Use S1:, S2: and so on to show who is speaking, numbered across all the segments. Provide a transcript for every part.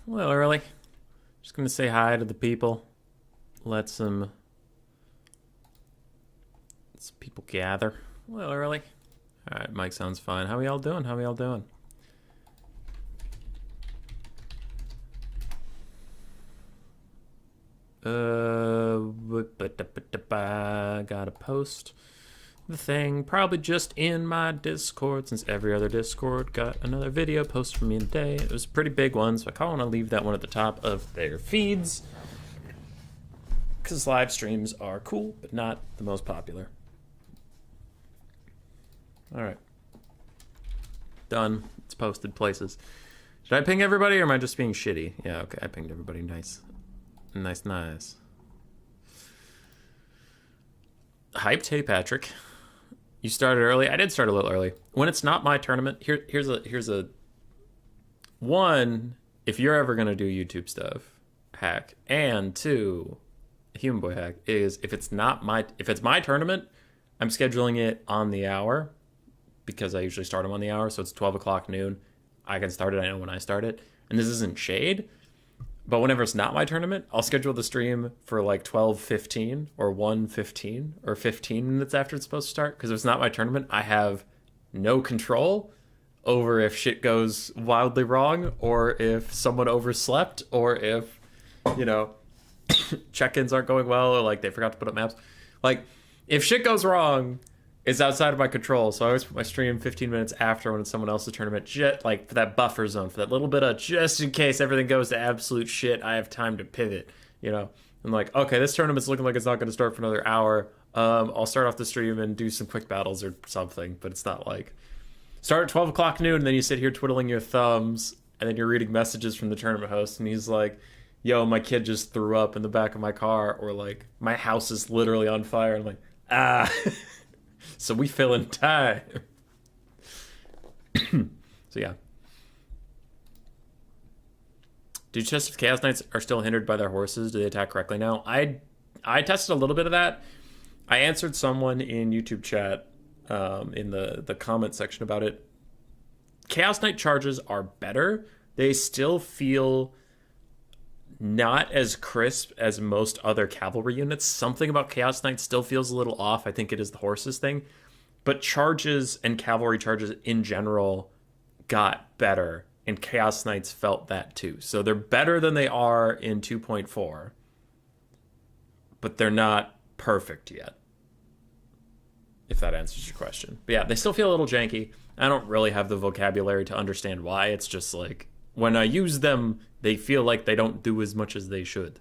S1: A little early. Just gonna say hi to the people. Let some people gather. A little early. All right, mic sounds fine. How are y'all doing? How are y'all doing? Gotta post the thing probably just in my Discord, since every other Discord got another video posted from me today. It was a pretty big one, so I kind of want to leave that one at the top of their feeds, because live streams are cool but not the most popular. All right, done. It's posted places. Should I ping everybody, or am I just being shitty? Yeah, okay, I pinged everybody. Nice. Nice. Hyped. Hey, Patrick. You started early. I did start a little early. When it's not my tournament, here's a one, if you're ever gonna do YouTube stuff, hack, and two, a human boy hack is if it's my tournament, I'm scheduling it on the hour, because I usually start them on the hour, so it's 12 o'clock noon. I can start it. I know when I start it, and this isn't shade. But whenever it's not my tournament, I'll schedule the stream for like 12:15 or 1:15 or 15 minutes after it's supposed to start. Because if it's not my tournament, I have no control over if shit goes wildly wrong, or if someone overslept, or if, check-ins aren't going well, or like they forgot to put up maps. Like, if shit goes wrong, it's outside of my control. So I always put my stream 15 minutes after when it's someone else's tournament, just like for that buffer zone, for that little bit of just in case everything goes to absolute shit, I have time to pivot, I'm like, okay, this tournament's looking like it's not going to start for another hour. I'll start off the stream and do some quick battles or something, but it's not like start at 12 o'clock noon and then you sit here twiddling your thumbs and then you're reading messages from the tournament host and he's like, yo, my kid just threw up in the back of my car, or like my house is literally on fire. I'm like, so we fill in time. So yeah. Do chests of Chaos Knights are still hindered by their horses? Do they attack correctly now? I tested a little bit of that. I answered someone in YouTube chat in the comment section about it. Chaos Knight charges are better. They still feel not as crisp as most other cavalry units. Something about Chaos Knight still feels a little off. I think it is the horses thing. But charges and cavalry charges in general got better, and Chaos Knights felt that too. So they're better than they are in 2.4, but they're not perfect yet, if that answers your question. But yeah, they still feel a little janky. I don't really have the vocabulary to understand why. It's just like, when I use them, they feel like they don't do as much as they should.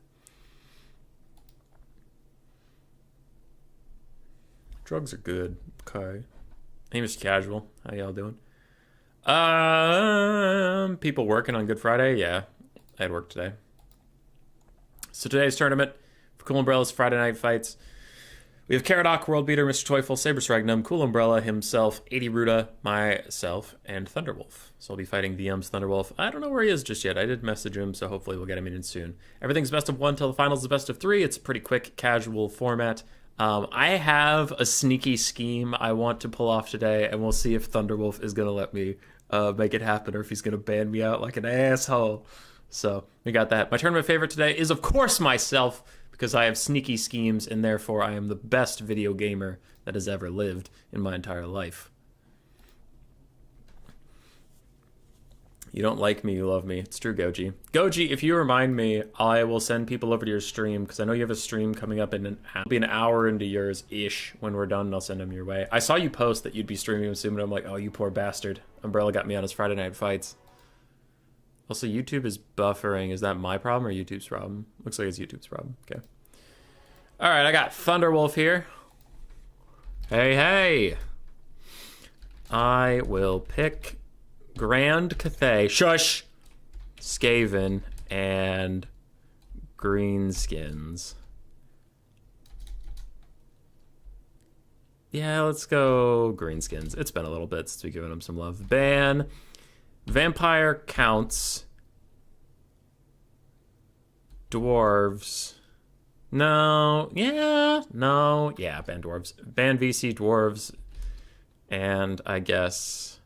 S1: Drugs are good. Okay. Hey, Mr. Casual. How y'all doing? People working on Good Friday? Yeah, I had work today. So today's tournament for Cool Umbrella's Friday Night Fights. We have Caradoc, World Beater, Mr. Teufel, Saber Sragnum, Cool Umbrella himself, 80 Ruda, myself, and Thunderwolf. So I'll be fighting VM's Thunderwolf. I don't know where he is just yet. I did message him, so hopefully we'll get him in soon. Everything's best of one till the finals is best of three. It's a pretty quick, casual format. I have a sneaky scheme I want to pull off today, and we'll see if Thunderwolf is going to let me make it happen, or if he's going to ban me out like an asshole. So we got that. My tournament favorite today is, of course, myself, because I have sneaky schemes, and therefore I am the best video gamer that has ever lived in my entire life. You don't like me, you love me. It's true, Goji. Goji, if you remind me, I will send people over to your stream, because I know you have a stream coming up in an hour into yours-ish when we're done, and I'll send them your way. I saw you post that you'd be streaming soon, and I'm like, oh, you poor bastard. Umbrella got me on his Friday Night Fights. Also, YouTube is buffering. Is that my problem or YouTube's problem? Looks like it's YouTube's problem. Okay. All right, I got Thunderwolf here. Hey. I will pick Grand Cathay, shush, Skaven, and Greenskins. Yeah, let's go Greenskins. It's been a little bit since we've given them some love. Ban Vampire counts. Dwarves. No. Yeah. No. Yeah, ban dwarves. Ban VC dwarves. And I guess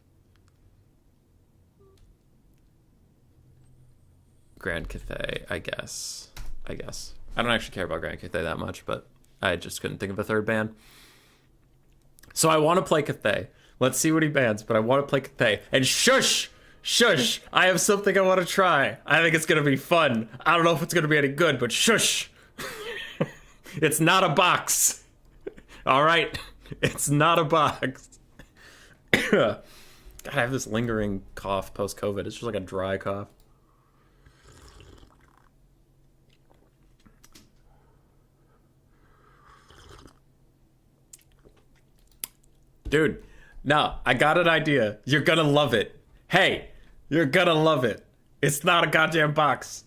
S1: Grand Cathay, I guess. I don't actually care about Grand Cathay that much, but I just couldn't think of a third ban. So I want to play Cathay. Let's see what he bans, but I want to play Cathay. And shush! Shush! I have something I want to try. I think it's going to be fun. I don't know if it's going to be any good, but shush! It's not a box. All right? It's not a box. God, I have this lingering cough post-COVID. It's just like a dry cough. Dude, no, I got an idea. You're gonna love it. Hey, you're gonna love it. It's not a goddamn box.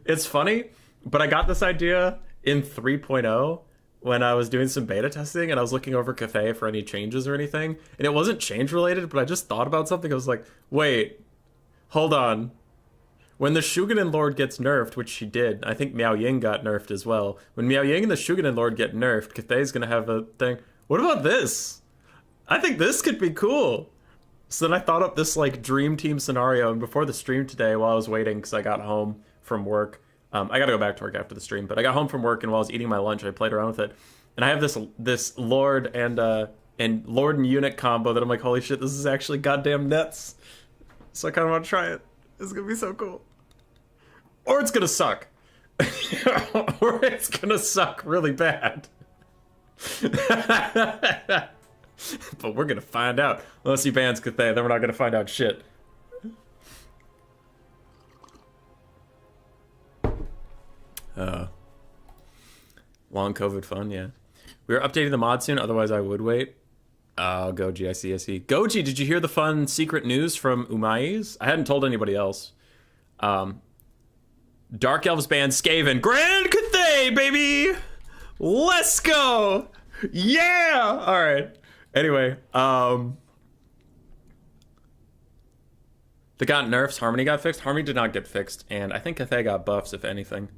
S1: It's funny, but I got this idea in 3.0 when I was doing some beta testing and I was looking over Cathay for any changes or anything. And it wasn't change related, but I just thought about something. I was like, wait, hold on. When the Shugenin Lord gets nerfed, which she did, I think Miao Ying got nerfed as well. When Miao Ying and the Shugenin Lord get nerfed, Cathay's gonna have a thing. What about this? I think this could be cool. So then I thought up this like dream team scenario, and before the stream today, while I was waiting, because I got home from work, I gotta go back to work after the stream, but I got home from work, and while I was eating my lunch, I played around with it, and I have this Lord and Lord and Eunuch combo that I'm like, holy shit, this is actually goddamn nuts. So I kind of want to try it. It's gonna be so cool. Or it's gonna suck. Or it's gonna suck really bad. But we're gonna find out. Unless he bans Cathay, then we're not gonna find out shit. Long COVID fun, yeah. We are updating the mod soon, otherwise I would wait. Oh, Goji, I see. Goji, did you hear the fun secret news from Umai's? I hadn't told anybody else. Dark Elves band Skaven. Grand Cathay, baby! Let's go! Yeah! Alright. Anyway, they got nerfs. Harmony got fixed. Harmony did not get fixed, and I think Cathay got buffs, if anything.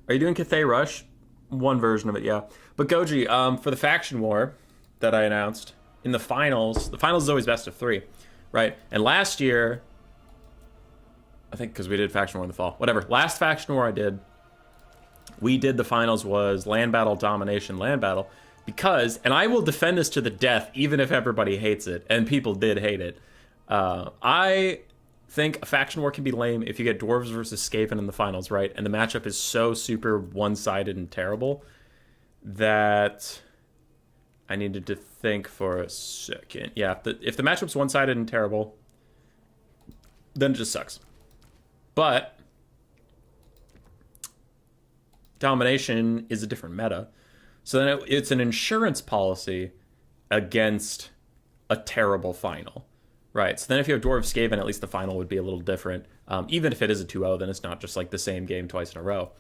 S1: Are you doing Cathay Rush? One version of it, yeah. But Goji, for the faction war that I announced, in the finals is always best of 3, right? And last year, I think because we did faction war in the fall, whatever. Last faction war we did the finals was land battle, domination, land battle, because, and I will defend this to the death, even if everybody hates it, and people did hate it. I think a faction war can be lame if you get dwarves versus skaven in the finals, right? And the matchup is so super one-sided and terrible that I needed to think for a second. Yeah, if the matchup's one-sided and terrible, then it just sucks. But domination is a different meta. So then it's an insurance policy against a terrible final, right? So then if you have Dwarf Skaven, at least the final would be a little different. Even if it is a 2-0, then it's not just like the same game twice in a row.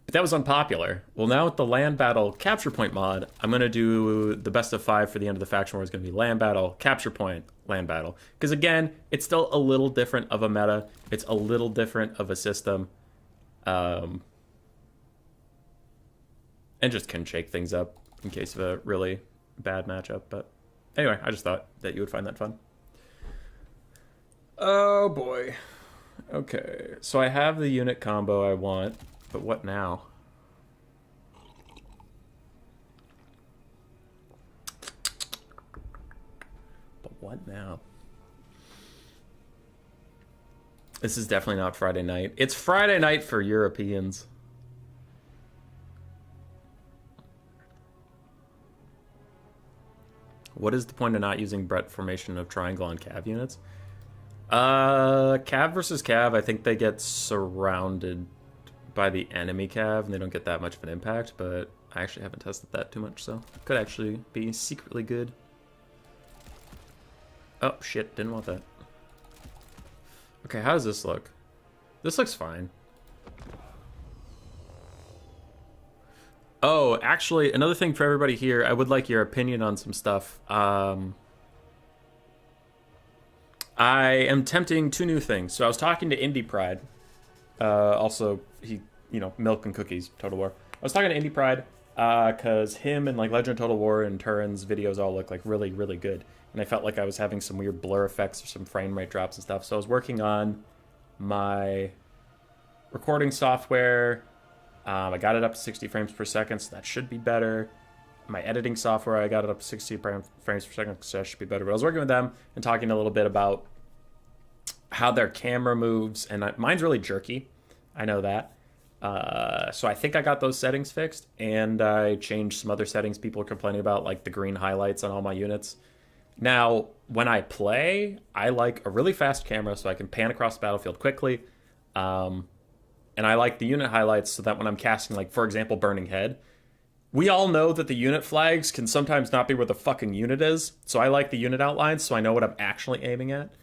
S1: But that was unpopular. Well, now with the land battle capture point mod, I'm going to do the best of 5 for the end of the faction war is going to be land battle, capture point, land battle. Because again, it's still a little different of a meta. It's a little different of a system. And just can shake things up in case of a really bad matchup. But anyway, I just thought that you would find that fun. Oh boy. Okay, so I have the unit combo I want, but what now? But what now? This is definitely not Friday night. It's Friday night for Europeans. What is the point of not using Brett formation of triangle on Cav units? Cav versus Cav, I think they get surrounded by the enemy Cav, and they don't get that much of an impact, but I actually haven't tested that too much, so it could actually be secretly good. Oh, shit, didn't want that. Okay, how does this look? This looks fine. Oh, actually, another thing for everybody here, I would like your opinion on some stuff. I am tempting 2 new things. So I was talking to Indie Pride. Also, Milk and Cookies, Total War. I was talking to Indie Pride because him and like Legend of Total War and Turin's videos all look like really, really good. And I felt like I was having some weird blur effects or some frame rate drops and stuff. So I was working on My recording software, I got it up to 60 frames per second, so that should be better. My editing software, I got it up to 60 frames per second, so that should be better. But I was working with them and talking a little bit about how their camera moves, and mine's really jerky. I know that. So I think I got those settings fixed, and I changed some other settings people are complaining about, like the green highlights on all my units. Now, when I play, I like a really fast camera so I can pan across the battlefield quickly. And I like the unit highlights so that when I'm casting, like, for example, Burning Head, we all know that the unit flags can sometimes not be where the fucking unit is. So I like the unit outlines so I know what I'm actually aiming at.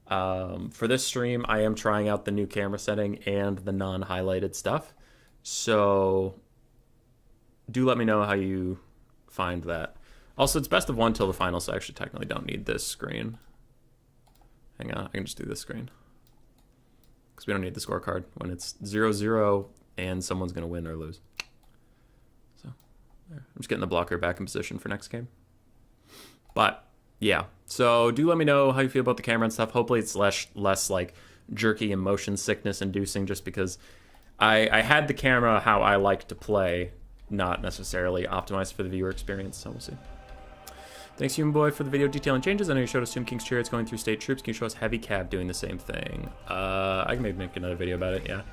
S1: For this stream, I am trying out the new camera setting and the non-highlighted stuff. So do let me know how you find that. Also, it's best of 1 till the final, so I actually technically don't need this screen. Hang on, I can just do this screen. Because we don't need the scorecard when it's 0-0 and someone's going to win or lose. So, there. I'm just getting the blocker back in position for next game. But, yeah. So, do let me know how you feel about the camera and stuff. Hopefully it's less like, jerky and motion sickness inducing, just because I had the camera how I like to play, not necessarily optimized for the viewer experience, so we'll see. Thanks, Human Boy, for the video detailing changes. I know you showed us Tomb King's Chariots going through state troops. Can you show us Heavy Cav doing the same thing? I can maybe make another video about it, yeah.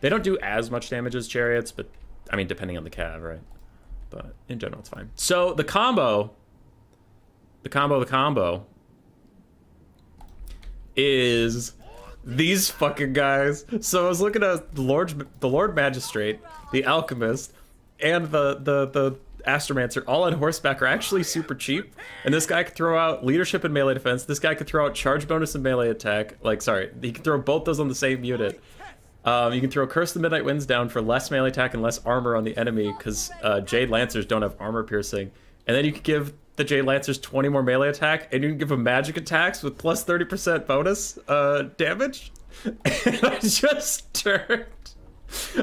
S1: They don't do as much damage as Chariots, but, I mean, depending on the Cav, right? But, in general, it's fine. So, the combo is these fucking guys. So, I was looking at the Lord Magistrate, the Alchemist, and the Astromancer, all on horseback, are actually super cheap. And this guy could throw out leadership and melee defense. This guy could throw out charge bonus and melee attack. Like, sorry, he can throw both those on the same unit. You can throw Curse the Midnight Winds down for less melee attack and less armor on the enemy, because Jade Lancers don't have armor piercing. And then you can give the Jade Lancers 20 more melee attack, and you can give them magic attacks with plus 30% bonus damage. And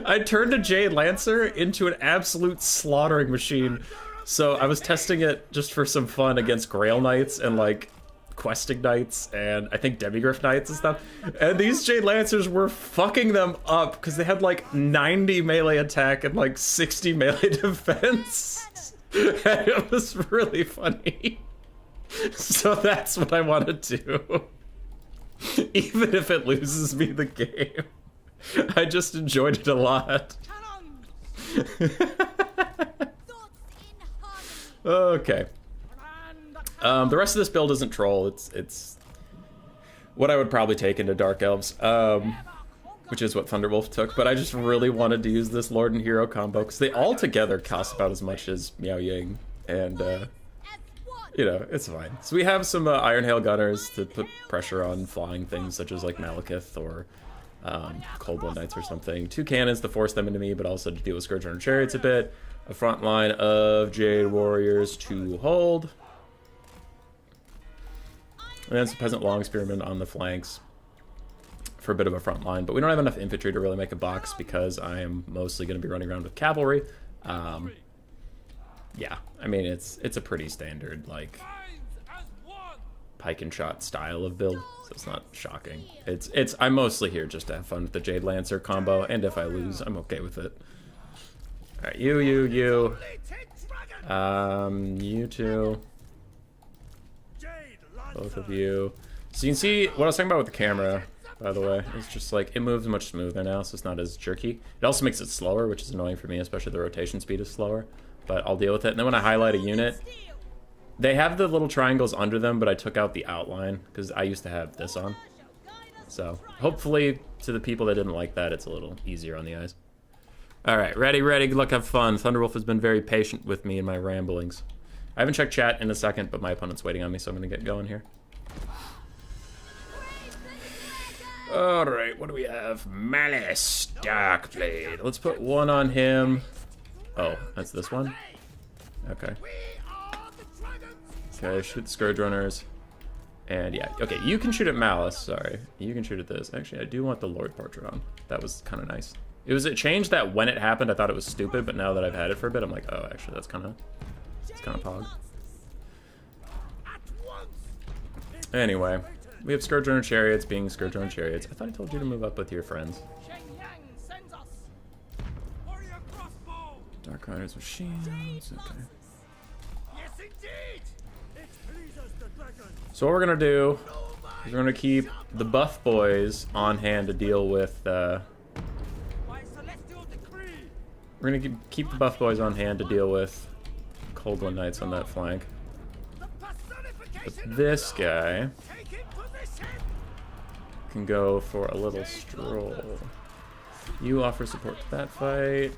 S1: I turned a Jade Lancer into an absolute slaughtering machine. So I was testing it just for some fun against Grail Knights and like questing knights and I think Demigryph Knights and stuff. And these Jade Lancers were fucking them up because they had like 90 melee attack and like 60 melee defense. And it was really funny. So that's what I want to do. Even if it loses me the game. I just enjoyed it a lot. Okay. The rest of this build isn't troll. It's what I would probably take into Dark Elves, which is what Thunderwolf took. But I just really wanted to use this Lord and Hero combo because they all together cost about as much as Miao Ying, and you know, it's fine. So we have some Iron Hail Gunners to put pressure on flying things such as like Malekith or Cold Blood Knights or something. 2 cannons to force them into me, but also to deal with Scourge Runner Chariots a bit. A front line of Jade Warriors to hold. And then some Peasant Long Spearmen on the flanks for a bit of a front line. But we don't have enough infantry to really make a box because I am mostly going to be running around with cavalry. Yeah, I mean, it's a pretty standard, like, pike and shot style of build, so it's not shocking. I'm mostly here just to have fun with the Jade Lancer combo, and if I lose, I'm okay with it. Alright, you. You two. Both of you. So you can see what I was talking about with the camera, by the way. It's just like, it moves much smoother now, so it's not as jerky. It also makes it slower, which is annoying for me, especially the rotation speed is slower. But I'll deal with it. And then when I highlight a unit, they have the little triangles under them, but I took out the outline because I used to have this on. So hopefully to the people that didn't like that, it's a little easier on the eyes. All right, ready, good luck, have fun. Thunderwolf has been very patient with me in my ramblings. I haven't checked chat in a second, but my opponent's waiting on me, so I'm going to get going here. All right, what do we have? Malice, Darkblade. Let's put 1 on him. Oh, that's this one? Okay. Okay, shoot the Scourge Runners. And yeah, okay, you can shoot at Malice, sorry. You can shoot at this. Actually, I do want the Lord Portrait on. That was kind of nice. It was a change that when it happened, I thought it was stupid, but now that I've had it for a bit, I'm like, oh, actually, that's kind of pog. Anyway, We have Scourge Runner Chariots being Scourge Runner Chariots. I thought I told you to move up with your friends. Dark Riders with shields. Okay. So what we're gonna do is we're gonna keep the buff boys on hand to deal with. We're gonna keep the buff boys on hand to deal with Cold One Knights on that flank. But this guy can go for a little stroll. You offer support to that fight.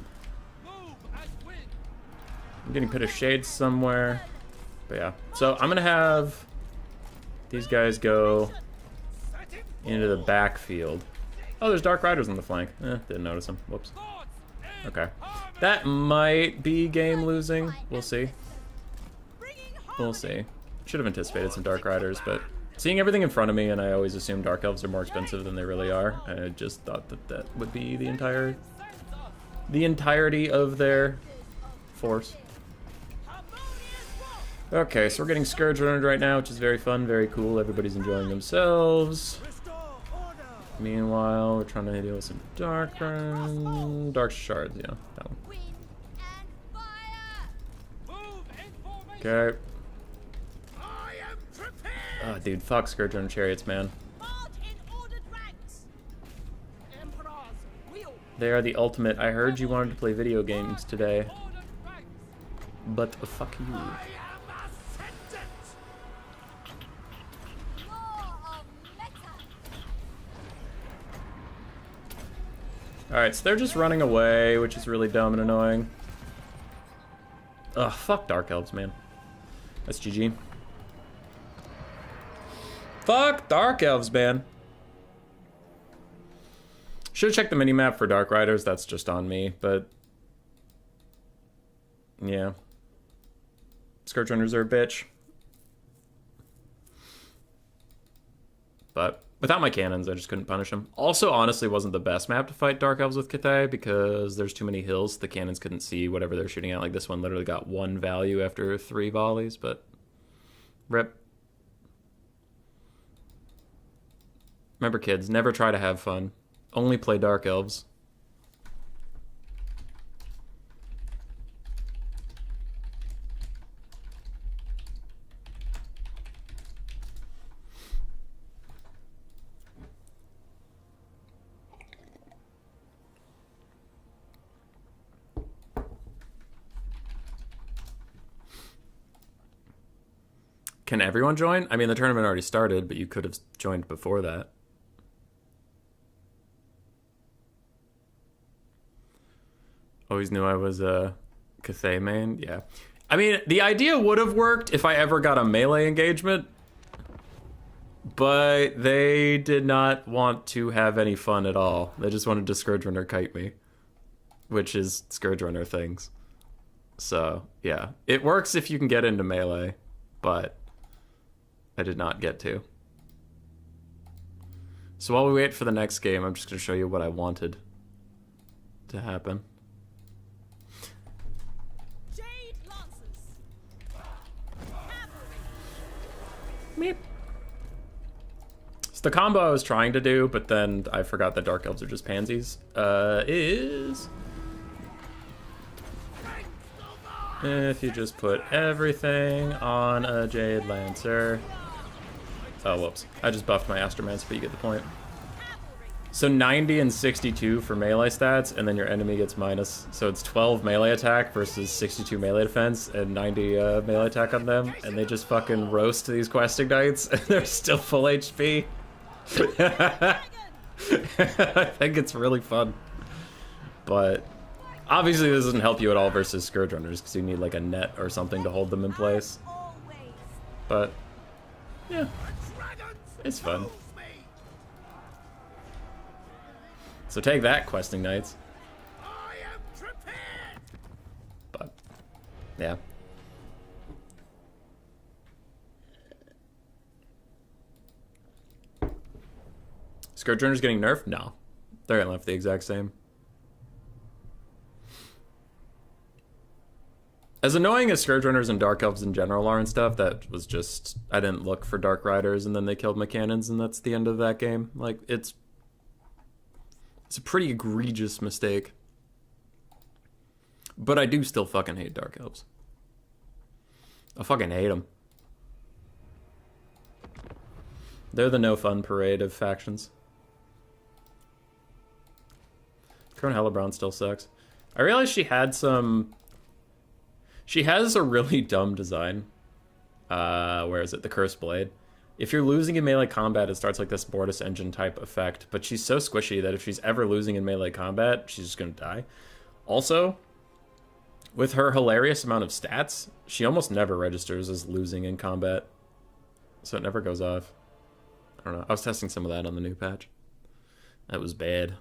S1: I'm getting Pit of Shade somewhere. But yeah. So I'm gonna have these guys go into the backfield. Oh, there's Dark Riders on the flank. Didn't notice them. Whoops. Okay. That might be game losing. We'll see. We'll see. Should have anticipated some Dark Riders, but seeing everything in front of me, and I always assume Dark Elves are more expensive than they really are, I just thought that that would be the entirety of their force. Okay, so we're getting Scourge Runnered right now, which is very fun, very cool. Everybody's enjoying themselves. Meanwhile, we're trying to deal with some Dark Shards, yeah, that one. Okay. Oh, dude, fuck Scourge Runner Chariots, man. They are the ultimate. I heard you wanted to play video games today. But fuck you. Alright, so they're just running away, which is really dumb and annoying. Ugh, fuck Dark Elves, man. That's GG. Fuck Dark Elves, man. Should've checked the minimap for Dark Riders, that's just on me, but... yeah. Scourge Runners are a bitch. But without my cannons, I just couldn't punish them. Also, honestly, wasn't the best map to fight Dark Elves with Cathay because there's too many hills. The cannons couldn't see whatever they're shooting at. Like, this one literally got 1 value after 3 volleys, but... rip. Remember, kids, never try to have fun. Only play Dark Elves. Can everyone join? I mean, the tournament already started, but you could have joined before that. Always knew I was a Cathay main. Yeah. I mean, the idea would have worked if I ever got a melee engagement, but they did not want to have any fun at all. They just wanted to Scourge Runner kite me, which is Scourge Runner things. So, yeah. It works if you can get into melee, but I did not get to. So while we wait for the next game, I'm just going to show you what I wanted to happen. Meep. So the combo I was trying to do, but then I forgot that Dark Elves are just pansies, is... if you just put everything on a Jade Lancer... oh, whoops. I just buffed my Astromancer, but you get the point. So 90 and 62 for melee stats, and then your enemy gets minus. So it's 12 melee attack versus 62 melee defense, and 90 melee attack on them, and they just fucking roast these questing knights, and they're still full HP. I think it's really fun. But obviously this doesn't help you at all versus Scourge Runners, because you need like a net or something to hold them in place. But, yeah, it's fun. So take that, questing knights. But, yeah. Scourge Runners getting nerfed? No. They're getting left the exact same. As annoying as Scourge Runners and Dark Elves in general are and stuff, that was just... I didn't look for Dark Riders, and then they killed my cannons, and that's the end of that game. Like, it's a pretty egregious mistake. But I do still fucking hate Dark Elves. I fucking hate them. They're the no fun parade of factions. Khorne Hellebrand still sucks. I realized she had some... She has a really dumb design. Where is it? The Cursed Blade. If you're losing in melee combat, it starts like this Mortis Engine type effect. But she's so squishy that if she's ever losing in melee combat, she's just going to die. Also, with her hilarious amount of stats, she almost never registers as losing in combat. So it never goes off. I don't know. I was testing some of that on the new patch. That was bad.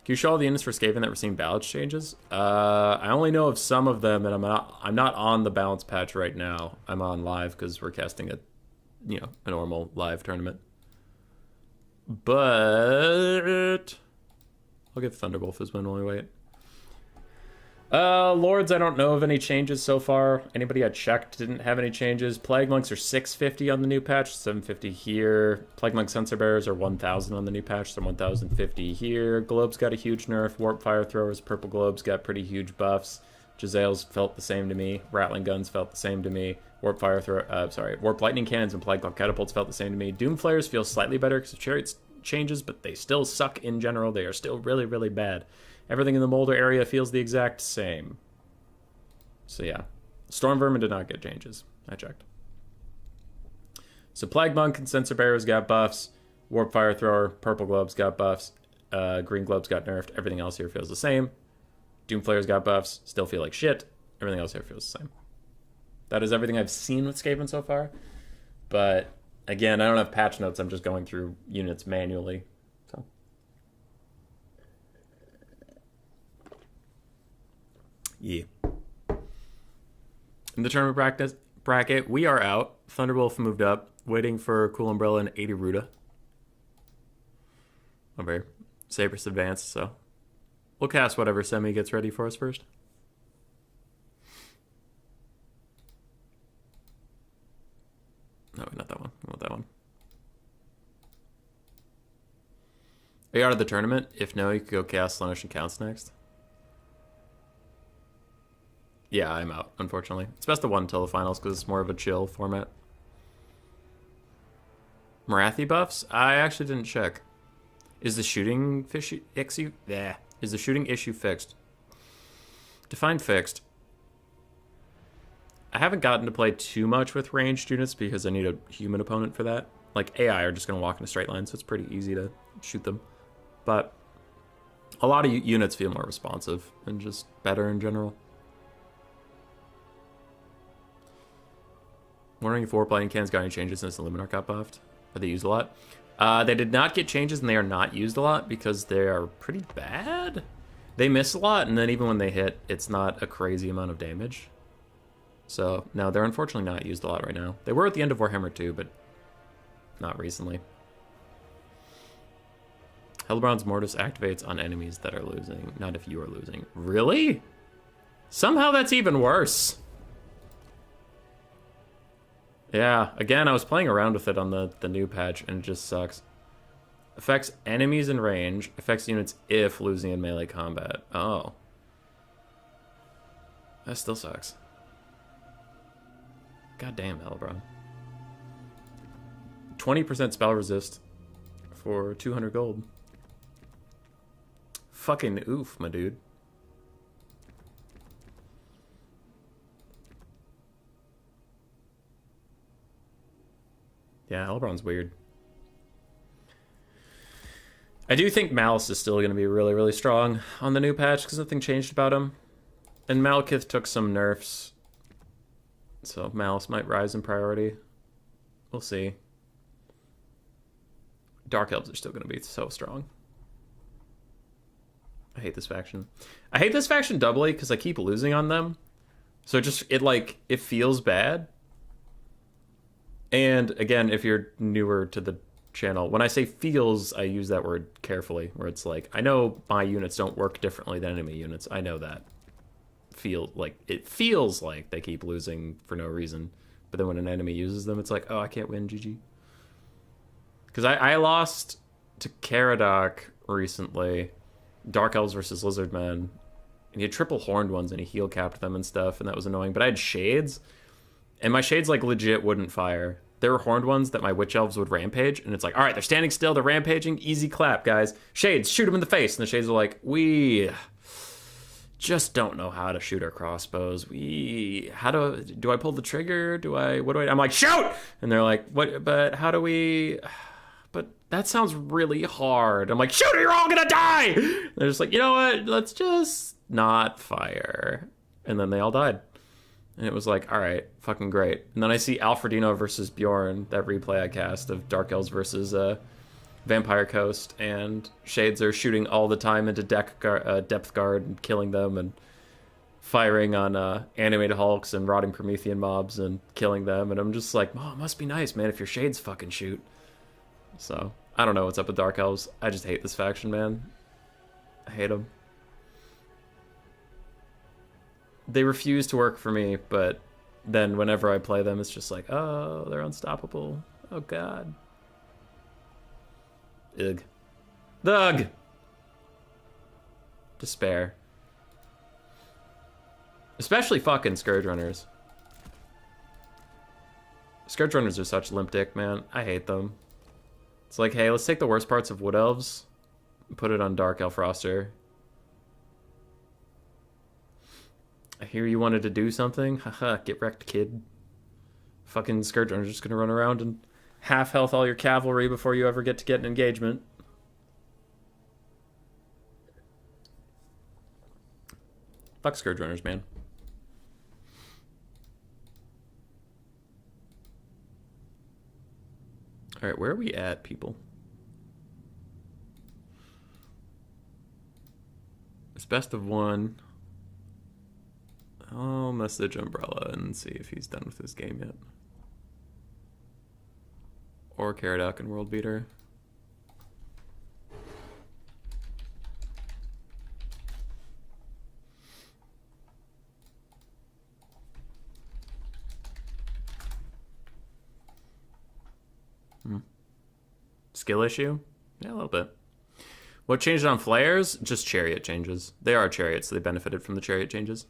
S1: Can you show all the units for Skaven that were seeing balance changes? I only know of some of them, and I'm not on the balance patch right now. I'm on live because we're casting a normal live tournament. But I'll give Thunderwolf his win while we wait. Lords, I don't know of any changes so far. Anybody I checked didn't have any changes. Plague Monks are 650 on the new patch, 750 here. Plague Monk Sensor Bearers are 1,000 on the new patch, so 1,050 here. Globes got a huge nerf. Warp Fire Throwers, Purple Globes got pretty huge buffs. Jezzails felt the same to me. Rattling Guns felt the same to me. Warp Lightning Cannons and Plague Monk Catapults felt the same to me. Doom Flares feel slightly better because of Chariots changes, but they still suck in general. They are still really, really bad. Everything in the Molder area feels the exact same. So yeah. Storm Vermin did not get changes. I checked. So Plague Monk and Sensor Bearers got buffs. Warp Fire Thrower, Purple Globes got buffs. Green Globes got nerfed. Everything else here feels the same. Doom Flares got buffs. Still feel like shit. Everything else here feels the same. That is everything I've seen with Skaven so far. But again, I don't have patch notes. I'm just going through units manually. So. Yeah. In the tournament bracket, we are out. Thunderwolf moved up. Waiting for Cool Umbrella and 80 Ruda. Over. Saber's advanced, so we'll cast whatever semi gets ready for us first. No, not that one. I want that one. Are you out of the tournament? If no, you could go cast Slaanesh and Counts next. Yeah, I'm out, unfortunately. It's best to wait until the finals because it's more of a chill format. Marathi buffs? I actually didn't check. Is the shooting issue? Yeah. Is the shooting issue fixed? Define fixed. I haven't gotten to play too much with ranged units because I need a human opponent for that. Like, AI are just going to walk in a straight line, so it's pretty easy to shoot them. But a lot of units feel more responsive and just better in general. Wondering if Warp Lightning Cannons got any changes since the Luminar got buffed. Are they used a lot? They did not get changes, and they are not used a lot because they are pretty bad. They miss a lot, and then even when they hit, it's not a crazy amount of damage. So, no, they're unfortunately not used a lot right now. They were at the end of Warhammer 2, but not recently. Hellebrand's Mortis activates on enemies that are losing, not if you are losing. Really? Somehow that's even worse. Yeah, again, I was playing around with it on the new patch, and it just sucks. Affects enemies in range. Affects units if losing in melee combat. Oh. That still sucks. God damn, Hellebrand. 20% spell resist for 200 gold. Fucking oof, my dude. Yeah, Hellebrand's weird. I do think Malice is still going to be really, really strong on the new patch because nothing changed about him. And Malekith took some nerfs, so Malice might rise in priority. We'll see. Dark Elves are still going to be so strong. I hate this faction. I hate this faction doubly because I keep losing on them. So it feels bad. And again, if you're newer to the channel, when I say feels, I use that word carefully, where it's like, I know my units don't work differently than enemy units. I know that. feels like they keep losing for no reason. But then when an enemy uses them, it's like, oh, I can't win, GG. Because I lost to Caradoc recently, Dark Elves versus Lizardmen, and he had triple horned ones, and he heal capped them and stuff, and that was annoying. But I had shades, and my shades like legit wouldn't fire. There were horned ones that my witch elves would rampage, and it's like, all right, they're standing still, they're rampaging, easy clap, guys. Shades, shoot them in the face, and the shades are like, we just don't know how to shoot our crossbows. Do I pull the trigger? I'm like, shoot! And they're like, what? But how do we? But that sounds really hard. I'm like, shoot or you're all gonna die! And they're just like, you know what? Let's just not fire. And then they all died. And it was like, all right, fucking great. And then I see Alfredino versus Bjorn, that replay I cast of Dark Elves versus Vampire Coast, and Shades are shooting all the time into depth guard and killing them, and firing on animated hulks and rotting Promethean mobs and killing them. And I'm just like, oh, it must be nice, man, if your Shades fucking shoot. So, I don't know what's up with Dark Elves. I just hate this faction, man. I hate them. They refuse to work for me, but then whenever I play them, it's just like, oh, they're unstoppable. Oh, God. Ugh. Ugh! Despair. Especially fucking Scourge Runners. Scourge Runners are such limp dick, man. I hate them. It's like, hey, let's take the worst parts of Wood Elves and put it on Dark Elf roster. I hear you wanted to do something. Haha, get wrecked, kid. Fucking Scourge Runners are just gonna run around and half health all your cavalry before you ever get to get an engagement. Fuck Scourge Runners, man. Alright, where are we at, people? It's best of one. I'll message Umbrella and see if he's done with his game yet. Or Caradoc and World Beater. Skill issue? Yeah, a little bit. What changed on Flayers? Just chariot changes. They are chariots, so they benefited from the chariot changes.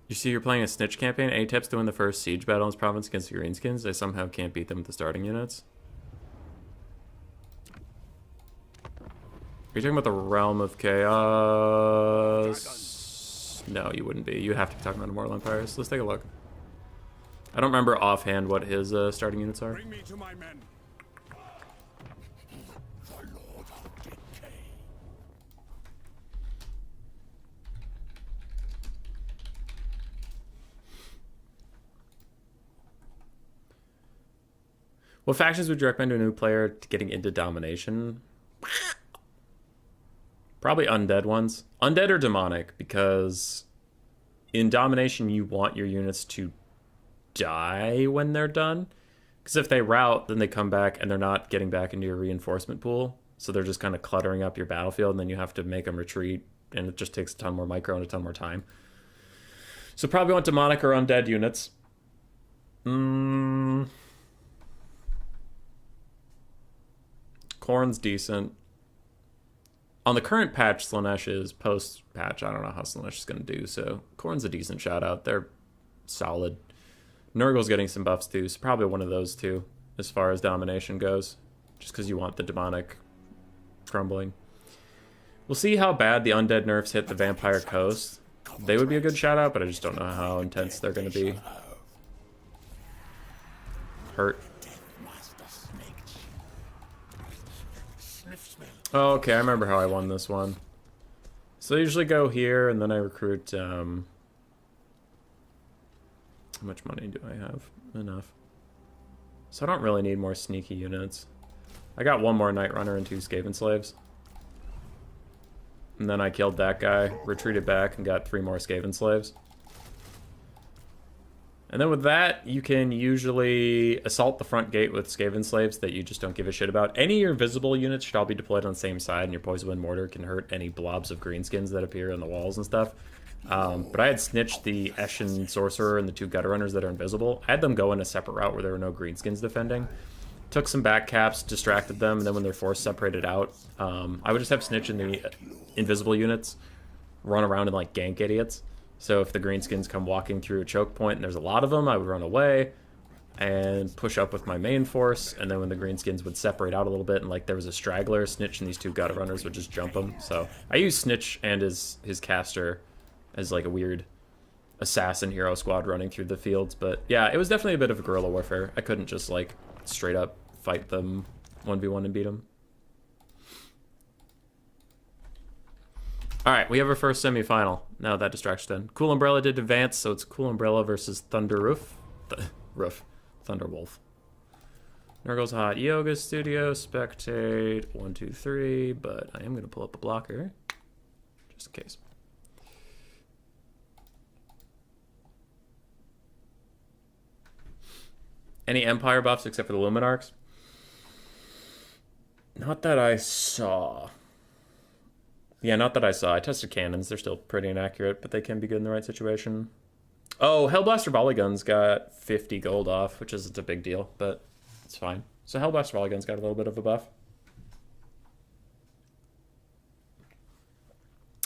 S1: You see, you're playing a Snitch campaign. A-Tep's doing the first siege battle in his province against the Greenskins. They somehow can't beat them with the starting units. Are you talking about the Realm of Chaos? No, you wouldn't be. You'd have to be talking about Immortal Empires. Let's take a look. I don't remember offhand what his starting units are.
S2: Bring me to my men.
S1: What factions would you recommend to a new player to getting into Domination? Probably undead ones. Undead or demonic, because in Domination you want your units to die when they're done. Because if they rout, then they come back and they're not getting back into your reinforcement pool. So they're just kind of cluttering up your battlefield, and then you have to make them retreat, and it just takes a ton more micro and a ton more time. So probably want demonic or undead units. Khorne's decent. On the current patch, Slaanesh is post-patch. I don't know how Slaanesh is going to do, so Khorne's a decent shout-out. They're solid. Nurgle's getting some buffs too, so probably one of those two as far as domination goes, just because you want the demonic crumbling. We'll see how bad the undead nerfs hit the Vampire Coast. They would be a good shout-out, but I just don't know how intense they're going to be. Hurt. Oh, okay, I remember how I won this one. So I usually go here, and then I recruit, how much money do I have? Enough. So I don't really need more sneaky units. I got one more Night Runner and 2 Skaven Slaves. And then I killed that guy, retreated back, and got 3 more Skaven Slaves. And then with that, you can usually assault the front gate with Skaven slaves that you just don't give a shit about. Any of your visible units should all be deployed on the same side, and your Poison Wind Mortar can hurt any blobs of greenskins that appear on the walls and stuff. But I had snitched the Eshin Sorcerer and the 2 Gutter Runners that are invisible. I had them go in a separate route where there were no greenskins defending. Took some back caps, distracted them, and then when their force separated out, I would just have snitch in the invisible units, run around and like gank idiots. So if the greenskins come walking through a choke point and there's a lot of them, I would run away and push up with my main force. And then when the greenskins would separate out a little bit and like there was a straggler, Snitch and these 2 gutter runners would just jump them. So I use Snitch and his caster as like a weird assassin hero squad running through the fields. But yeah, it was definitely a bit of a guerrilla warfare. I couldn't just like straight up fight them 1v1 and beat them. All right, we have our first semifinal. Now that distraction done. Cool Umbrella did advance, so it's Cool Umbrella versus Thunder Roof. Thunder Wolf. Nurgle's hot. Yoga Studio, spectate, 1, 2, 3, but I am going to pull up a blocker, just in case. Any Empire buffs except for the Luminarchs? Not that I saw. Yeah, not that I saw. I tested cannons. They're still pretty inaccurate, but they can be good in the right situation. Oh, Hellblaster Volley Guns got 50 gold off, which isn't a big deal, but it's fine. So Hellblaster Volley Guns got a little bit of a buff.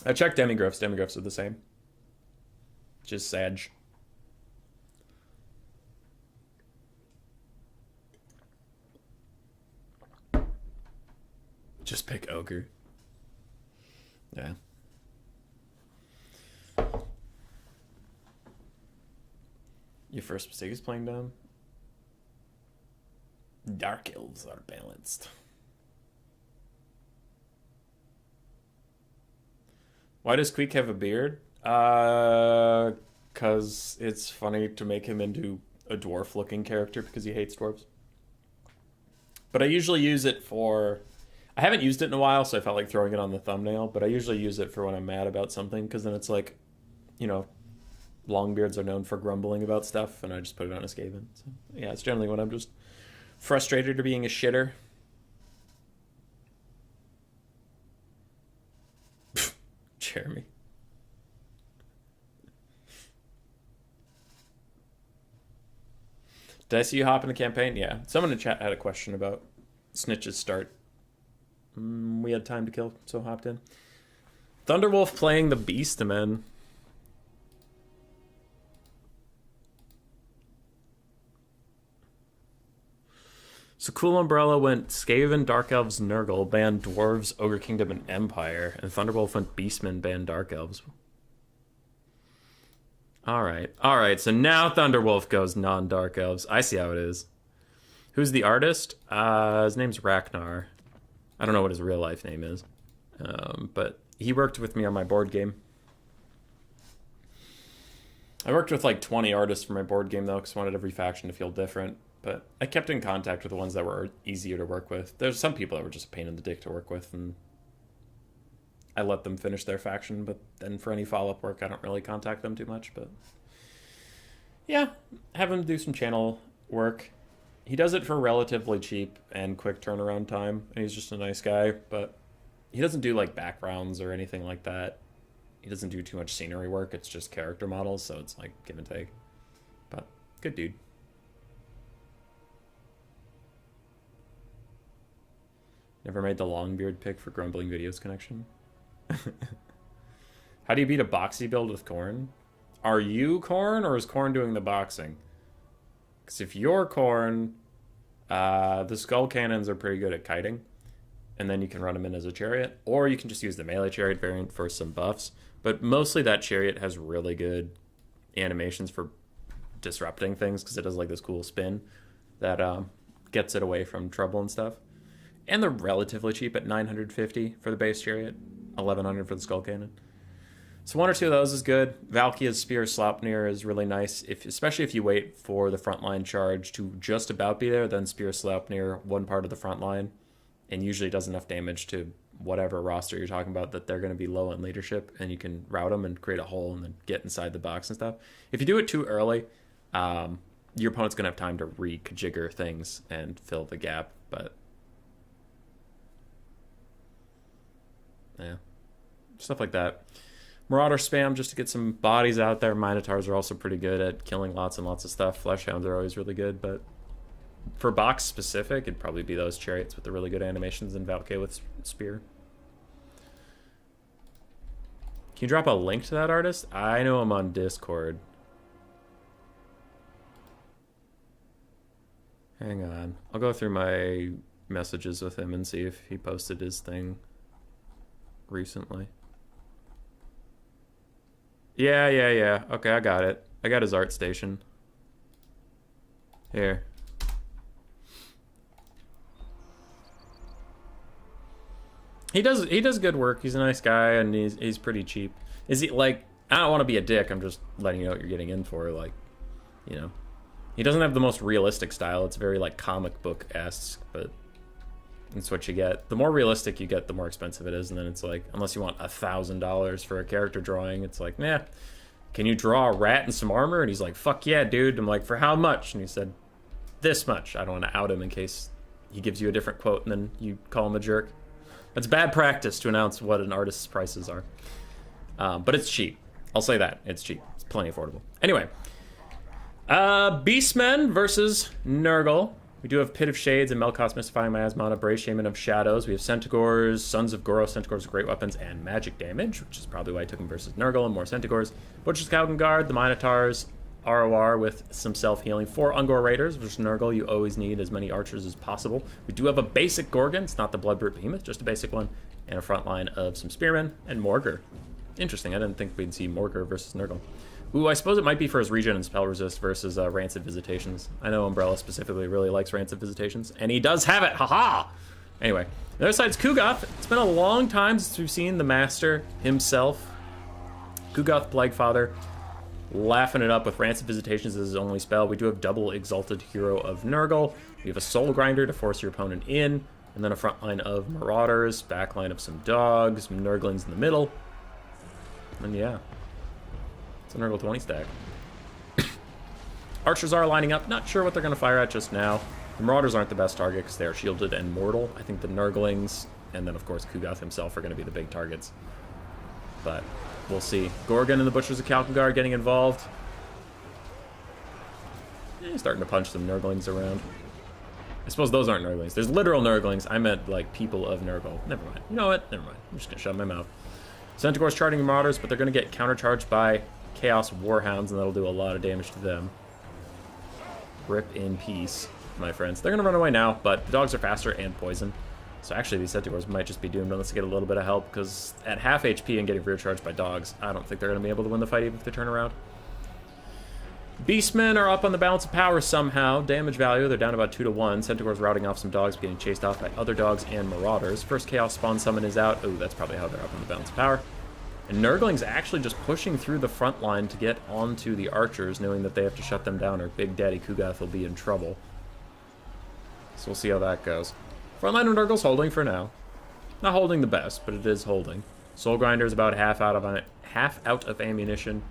S1: I checked Demigryphs. Demigryphs are the same. Just Sag. Just pick Ogre. Yeah. Your first mistake is playing dumb. Dark Elves are balanced. Why does Queek have a beard? Because it's funny to make him into a dwarf-looking character because he hates dwarves. But I usually use it for... I haven't used it in a while, so I felt like throwing it on the thumbnail, but I usually use it for when I'm mad about something, because then it's like, you know, Longbeards are known for grumbling about stuff, and I just put it on a Skaven. So, yeah, it's generally when I'm just frustrated or being a shitter. Jeremy. Did I see you hop in the campaign? Yeah. Someone in chat had a question about Snitch's start. We had time to kill, so hopped in. Thunderwolf playing the Beastmen. So Cool Umbrella went Skaven, Dark Elves, Nurgle, banned Dwarves, Ogre Kingdom, and Empire. And Thunderwolf went Beastmen, banned Dark Elves. Alright, so now Thunderwolf goes non-Dark Elves. I see how it is. Who's the artist? His name's Ragnar. I don't know what his real life name is. But he worked with me on my board game. I worked with like 20 artists for my board game, though, because I wanted every faction to feel different. But I kept in contact with the ones that were easier to work with. There's some people that were just a pain in the dick to work with, and I let them finish their faction, but then for any follow-up work, I don't really contact them too much. But yeah, have him do some channel work. He does it for relatively cheap and quick turnaround time, and he's just a nice guy, but he doesn't do like backgrounds or anything like that. He doesn't do too much scenery work. It's just character models, so it's like give and take. But good dude. Never made the Longbeard pick for Grumbling Videos connection. How do you beat a boxy build with Khorne? Are you Khorne, or is Khorne doing the boxing? Because if you're Khorne, the skull cannons are pretty good at kiting, and then you can run them in as a chariot, or you can just use the melee chariot variant for some buffs. But mostly that chariot has really good animations for disrupting things, because it does like this cool spin that gets it away from trouble and stuff. And they're relatively cheap at 950 for the base chariot, 1100 for the skull cannon. So one or two of those is good. Valkia's Spear Sleipnir is really nice, especially if you wait for the frontline charge to just about be there, then Spear Sleipnir one part of the front line, and usually does enough damage to whatever roster you're talking about that they're going to be low in leadership, and you can route them and create a hole and then get inside the box and stuff. If you do it too early, your opponent's going to have time to rejigger things and fill the gap, but yeah, stuff like that. Marauder spam just to get some bodies out there. Minotaurs are also pretty good at killing lots and lots of stuff. Fleshhounds are always really good, but for box specific, it'd probably be those chariots with the really good animations and Valkyrie with spear. Can you drop a link to that artist? I know him on Discord. Hang on. I'll go through my messages with him and see if he posted his thing recently. Yeah. Okay, I got it. I got his art station. Here. He does good work. He's a nice guy and he's pretty cheap. Is he like, I don't want to be a dick. I'm just letting you know what you're getting in for, like, you know. He doesn't have the most realistic style. It's very like comic book-esque, but that's what you get. The more realistic you get, the more expensive it is, and then it's like, unless you want $1,000 for a character drawing, it's like, nah. Can you draw a rat and some armor? And he's like, fuck yeah, dude. I'm like, for how much? And he said, this much. I don't want to out him in case he gives you a different quote and then you call him a jerk. That's bad practice to announce what an artist's prices are. But it's cheap. I'll say that. It's cheap. It's plenty affordable. Anyway. Beastmen versus Nurgle. We do have Pit of Shades and Melkoth's Mystifying Miasma, Brave Shaman of Shadows. We have Centaurs, Sons of Goros, Centaurs with great weapons and magic damage, which is probably why I took him versus Nurgle and more Centaurs. Butcher's Calvin Guard, the Minotaurs, ROR with some self-healing. 4 Ungor Raiders versus Nurgle. You always need as many archers as possible. We do have a basic Gorgon. It's not the Bloodbrute Behemoth, just a basic one. And a front line of some Spearmen and Morgur. Interesting. I didn't think we'd see Morgur versus Nurgle. Ooh, I suppose it might be for his regen and spell resist versus Rancid Visitations. I know Umbrella specifically really likes Rancid Visitations, and he does have it! Haha! Anyway, the other side's Kugoth. It's been a long time since we've seen the Master himself. Kugoth Plaguefather, laughing it up with Rancid Visitations as his only spell. We do have double Exalted Hero of Nurgle. We have a Soul Grinder to force your opponent in, and then a front line of Marauders, back line of some dogs, some Nurglings in the middle. And yeah. It's a Nurgle 20 stack. Archers are lining up. Not sure what they're going to fire at just now. The Marauders aren't the best target because they are shielded and mortal. I think the Nurglings, and then of course Kugoth himself, are going to be the big targets. But we'll see. Gorgon and the Butchers of Kalkengard getting involved. Starting to punch some Nurglings around. I suppose those aren't Nurglings. There's literal Nurglings. I meant like people of Nurgle. Never mind. You know what? Never mind. I'm just going to shut my mouth. Centaurs charging Marauders, but they're going to get countercharged by Chaos Warhounds, and that'll do a lot of damage to them. Rip in peace, my friends. They're going to run away now, but the dogs are faster and poison. So actually, these Centaurs might just be doomed unless they get a little bit of help, because at half HP and getting rear charged by dogs, I don't think they're going to be able to win the fight even if they turn around. Beastmen are up on the balance of power somehow. Damage value, they're down about 2 to 1. Centaurs routing off some dogs, getting chased off by other dogs and Marauders. First Chaos Spawn Summon is out. Oh, that's probably how they're up on the balance of power. And Nurgling's actually just pushing through the front line to get onto the archers, knowing that they have to shut them down or Big Daddy Kugoth will be in trouble. So we'll see how that goes. Front line of Nurgle's holding for now. Not holding the best, but it is holding. Soul Grinder's about half out of ammunition.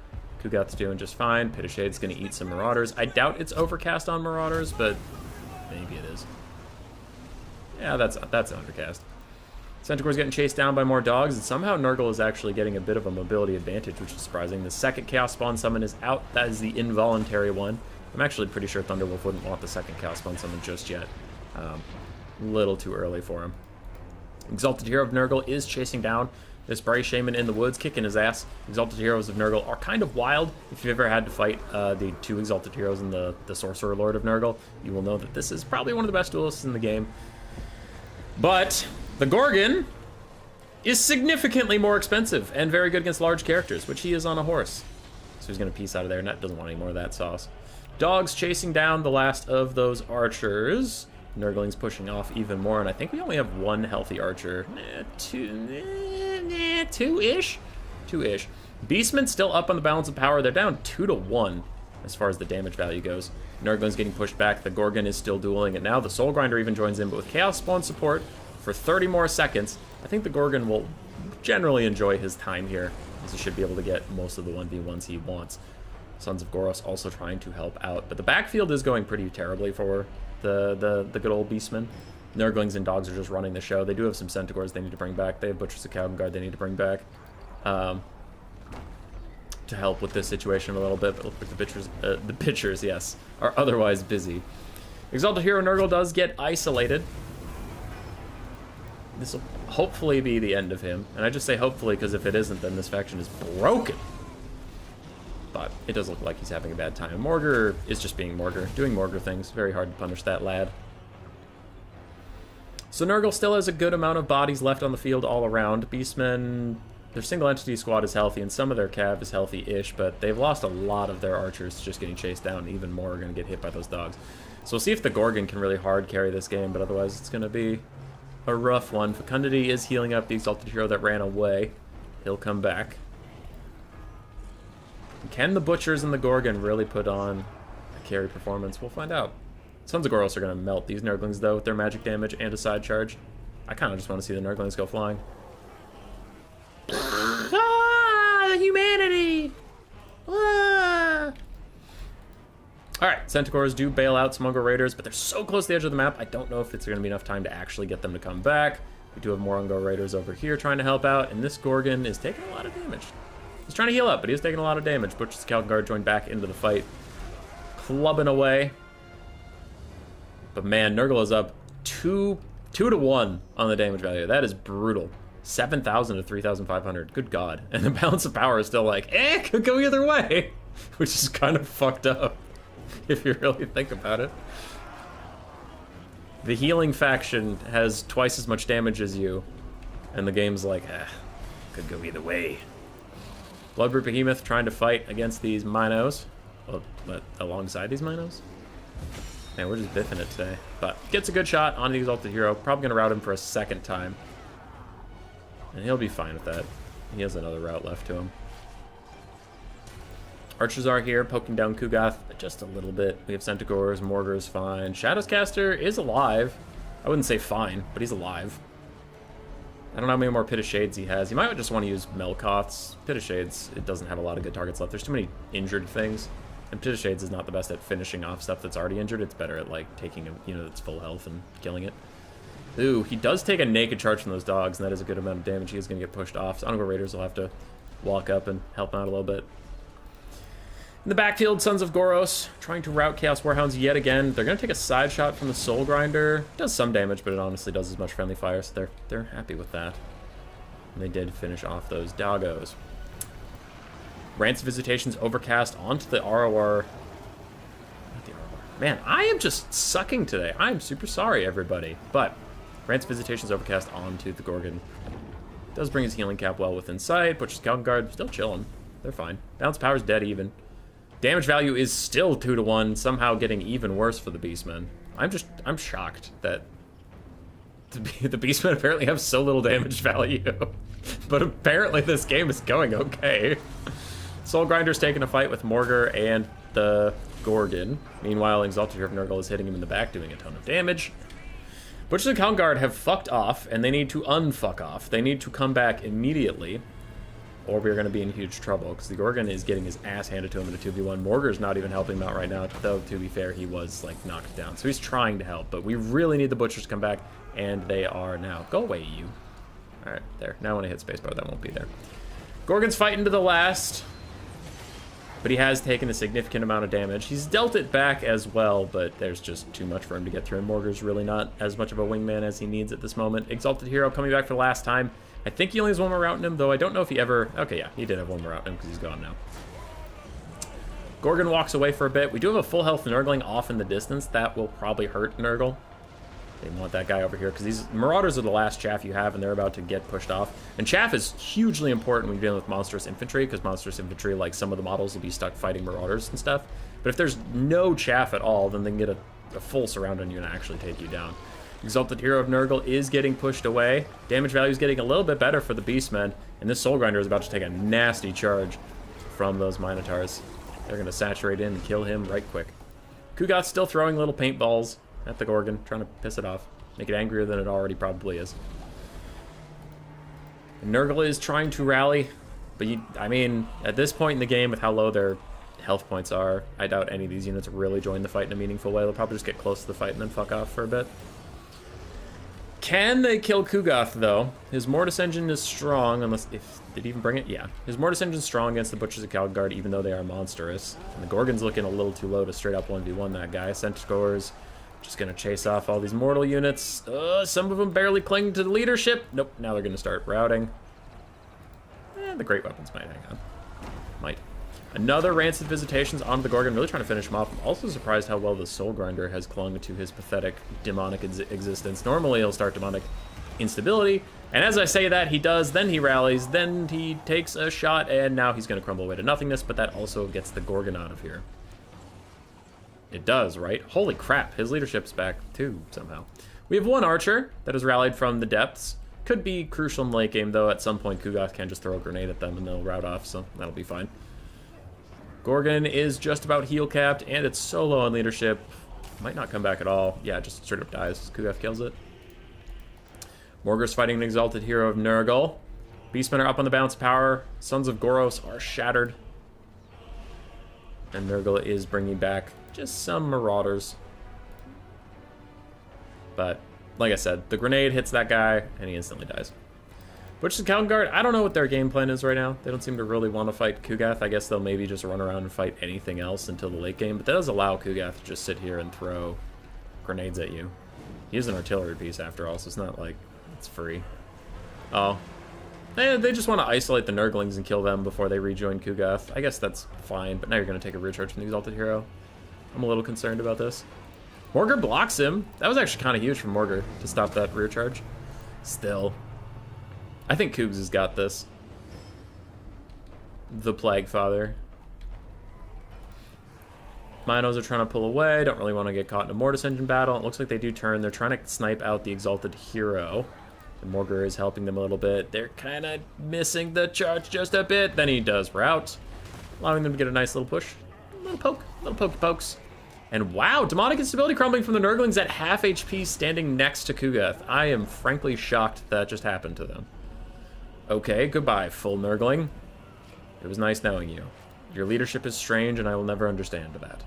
S1: Kugoth's doing just fine. Pit of Shade's going to eat some Marauders. I doubt it's overcast on Marauders, but maybe it is. Yeah, that's undercast. Centaur's getting chased down by more dogs, and somehow Nurgle is actually getting a bit of a mobility advantage, which is surprising. The second Chaos Spawn Summon is out. That is the involuntary one. I'm actually pretty sure Thunderwolf wouldn't want the second Chaos Spawn Summon just yet. Little too early for him. Exalted Hero of Nurgle is chasing down this Brave Shaman in the woods, kicking his ass. Exalted Heroes of Nurgle are kind of wild. If you've ever had to fight the 2 Exalted Heroes and the Sorcerer Lord of Nurgle, you will know that this is probably one of the best duelists in the game. But the Gorgon is significantly more expensive and very good against large characters, which he is on a horse. So he's going to piece out of there, and that doesn't want any more of that sauce. Dogs chasing down the last of those archers. Nurgling's pushing off even more, and I think we only have 1 healthy archer. Two-ish? Two-ish. Beastmen still up on the balance of power. They're down 2 to 1 as far as the damage value goes. Nurgling's getting pushed back. The Gorgon is still dueling it now. The Soul Grinder even joins in, but with Chaos Spawn support for 30 more seconds, I think the Gorgon will generally enjoy his time here, as he should be able to get most of the 1v1s he wants. Sons of Goros also trying to help out. But the backfield is going pretty terribly for the good old Beastmen. Nurglings and dogs are just running the show. They do have some Centaurs they need to bring back. They have Butchers of Calvin they need to bring back to help with this situation a little bit. But look like the pitchers, yes, are otherwise busy. Exalted Hero Nurgle does get isolated. This will hopefully be the end of him. And I just say hopefully because if it isn't, then this faction is broken. But it does look like he's having a bad time. Morgar is just being Morgar, doing Morgar things. Very hard to punish that lad. So Nurgle still has a good amount of bodies left on the field all around. Beastmen, their single entity squad is healthy, and some of their cav is healthy-ish, but they've lost a lot of their archers just getting chased down. Even more are going to get hit by those dogs. So we'll see if the Gorgon can really hard carry this game, but otherwise it's going to be a rough one. Fecundity is healing up the Exalted Hero that ran away. He'll come back. Can the Butchers and the Gorgon really put on a carry performance? We'll find out. Sons of Goros are going to melt these Nurglings, though, with their magic damage and a side charge. I kind of just want to see the Nurglings go flying. Ah, humanity! Ah! Alright, Centaurs do bail out some Ungor Raiders, but they're so close to the edge of the map, I don't know if it's going to be enough time to actually get them to come back. We do have more Ungor Raiders over here trying to help out, and this Gorgon is taking a lot of damage. He's trying to heal up, but he's taking a lot of damage. Butcher's Calvin joined back into the fight, clubbing away. But man, Nurgle is up 2 to 1 on the damage value. That is brutal. 7,000 to 3,500. Good God. And the balance of power is still like, could go either way. Which is kind of fucked up, if you really think about it. The healing faction has twice as much damage as you. And the game's like, could go either way. Bloodroot Behemoth trying to fight against these Minos. Well, alongside these Minos? Man, we're just biffing it today. But gets a good shot on the Exalted Hero. Probably going to route him for a second time. And he'll be fine with that. He has another route left to him. Archers are here, poking down Kugath just a little bit. We have Centaurs, Morgar's fine. Shadowscaster is alive. I wouldn't say fine, but he's alive. I don't know how many more Pit of Shades he has. He might just want to use Melkoth's. Pit of Shades, it doesn't have a lot of good targets left. There's too many injured things. And Pit of Shades is not the best at finishing off stuff that's already injured. It's better at, like, taking a unit that's full health and killing it. Ooh, he does take a naked charge from those dogs, and that is a good amount of damage. He is going to get pushed off. So Ungor Raiders will have to walk up and help him out a little bit. In the backfield, Sons of Goros trying to rout Chaos Warhounds yet again. They're going to take a side shot from the Soul Grinder. Does some damage, but it honestly does as much friendly fire, so they're happy with that. And they did finish off those doggos. Rant's Visitations overcast onto the ROR. Not the ROR. Man, I am just sucking today. I am super sorry, everybody. But Rant's Visitations overcast onto the Gorgon. Does bring his healing cap well within sight. Butcher's Calvin Guard still chilling. They're fine. Balance Power's dead even. Damage value is still 2 to 1, somehow getting even worse for the Beastmen. I'm shocked that the Beastmen apparently have so little damage value. But apparently this game is going okay. Soul Grinder's taking a fight with Morgar and the Gorgon. Meanwhile, Exalted Hero of Nurgle is hitting him in the back, doing a ton of damage. Butchers and Calvin Guard have fucked off, and they need to unfuck off. They need to come back immediately, or we're going to be in huge trouble, because the Gorgon is getting his ass handed to him in a 2v1. Morgar's not even helping him out right now, though, to be fair, he was, like, knocked down. So he's trying to help, but we really need the Butchers to come back, and they are now. Go away, you. Alright, there. Now when I hit spacebar, that won't be there. Gorgon's fighting to the last, but he has taken a significant amount of damage. He's dealt it back as well, but there's just too much for him to get through, and Morgar's really not as much of a wingman as he needs at this moment. Exalted Hero coming back for the last time. I think he only has one more route in him, though I don't know if he ever... Okay, yeah, he did have one more route in him because he's gone now. Gorgon walks away for a bit. We do have a full health Nurgling off in the distance. That will probably hurt Nurgle. They want that guy over here because these Marauders are the last chaff you have, and they're about to get pushed off. And chaff is hugely important when you're dealing with monstrous infantry, because monstrous infantry, like some of the models, will be stuck fighting Marauders and stuff. But if there's no chaff at all, then they can get a full surround on you and actually take you down. Exalted Hero of Nurgle is getting pushed away. Damage value is getting a little bit better for the Beastmen, and this Soul Grinder is about to take a nasty charge from those Minotaurs. They're going to saturate in and kill him right quick. Kugat's still throwing little paintballs at the Gorgon, trying to piss it off. Make it angrier than it already probably is. And Nurgle is trying to rally, but I mean, at this point in the game, with how low their health points are. I doubt any of these units really join the fight in a meaningful way. They'll probably just get close to the fight and then fuck off for a bit. Can they kill Kugath, though? His Mortis Engine is strong, unless... Did he even bring it? Yeah. His Mortis Engine is strong against the Butchers of Calgard, even though they are monstrous. And the Gorgon's looking a little too low to straight up 1v1 that guy. Centaurs just going to chase off all these mortal units. Some of them barely cling to the leadership. Nope, now they're going to start routing. The Great Weapons might hang on. Might. Another Rancid Visitations onto the Gorgon, really trying to finish him off. I'm also surprised how well the Soul Grinder has clung to his pathetic demonic existence. Normally he'll start demonic instability, and as I say that, he does, then he rallies, then he takes a shot, and now he's going to crumble away to nothingness, but that also gets the Gorgon out of here. It does, right? Holy crap, his leadership's back too, somehow. We have one Archer that has rallied from the depths. Could be crucial in late game, though. At some point, Kugath can just throw a grenade at them, and they'll rout off, so that'll be fine. Gorgon is just about heal capped, and it's so low on leadership. Might not come back at all. Yeah, just straight up dies. Kugath kills it. Morgur's fighting an exalted hero of Nurgle. Beastmen are up on the balance of power. Sons of Goros are shattered. And Nurgle is bringing back just some marauders. But, like I said, the grenade hits that guy, and he instantly dies. Butchers of Calgard, I don't know what their game plan is right now. They don't seem to really want to fight Kugath. I guess they'll maybe just run around and fight anything else until the late game. But that does allow Kugath to just sit here and throw grenades at you. He is an artillery piece after all, so it's not like it's free. Oh. They just want to isolate the Nurglings and kill them before they rejoin Kugath. I guess that's fine, but now you're going to take a rear charge from the Exalted Hero. I'm a little concerned about this. Morgur blocks him. That was actually kind of huge from Morgur to stop that rear charge. Still. I think Cougs has got this. The Plague Father. Minos are trying to pull away. Don't really want to get caught in a Mortis Engine battle. It looks like they do turn. They're trying to snipe out the Exalted Hero. And Morgur is helping them a little bit. They're kind of missing the charge just a bit. Then he does rout, allowing them to get a nice little push. A little poke. Little pokey pokes. And wow, demonic instability crumbling from the Nurglings at half HP standing next to Kugath. I am frankly shocked that just happened to them. Okay, goodbye, full Nurgling. It was nice knowing you. Your leadership is strange, and I will never understand that.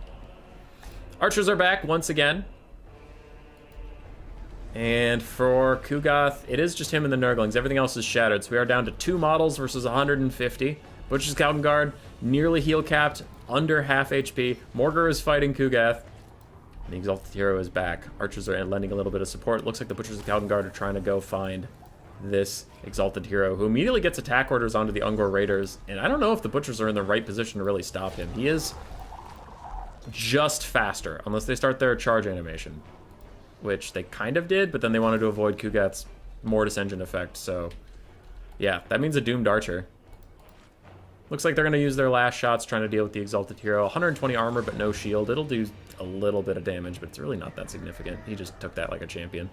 S1: Archers are back once again. And for Kugath, it is just him and the Nurglings. Everything else is shattered, so we are down to 2 models versus 150. Butcher's Calgard, nearly heal capped, under half HP. Morgur is fighting Kugath. The Exalted Hero is back. Archers are lending a little bit of support. Looks like the Butchers of Calgard are trying to go find this Exalted Hero, who immediately gets attack orders onto the Ungor Raiders, and I don't know if the Butchers are in the right position to really stop him. He is just faster, unless they start their charge animation, which they kind of did, but then they wanted to avoid Kugath's Mortis Engine effect, so yeah, that means a doomed Archer. Looks like they're going to use their last shots trying to deal with the Exalted Hero. 120 armor, but no shield. It'll do a little bit of damage, but it's really not that significant. He just took that like a champion.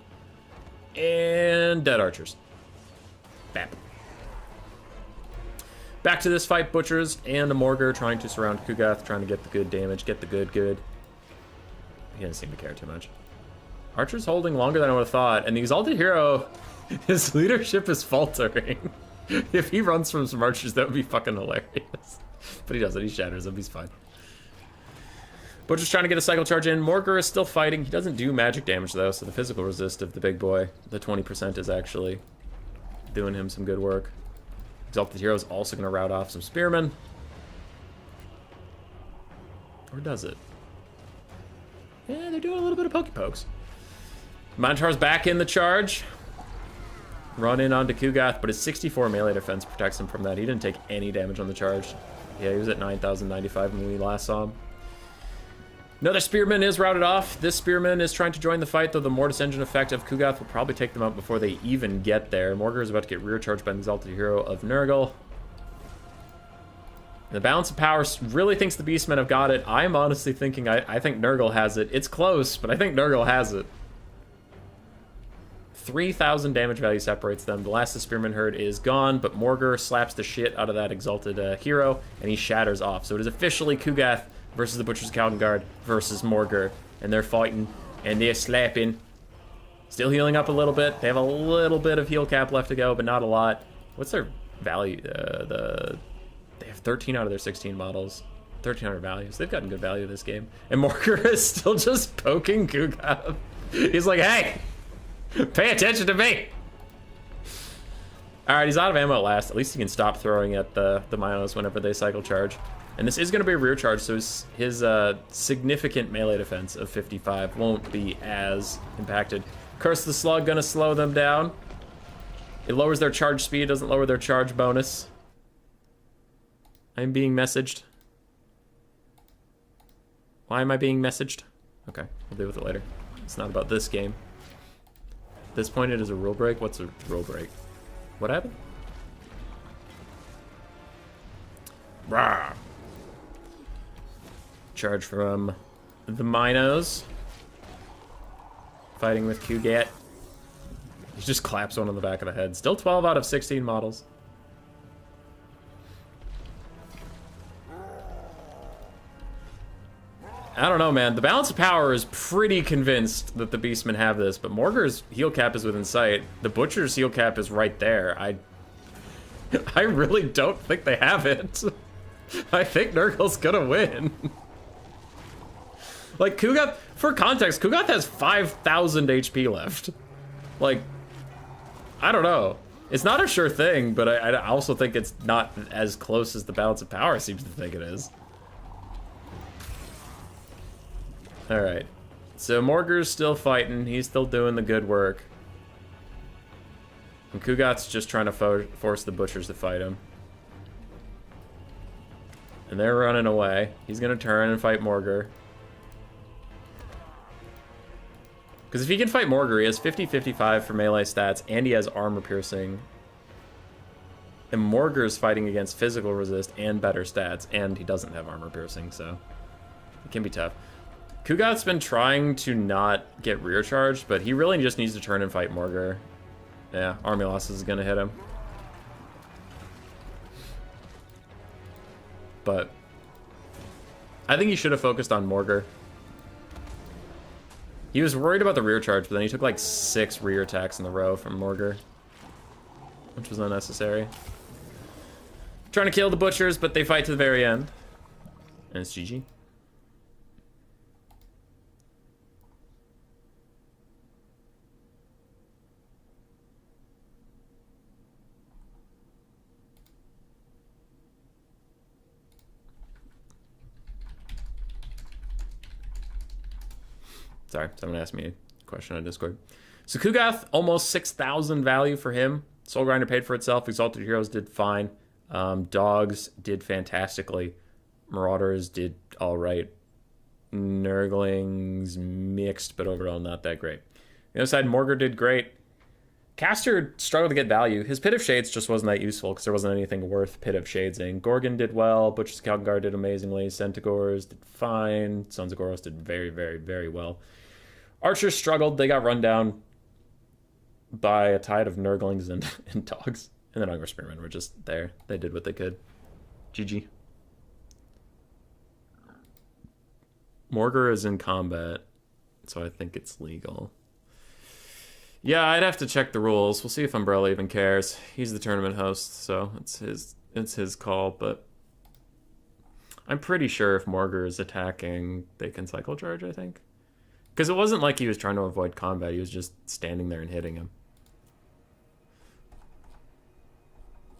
S1: And dead Archers. Bam. Back to this fight, Butchers and a Morgur trying to surround Kugath, trying to get the good damage, get the good. He doesn't seem to care too much. Archer's holding longer than I would have thought, and the Exalted Hero, his leadership is faltering. If he runs from some Archers, that would be fucking hilarious. But he doesn't, he shatters them, he's fine. Butcher's trying to get a cycle charge in. Morgur is still fighting. He doesn't do magic damage, though, so the physical resist of the big boy, the 20%, is actually doing him some good work. Exalted Hero is also going to rout off some Spearmen. Or does it? Yeah, they're doing a little bit of pokey pokes. Minotaur's back in the charge. Run in onto Kugath, but his 64 melee defense protects him from that. He didn't take any damage on the charge. Yeah, he was at 9,095 when we last saw him. Another Spearman is routed off. This Spearman is trying to join the fight, though the Mortis Engine effect of Kugath will probably take them out before they even get there. Morgur is about to get rear charged by the Exalted Hero of Nurgle. The balance of power really thinks the Beastmen have got it. I'm honestly thinking, I think Nurgle has it. It's close, but I think Nurgle has it. 3,000 damage value separates them. The last of the Spearman herd is gone, but Morgur slaps the shit out of that Exalted Hero, and he shatters off. So it is officially Kugath versus the Butchers of Calgard versus Morgur, and they're fighting, and they're slapping. Still healing up a little bit. They have a little bit of heal cap left to go, but not a lot. What's their value? They have 13 out of their 16 models. 1,300 values. They've gotten good value this game. And Morker is still just poking Kugath. He's like, hey, pay attention to me. All right, he's out of ammo at last. At least he can stop throwing at the Minos whenever they cycle charge. And this is going to be a rear charge, so his significant melee defense of 55 won't be as impacted. Curse the Slug going to slow them down. It lowers their charge speed, doesn't lower their charge bonus. I'm being messaged. Why am I being messaged? Okay, we'll deal with it later. It's not about this game. At this point, it is a rule break. What's a rule break? What happened? Rah. Charge from the Minos. Fighting with Kugat. He just claps one on the back of the head. Still 12 out of 16 models. I don't know, man. The balance of power is pretty convinced that the Beastmen have this, but Morgar's heal cap is within sight. The Butcher's heal cap is right there. I really don't think they have it. I think Nurgle's gonna win. Like, Kugath, for context, Kugath has 5,000 HP left. Like, I don't know. It's not a sure thing, but I also think it's not as close as the balance of power seems to think it is. Alright. So Morgar's still fighting. He's still doing the good work. And Kugath's just trying to force the Butchers to fight him. And they're running away. He's gonna turn and fight Morgar. Because if he can fight Morgar, he has 50-55 for melee stats, and he has armor piercing. And Morgar's fighting against physical resist and better stats, and he doesn't have armor piercing, so it can be tough. Kugath's been trying to not get rear charged, but he really just needs to turn and fight Morgar. Yeah, army losses is gonna hit him. But I think he should have focused on Morgar. He was worried about the rear charge, but then he took like 6 rear attacks in a row from Morgar, which was unnecessary. Trying to kill the Butchers, but they fight to the very end. And it's GG. Sorry, someone asked me a question on Discord. So Kugath, almost 6,000 value for him. Soul Grinder paid for itself. Exalted Heroes did fine. Dogs did fantastically. Marauders did all right. Nurglings mixed, but overall not that great. The other side, Morgar did great. Caster struggled to get value. His Pit of Shades just wasn't that useful because there wasn't anything worth Pit of Shadesing. Gorgon did well. Butcher's Calgar did amazingly. Centaurs did fine. Sons of Goros did very, very, very well. Archers struggled. They got run down by a tide of Nurglings and dogs. And then Hungry Spearmen were just there. They did what they could. GG. Morgar is in combat, so I think it's legal. Yeah, I'd have to check the rules. We'll see if Umbrella even cares. He's the tournament host, so it's his call, but I'm pretty sure if Morgar is attacking, they can cycle charge, I think. Because it wasn't like he was trying to avoid combat, he was just standing there and hitting him.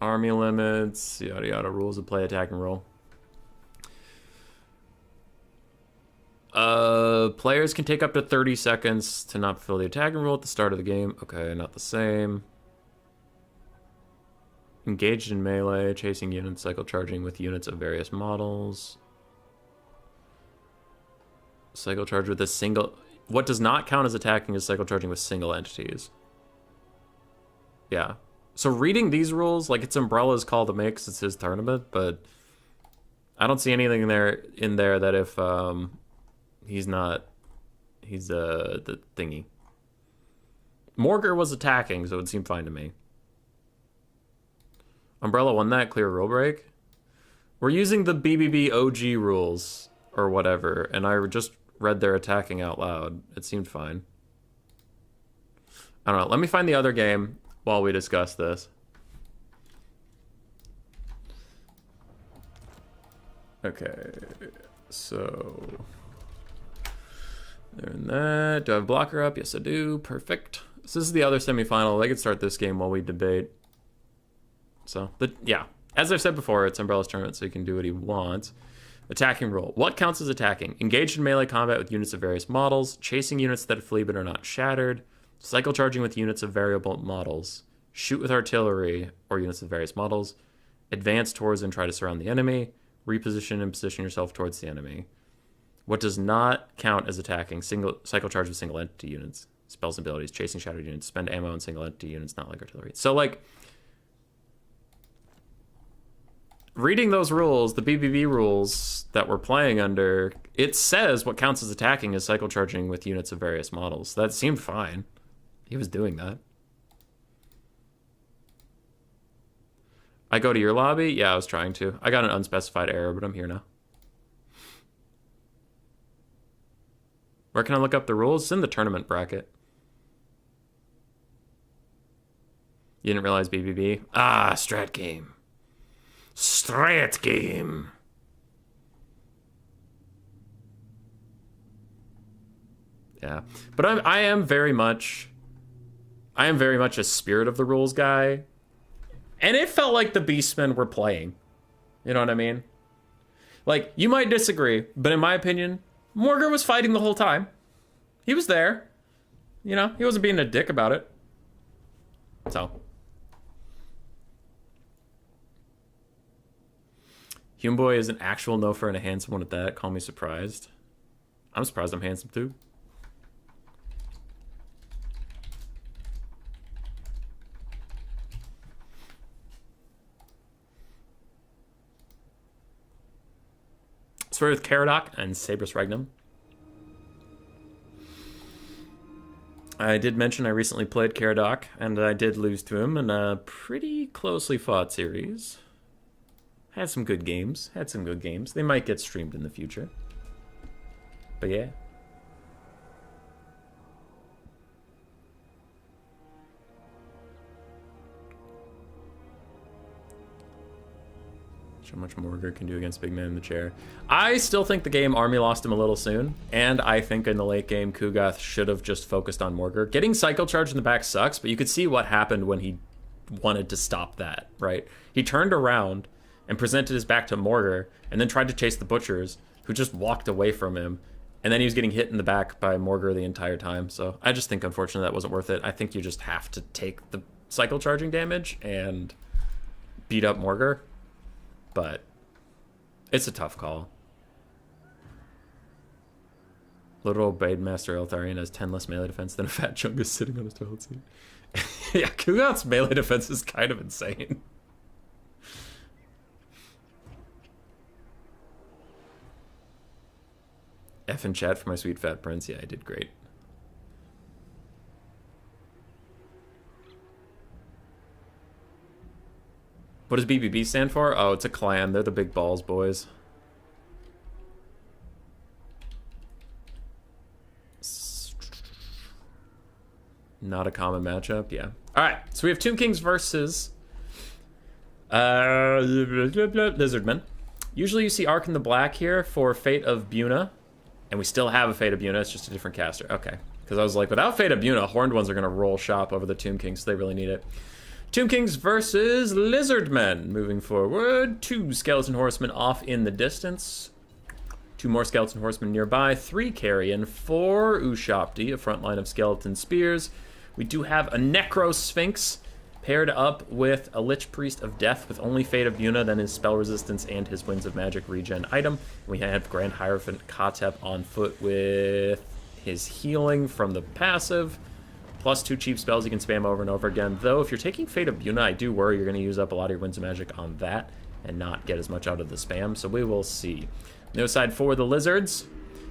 S1: Army limits, yada yada, rules of play, attack and roll. Players can take up to 30 seconds to not fulfill the attack and roll at the start of the game. Okay, not the same. Engaged in melee, chasing units, cycle charging with units of various models. Cycle charge with a single... What does not count as attacking is cycle charging with single entities. Yeah. So reading these rules, like, it's Umbrella's call to make 'cause it's his tournament, but I don't see anything in there that if he's the thingy. Morgar was attacking, so it seemed fine to me. Umbrella won that clear rule break. We're using the BBB OG rules or whatever, and I just read their attacking out loud. It seemed fine. I don't know. Let me find the other game while we discuss this. Okay, so there and that. Do I have a blocker up? Yes, I do. Perfect. So this is the other semifinal. They could start this game while we debate. So, yeah. As I've said before, it's Umbrella's tournament, so you can do what he wants. Attacking rule. What counts as attacking? Engaged in melee combat with units of various models. Chasing units that flee but are not shattered. Cycle charging with units of variable models. Shoot with artillery or units of various models. Advance towards and try to surround the enemy. Reposition and position yourself towards the enemy. What does not count as attacking? Cycle charge with single entity units. Spells and abilities. Chasing shattered units. Spend ammo on single entity units, not like artillery. So, like, reading those rules, the BBB rules that we're playing under, it says what counts as attacking is cycle charging with units of various models. That seemed fine. He was doing that. I go to your lobby? Yeah, I was trying to. I got an unspecified error, but I'm here now. Where can I look up the rules? It's in the tournament bracket. You didn't realize BBB? Ah, strat game. Strat game. Yeah, but I am very much a spirit of the rules guy, and it felt like the Beastmen were playing. You know what I mean? Like, you might disagree, but in my opinion, Morgar was fighting the whole time. He was there. You know, he wasn't being a dick about it. So. Humeboy is an actual no-for and a handsome one at that. Call me surprised. I'm surprised I'm handsome too. Swear with Caradoc and Sabrus Regnum. I did mention I recently played Caradoc, and I did lose to him in a pretty closely fought series. Had some good games. They might get streamed in the future. But yeah. How much Morgar can do against Big Man in the Chair. I still think the game Army lost him a little soon, and I think in the late game Kugath should have just focused on Morgar. Getting Cycle Charge in the back sucks, but you could see what happened when he wanted to stop that, right? He turned around and presented his back to Morgar, and then tried to chase the Butchers, who just walked away from him, and then he was getting hit in the back by Morgar the entire time. So I just think, unfortunately, that wasn't worth it. I think you just have to take the Cycle Charging damage and beat up Morgar. But it's a tough call. Little Master Eltharion has 10 less melee defense than a fat Chungus sitting on his toilet seat. Yeah, Kugath's melee defense is kind of insane. F in chat for my sweet fat prince. Yeah, I did great. What does BBB stand for? Oh, it's a clan. They're the big balls boys. Not a common matchup, yeah. All right, so we have Tomb Kings versus Lizardmen. Usually you see Arc in the black here for Fate of Buna, and we still have a Fate of Buna. It's just a different caster. Okay, because I was like, without Fate of Buna, Horned ones are going to roll shop over the Tomb Kings, so they really need it. Tomb Kings versus Lizardmen. Moving forward, 2 Skeleton Horsemen off in the distance. 2 more Skeleton Horsemen nearby. 3 Carrion. 4 Ushopti, a front line of Skeleton Spears. We do have a Necro Sphinx paired up with a Lich Priest of Death with only Fate of Buna, then his spell resistance and his Winds of Magic regen item. We have Grand Hierophant Katep on foot with his healing from the passive. Plus 2 cheap spells you can spam over and over again. Though, if you're taking Fate of Buna, I do worry you're going to use up a lot of your Winds of Magic on that and not get as much out of the spam. So we will see. No side for the Lizards.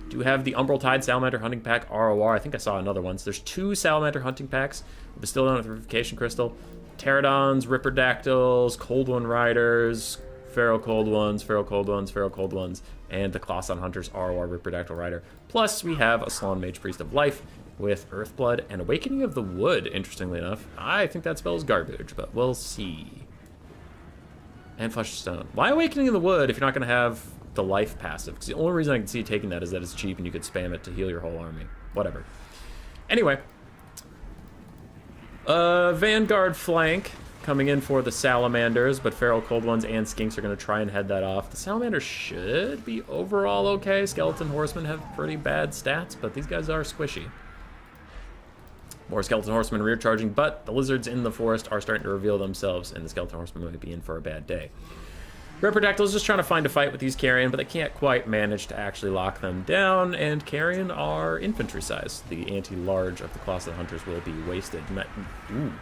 S1: Do have the Umbral Tide Salamander Hunting Pack ROR. I think I saw another one. So there's 2 Salamander Hunting Packs. Bastillon with Vivification Crystal. Pterodons, Ripperdactyls, Cold One Riders, Feral Cold Ones, Feral Cold Ones, Feral Cold Ones, and the Colosson Hunters ROR Ripperdactyl Rider. Plus, we have a Salon Mage Priest of Life with Earthblood and Awakening of the Wood, interestingly enough. I think that spell is garbage, but we'll see. And Flesh of Stone. Why Awakening of the Wood if you're not going to have the life passive. Because the only reason I can see taking that is that it's cheap and you could spam it to heal your whole army. Whatever. Anyway. Vanguard flank coming in for the Salamanders, but Feral Cold Ones and Skinks are going to try and head that off. The Salamanders should be overall okay. Skeleton Horsemen have pretty bad stats, but these guys are squishy. More Skeleton Horsemen rear charging, but the Lizards in the forest are starting to reveal themselves, and the Skeleton Horsemen might be in for a bad day. Reprodactyls just trying to find a fight with these Carrion, but they can't quite manage to actually lock them down, and Carrion are infantry size. The anti-large of the Claws of the Hunters will be wasted. Ooh.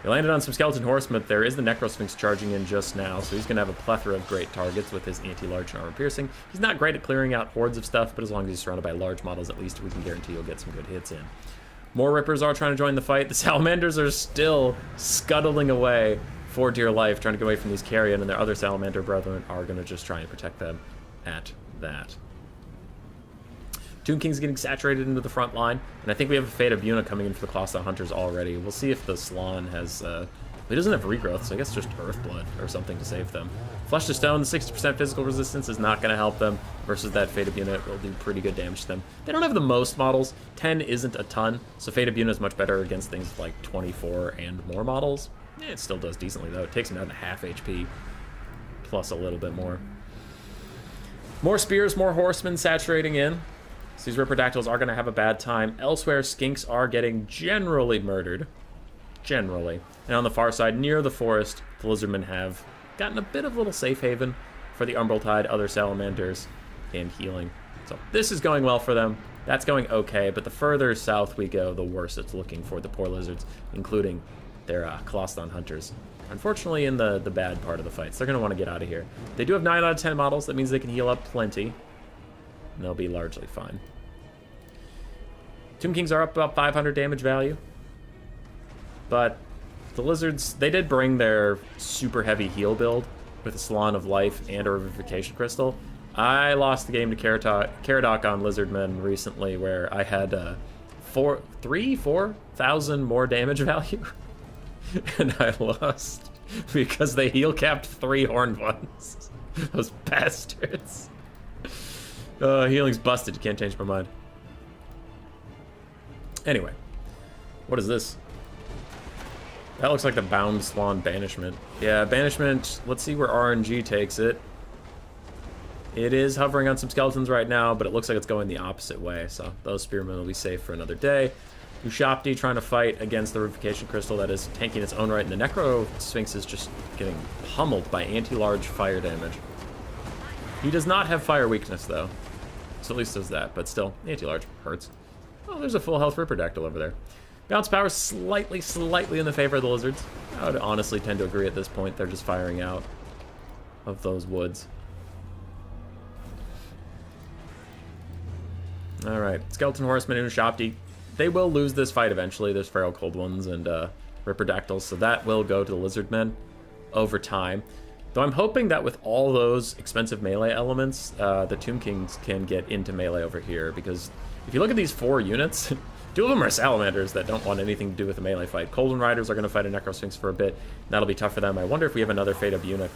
S1: He landed on some Skeleton Horsemen. There is the Necrosphinx charging in just now, so he's going to have a plethora of great targets with his anti-large and armor piercing. He's not great at clearing out hordes of stuff, but as long as he's surrounded by large models, at least we can guarantee he'll get some good hits in. More Rippers are trying to join the fight. The Salamanders are still scuttling away for dear life, trying to get away from these Carrion, and their other Salamander brethren are going to just try and protect them at that. Tomb King's getting saturated into the front line, and I think we have a Fate of Buna coming in for the Clawstone Hunters already. We'll see if the Slann has... he doesn't have regrowth, so I guess just Earthblood or something to save them. Flesh to Stone, the 60% physical resistance is not going to help them, versus that Fate of Buna will do pretty good damage to them. They don't have the most models. 10 isn't a ton, so Fate of Buna is much better against things like 24 and more models. It still does decently, though. It takes them down to half HP, plus a little bit more. More Spears, more Horsemen saturating in. So these Reprodactyls are going to have a bad time. Elsewhere, Skinks are getting generally murdered. Generally. And on the far side, near the forest, the Lizardmen have gotten a bit of a little safe haven for the Umbral Tide, other Salamanders, and healing. So this is going well for them. That's going okay, but the further south we go, the worse it's looking for the poor Lizards, including their Coloston Hunters. Unfortunately, in the bad part of the fight, so they're going to want to get out of here. They do have 9 out of 10 models. That means they can heal up plenty. And they'll be largely fine. Tomb Kings are up about 500 damage value. But the Lizards, they did bring their super heavy heal build with a Salon of Life and a Revivification Crystal. I lost the game to Caradoc on Lizardmen recently where I had 4,000 more damage value. And I lost because they heal capped 3 horned ones. Those bastards. Healing's busted. You can't change my mind. Anyway, what is this? That looks like the Bound Swan Banishment. Yeah, Banishment, let's see where RNG takes it. It is hovering on some skeletons right now, but it looks like it's going the opposite way, so those Spearmen will be safe for another day. Ushapti trying to fight against the Revivification Crystal that is tanking its own right, and the Necro Sphinx is just getting pummeled by anti-large fire damage. He does not have fire weakness, though. So at least does that, but still, anti-large hurts. Oh, there's a full health Ripperdactyl over there. Bounce power slightly in the favor of the Lizards. I would honestly tend to agree at this point. They're just firing out of those woods. Alright, Skeleton Horsemen and Ushapti. They will lose this fight eventually. There's Feral Cold Ones and Ripperdactyls, so that will go to the Lizardmen over time. Though I'm hoping that with all those expensive melee elements, the Tomb Kings can get into melee over here, because if you look at these 4 units, 2 of them are Salamanders that don't want anything to do with a melee fight. Colden Riders are going to fight a Necrosphinx for a bit. That'll be tough for them. I wonder if we have another Fate of Eunuch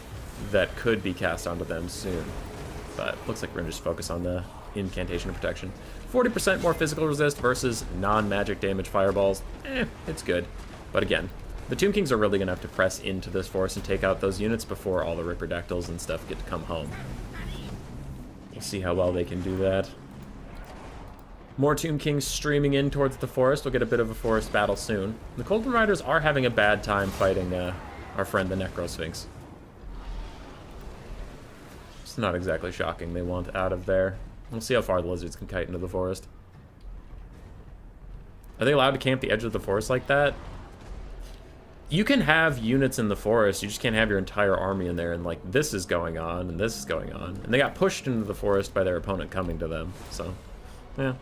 S1: that could be cast onto them soon. But looks like we're going to just focus on the Incantation of Protection. 40% more physical resist versus non-magic damage fireballs. It's good. But again, the Tomb Kings are really going to have to press into this forest and take out those units before all the Ripperdactyls and stuff get to come home. We'll see how well they can do that. More Tomb Kings streaming in towards the forest. We'll get a bit of a forest battle soon. The Colden Riders are having a bad time fighting our friend the Necrosphinx. It's not exactly shocking. They want out of there. We'll see how far the Lizards can kite into the forest. Are they allowed to camp the edge of the forest like that? You can have units in the forest, you just can't have your entire army in there, and like this is going on, and this is going on. And they got pushed into the forest by their opponent coming to them, so yeah.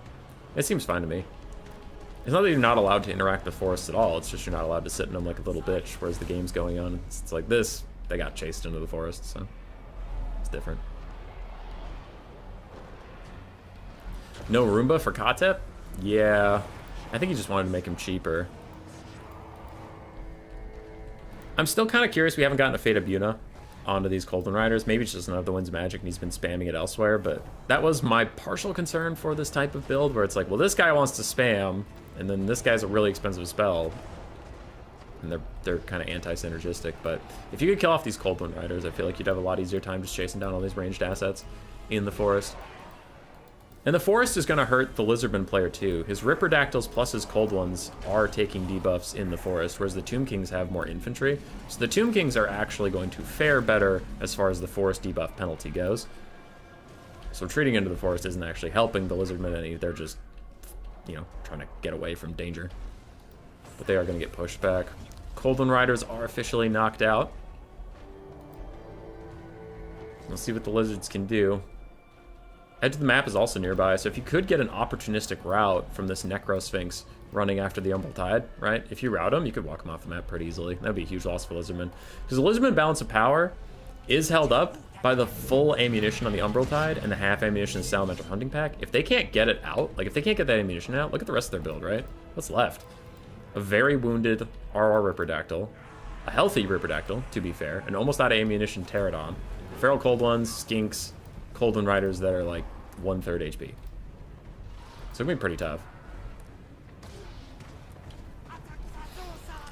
S1: It seems fine to me. It's not that you're not allowed to interact with forests at all, it's just you're not allowed to sit in them like a little bitch, whereas the game's going on. It's like this, they got chased into the forest, so it's different. No Roomba for Katep? Yeah. I think he just wanted to make him cheaper. I'm still kind of curious we haven't gotten a Fate of Buna onto these Coldwind Riders. Maybe it's just another the Wind's magic and he's been spamming it elsewhere, but that was my partial concern for this type of build, where it's like, well, this guy wants to spam, and then this guy's a really expensive spell, and they're kind of anti-synergistic. But if you could kill off these Coldwind Riders, I feel like you'd have a lot easier time just chasing down all these ranged assets in the forest. And the forest is going to hurt the Lizardman player too. His Ripperdactyls plus his Cold Ones are taking debuffs in the forest, whereas the Tomb Kings have more infantry. So the Tomb Kings are actually going to fare better as far as the forest debuff penalty goes. So retreating into the forest isn't actually helping the Lizardmen any. They're just, you know, trying to get away from danger. But they are going to get pushed back. Coldwind Riders are officially knocked out. We'll see what the Lizards can do. Edge of the map is also nearby, so if you could get an opportunistic route from this Necrosphinx running after the Umbral Tide, right? If you route him, you could walk him off the map pretty easily. That would be a huge loss for Lizardmen. Because the Lizardman balance of power is held up by the full ammunition on the Umbral Tide and the half ammunition Salamander Hunting Pack. If they can't get it out, like if they can't get that ammunition out, look at the rest of their build, right? What's left? A very wounded RR Ripperdactyl, a healthy Ripperdactyl, to be fair, an almost out of ammunition Pterodon, Feral Cold Ones, Skinks, Coldwind Riders that are like 1/3 HP. So it's gonna be pretty tough.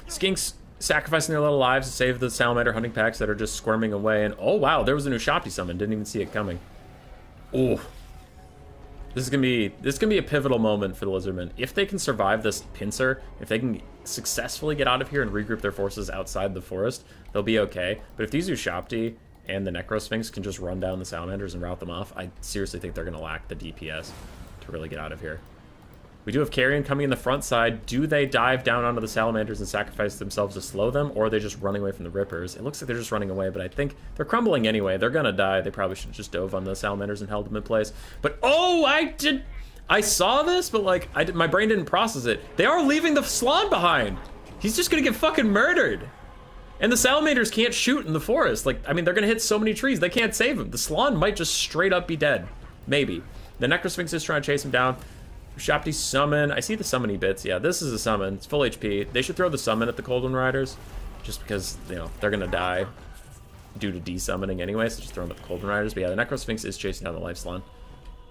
S1: Skinks sacrificing their little lives to save the Salamander Hunting Packs that are just squirming away, and oh wow, there was a new Shopty summon, didn't even see it coming. Oh. This is gonna be a pivotal moment for the Lizardmen. If they can survive this pincer, if they can successfully get out of here and regroup their forces outside the forest, they'll be okay. But if these Ushapti and the Necrosphinx can just run down the Salamanders and route them off, I seriously think they're going to lack the DPS to really get out of here. We do have Carrion coming in the front side. Do they dive down onto the Salamanders and sacrifice themselves to slow them, or are they just running away from the Rippers? It looks like they're just running away, but I think they're crumbling anyway. They're going to die. They probably should have just dove on the Salamanders and held them in place. But, oh, I saw this, but, like, my brain didn't process it. They are leaving the Slann behind. He's just going to get fucking murdered. And the Salamanders can't shoot in the forest. Like, I mean, they're going to hit so many trees, they can't save him. The Slann might just straight up be dead. Maybe. The Necrosphinx is trying to chase him down. Shopty summon. I see the summony bits. Yeah, this is a summon. It's full HP. They should throw the summon at the Coldwind Riders, just because, you know, they're going to die due to desummoning anyway, so just throw them at the Coldwind Riders. But yeah, the Necrosphinx is chasing down the Life Slann.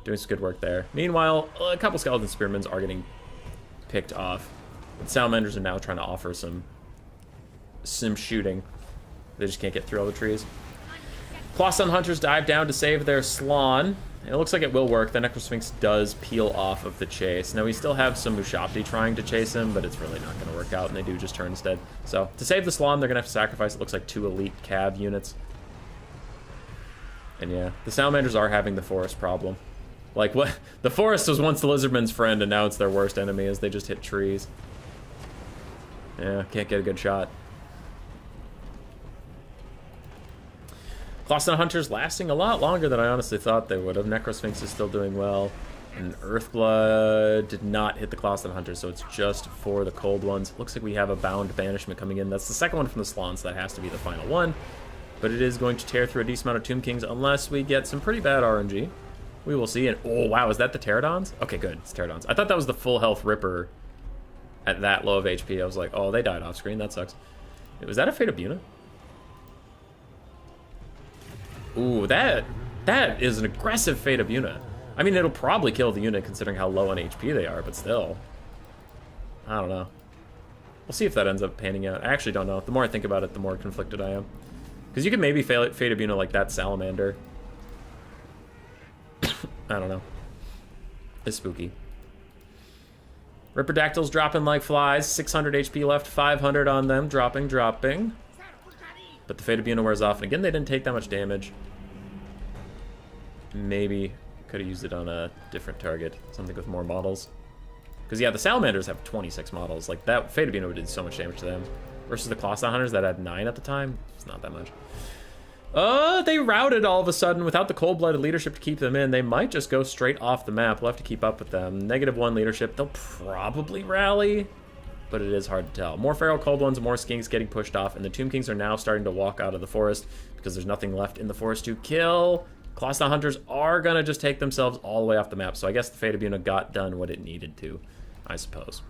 S1: Doing some good work there. Meanwhile, a couple Skeleton Spearmans are getting picked off. The Salamanders are now trying to offer some shooting. They just can't get through all the trees. Clawstone Hunters dive down to save their Slann. It looks like it will work. The Necrosphinx does peel off of the chase. Now, we still have some Ushapti trying to chase him, but it's really not going to work out, and they do just turn instead. So, to save the Slann, they're going to have to sacrifice, it looks like, 2 elite cab units. And yeah, the Salamanders are having the forest problem. Like, what? The forest was once the Lizardman's friend, and now it's their worst enemy as they just hit trees. Yeah, can't get a good shot. Clawstone Hunters lasting a lot longer than I honestly thought they would have. Necrosphinx is still doing well. And Earthblood did not hit the Clawstone Hunters, so it's just for the Cold Ones. Looks like we have a Bound Banishment coming in. That's the second one from the Slann, so that has to be the final one. But it is going to tear through a decent amount of Tomb Kings unless we get some pretty bad RNG. We will see. And oh, wow, is that the Pterodons? Okay, good. It's Pterodons. I thought that was the full health Ripper at that low of HP. I was like, oh, they died off screen. That sucks. Was that a Fate of Buna? Ooh, that is an aggressive Fate of Buna. I mean, it'll probably kill the unit considering how low on HP they are, but still. I don't know. We'll see if that ends up panning out. I actually don't know. The more I think about it, the more conflicted I am. Because you could maybe Fate of Buna like that Salamander. I don't know. It's spooky. Ripperdactyls dropping like flies. 600 HP left, 500 on them. Dropping. But the Fate of Buna wears off, and again, they didn't take that much damage. Maybe could have used it on a different target, something with more models. Because yeah, the Salamanders have 26 models. Like that Fate of Buna did so much damage to them. Versus the Clawstone Hunters that had 9 at the time. It's not that much. They routed all of a sudden without the cold-blooded leadership to keep them in. They might just go straight off the map. We'll have to keep up with them. -1 leadership. They'll probably rally, but it is hard to tell. More Feral Cold Ones, more Skinks getting pushed off, and the Tomb Kings are now starting to walk out of the forest because there's nothing left in the forest to kill. Clawstone Hunters are going to just take themselves all the way off the map, so I guess the Fate of Buna got done what it needed to, I suppose.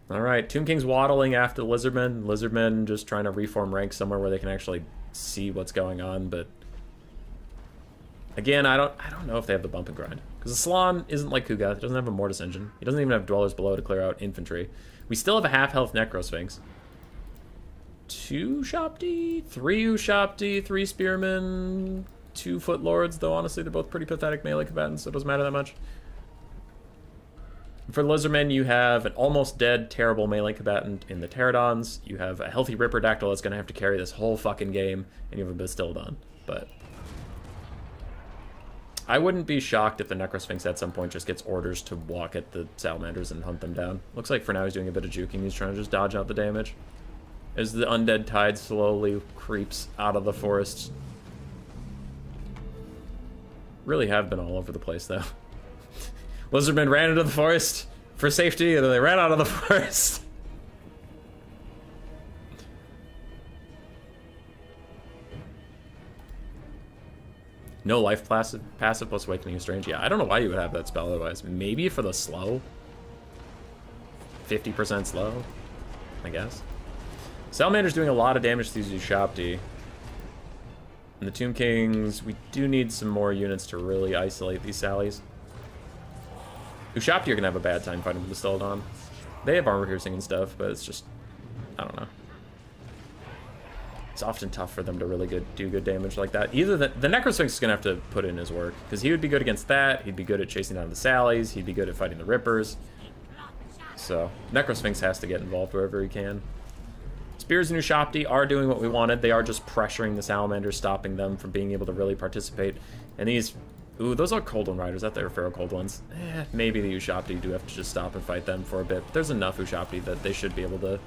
S1: Alright, Tomb King's waddling after the Lizardmen. Lizardmen just trying to reform ranks somewhere where they can actually see what's going on, but... Again, I don't know if they have the bump and grind. Because the Salon isn't like Kugath. He doesn't have a Mortis engine. He doesn't even have Dwellers Below to clear out infantry. We still have a half-health Necrosphinx. 2 Shopti, 3 Ushopti, 3 Spearmen, 2 Footlords, though honestly they're both pretty pathetic melee combatants, so it doesn't matter that much. For the Lizardmen, you have an almost dead, terrible melee combatant in the Pterodons. You have a healthy Ripperdactyl that's going to have to carry this whole fucking game, and you have a Bastildon. But I wouldn't be shocked if the Necrosphinx at some point just gets orders to walk at the Salamanders and hunt them down. Looks like for now he's doing a bit of juking. He's trying to just dodge out the damage. As the undead tide slowly creeps out of the forest. Really have been all over the place, though. Lizardmen ran into the forest for safety, and then they ran out of the forest. No life passive plus Awakening of Strange. Yeah, I don't know why you would have that spell otherwise. Maybe for the slow? 50% slow? I guess. Salamander's doing a lot of damage to these Ushopti. And the Tomb Kings, we do need some more units to really isolate these Sallies. Ushopti are going to have a bad time fighting with the Bastildon. They have armor piercing and stuff, but it's just... I don't know. It's often tough for them to really do good damage like that. Either the Necrosphinx is going to have to put in his work, because he would be good against that, he'd be good at chasing down the Sallies, he'd be good at fighting the Rippers. So, Necrosphinx has to get involved wherever he can. Spears and Ushopti are doing what we wanted. They are just pressuring the Salamanders, stopping them from being able to really participate. And these... Ooh, those are Cold One Riders. I thought they were Feral Cold Ones. Maybe the Ushopti do have to just stop and fight them for a bit. But there's enough Ushopti that they should be able to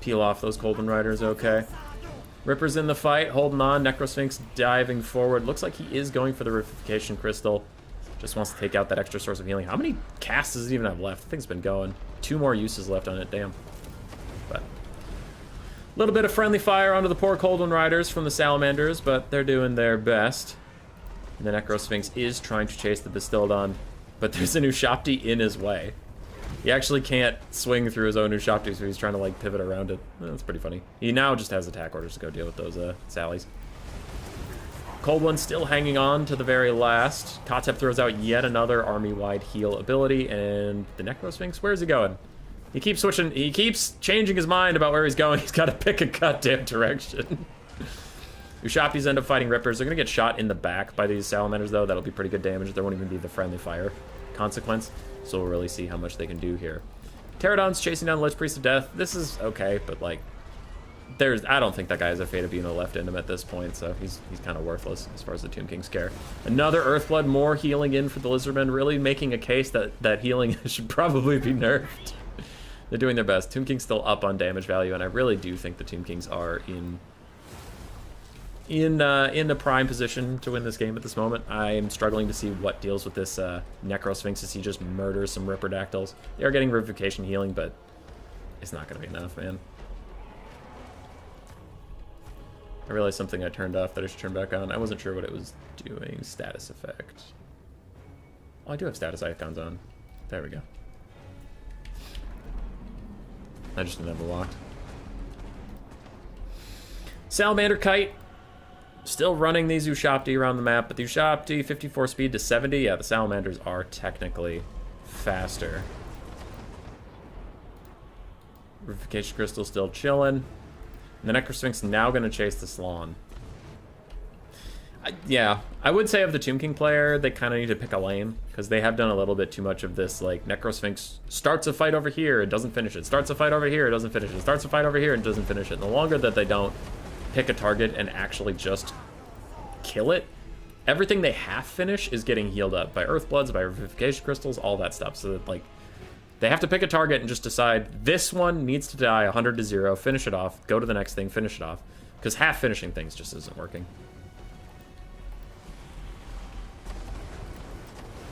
S1: peel off those Cold One Riders okay. Ripper's in the fight, holding on. Necrosphinx diving forward. Looks like he is going for the Rivification Crystal. Just wants to take out that extra source of healing. How many casts does it even have left? The thing's been going. 2 more uses left on it, damn. But a little bit of friendly fire onto the poor Cold One Riders from the Salamanders, but they're doing their best. And the Necrosphinx is trying to chase the Bastildon, but there's an Ushopti in his way. He actually can't swing through his own Ushopti, so he's trying to like pivot around it. That's pretty funny. He now just has attack orders to go deal with those Sallies. Cold One's still hanging on to the very last. Cathay throws out yet another army-wide heal ability, and the Necrosphinx, where's he going? He keeps switching, he keeps changing his mind about where he's going. He's got to pick a goddamn direction. Ushoptis end up fighting Rippers. They're going to get shot in the back by these Salamanders, though. That'll be pretty good damage. There won't even be the friendly fire consequence, so we'll really see how much they can do here. Pterodon's chasing down Lich Priest of Death. This is okay, but, like, I don't think that guy has a Fate of Being left in him at this point, so he's kind of worthless as far as the Tomb Kings care. Another Earthblood, more healing in for the Lizardmen, really making a case that healing should probably be nerfed. They're doing their best. Tomb King's still up on damage value, and I really do think the Tomb Kings are in the prime position to win this game at this moment. I am struggling to see what deals with this Necrosphinx as he just murders some Ripperdactyls. They are getting Revivification healing, but it's not going to be enough, man. I realized something I turned off that I should turn back on. I wasn't sure what it was doing. Status effect. Oh, I do have status icons on. There we go. I just never walked. Salamander Kite. Still running these Ushopti around the map, but the Ushopti, 54 speed to 70. Yeah, the Salamanders are technically faster. Revivification Crystal still chilling. And the Necrosphinx now going to chase the Salon. Yeah, I would say of the Tomb King player, they kind of need to pick a lane, because they have done a little bit too much of this, like, Necrosphinx starts a fight over here and doesn't finish it, starts a fight over here and doesn't finish it, starts a fight over here and doesn't finish it. And the longer that they don't pick a target and actually just kill it, everything they half finish is getting healed up by Earthbloods, by Revivification Crystals, all that stuff. So that, like, they have to pick a target and just decide this one needs to die 100 to 0, finish it off, go to the next thing, finish it off, because half finishing things just isn't working.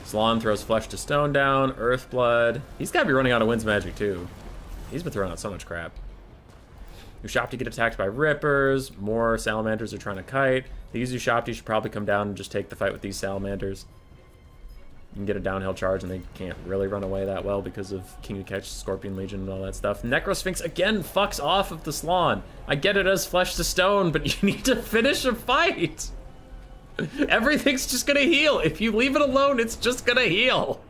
S1: Salon throws Flesh to Stone down, Earthblood. He's got to be running out of Wind's Magic too. He's been throwing out so much crap. Ushopti get attacked by Rippers. More Salamanders are trying to kite. These Ushopti should probably come down and just take the fight with these Salamanders. You can get a downhill charge, and they can't really run away that well because of King of Catch, Scorpion Legion, and all that stuff. Necrosphinx, again, fucks off of the Slawn. I get it as flesh to stone, but you need to finish a fight. Everything's just gonna heal. If you leave it alone, it's just gonna heal.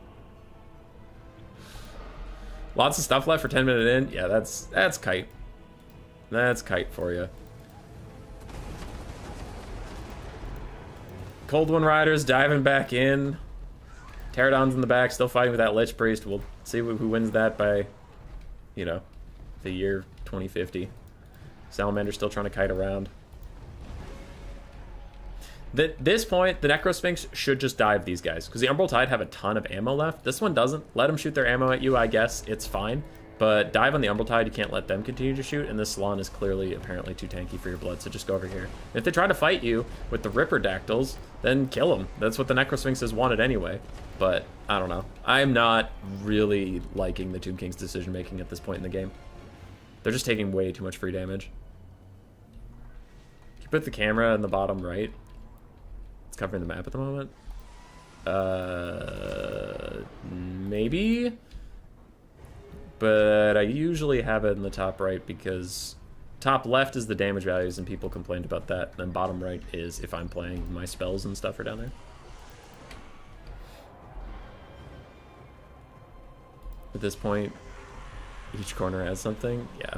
S1: Lots of stuff left for 10 minutes in. Yeah, that's kite. That's kite for you. Cold One Riders diving back in. Pterodon's in the back, still fighting with that Lich Priest. We'll see who wins that by, you know, the year 2050. Salamander's still trying to kite around. At this point, the Necrosphinx should just dive these guys, because the Umbral Tide have a ton of ammo left. This one doesn't. Let them shoot their ammo at you, I guess. It's fine. But dive on the Umbral Tide, you can't let them continue to shoot, and this Salon is clearly, apparently, too tanky for your blood, so just go over here. If they try to fight you with the Ripper Dactyls, then kill them. That's what the Necrosphinxes wanted anyway. But, I don't know. I'm not really liking the Tomb King's decision-making at this point in the game. They're just taking way too much free damage. You put the camera in the bottom right. It's covering the map at the moment. Maybe? But I usually have it in the top right because top left is the damage values and people complained about that. And then bottom right is if I'm playing, my spells and stuff are down there. At this point, each corner has something. Yeah.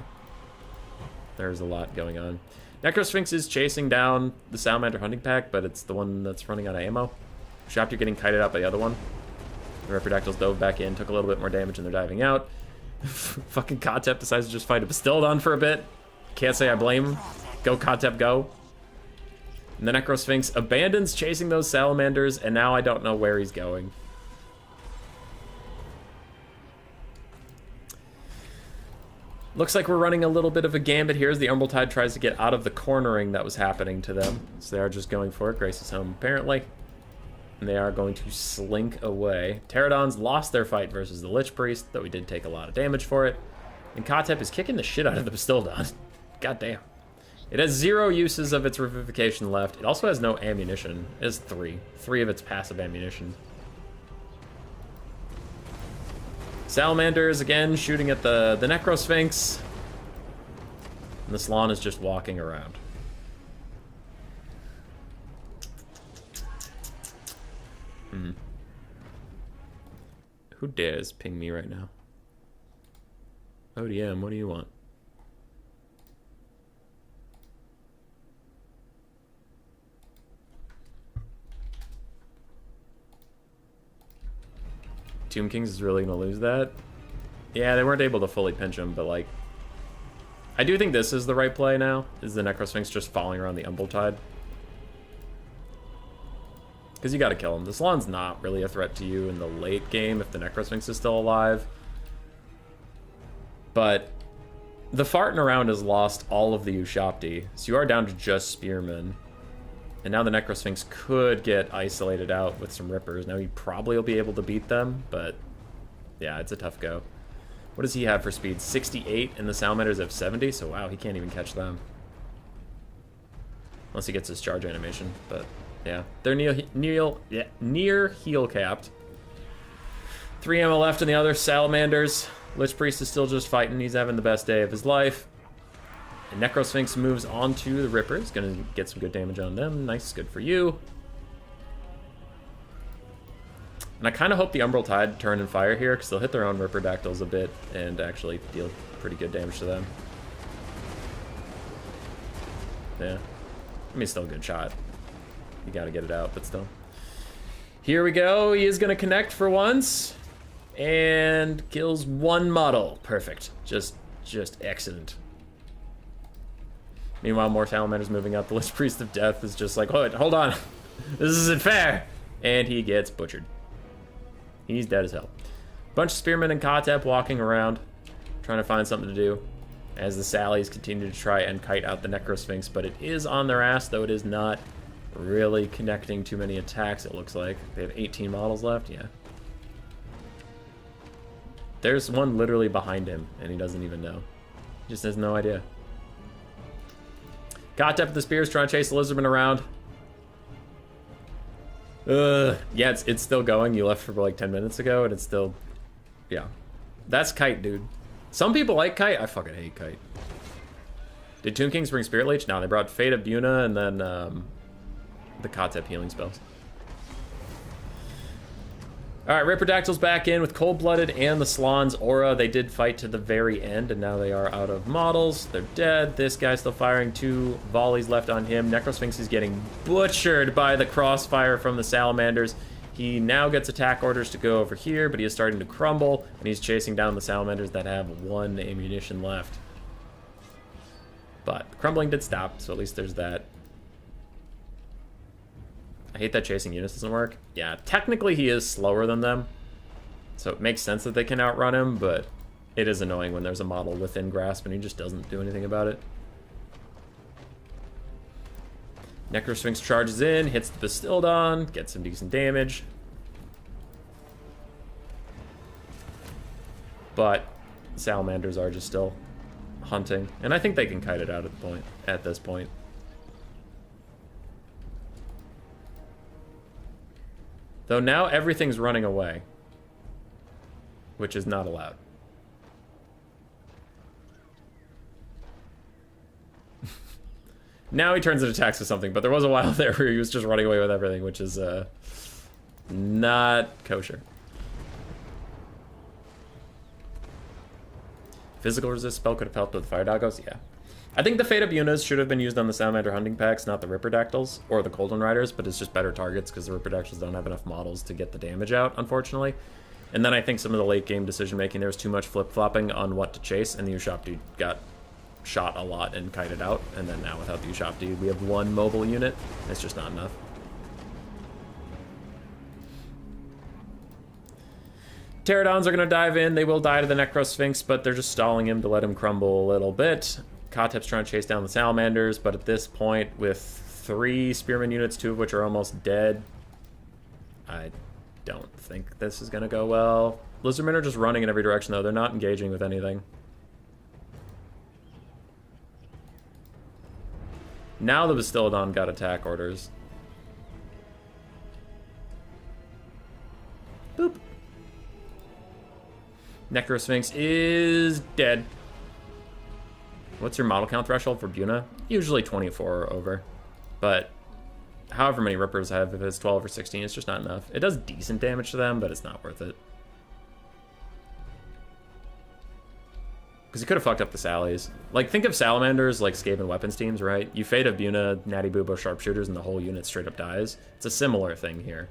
S1: There's a lot going on. Necrosphinx is chasing down the Salamander hunting pack, but it's the one that's running out of ammo. Shoptyr getting kited out by the other one. The Reprodactyls dove back in, took a little bit more damage, and they're diving out. Fucking Kotep decides to just fight a Bastildon for a bit. Can't say I blame him. Go Kotep, go. And the Necrosphinx abandons chasing those Salamanders, and now I don't know where he's going. Looks like we're running a little bit of a gambit here as the Umbral Tide tries to get out of the cornering that was happening to them. So they are just going for it. Grace is home, apparently. And they are going to slink away. Pterodons lost their fight versus the Lich Priest, though he did take a lot of damage for it. And Kotep is kicking the shit out of the Bastildon. God damn. It has 0 uses of its Revivification left. It also has no ammunition. It has 3. 3 of its passive ammunition. Salamanders, again, shooting at the Necrosphinx. And the Salon is just walking around. Who dares ping me right now? ODM, what do you want? Tomb Kings is really gonna lose that. Yeah, they weren't able to fully pinch him, but like, I do think this is the right play now. Is the Necrosphinx just falling around the Umbral Tide? Because you gotta kill him. The Salon's not really a threat to you in the late game if the Necrosphinx is still alive. But the farting around has lost all of the Ushapti, so you are down to just Spearmen. And now the Necrosphinx could get isolated out with some Rippers. Now he probably will be able to beat them, but yeah, it's a tough go. What does he have for speed? 68, and the Salamanders have 70, so wow, he can't even catch them. Unless he gets his charge animation, but yeah. They're near heal capped. 3 ammo left in the other Salamanders. Lich Priest is still just fighting. He's having the best day of his life. And Necrosphinx moves on to the Rippers. Gonna get some good damage on them. Nice, good for you. And I kind of hope the Umbral Tide turn and fire here, because they'll hit their own Ripper Dactyls a bit and actually deal pretty good damage to them. Yeah. I mean, still a good shot. You gotta get it out, but still. Here we go. He is gonna connect for once. And kills 1 model. Perfect. Just excellent. Meanwhile, more Salamanders moving up. The Lich Priest of Death is just like, hold on. This isn't fair. And he gets butchered. He's dead as hell. Bunch of Spearmen and Kotep walking around, trying to find something to do, as the Sallies continue to try and kite out the Necrosphinx, but it is on their ass, though it is not really connecting too many attacks, it looks like. They have 18 models left, yeah. There's one literally behind him, and he doesn't even know. He just has no idea. Kotep with the spears trying to chase the Lizardmen around. Yeah, it's still going. You left for like 10 minutes ago, and it's still... Yeah. That's Kite, dude. Some people like Kite. I fucking hate Kite. Did Tomb Kings bring Spirit Leech? No, they brought Fate of Buna and then the Cathay healing spells. Alright, Ripperdactyl's back in with Cold-Blooded and the Slaane's aura. They did fight to the very end, and now they are out of models. They're dead. This guy's still firing 2 volleys left on him. Necrosphinx is getting butchered by the crossfire from the Salamanders. He now gets attack orders to go over here, but he is starting to crumble, and he's chasing down the Salamanders that have 1 ammunition left. But the crumbling did stop, so at least there's that. I hate that chasing units doesn't work. Yeah, technically he is slower than them, so it makes sense that they can outrun him, but it is annoying when there's a model within grasp and he just doesn't do anything about it. Necrosphinx charges in, hits the Bastildon, gets some decent damage. But Salamanders are just still hunting, and I think they can kite it out at this point. Though now everything's running away, which is not allowed. Now he turns and attacks with something, but there was a while there where he was just running away with everything, which is not kosher. Physical resist spell could have helped with fire doggos? Yeah. I think the Fate of Bunas should have been used on the Salamander hunting packs, not the Ripperdactyls or the Coldon Riders, but it's just better targets because the Ripperdactyls don't have enough models to get the damage out, unfortunately. And then I think some of the late game decision making, there was too much flip-flopping on what to chase, and the Ushopti got shot a lot and kited out, and then now without the Ushopti, we have 1 mobile unit. It's just not enough. Pterodons are going to dive in. They will die to the Necrosphinx, but they're just stalling him to let him crumble a little bit. Kotep's trying to chase down the Salamanders, but at this point, with 3 Spearman units, 2 of which are almost dead, I don't think this is going to go well. Lizardmen are just running in every direction, though. They're not engaging with anything. Now the Bastildon got attack orders. Boop. Necrosphinx is dead. What's your model count threshold for Buna? Usually 24 or over. But however many Rippers I have, if it's 12 or 16, it's just not enough. It does decent damage to them, but it's not worth it. Because he could have fucked up the Sallies. Like, think of Salamanders like Skaven weapons teams, right? You Fate of Buna, Natty Boobo sharpshooters, and the whole unit straight up dies. It's a similar thing here.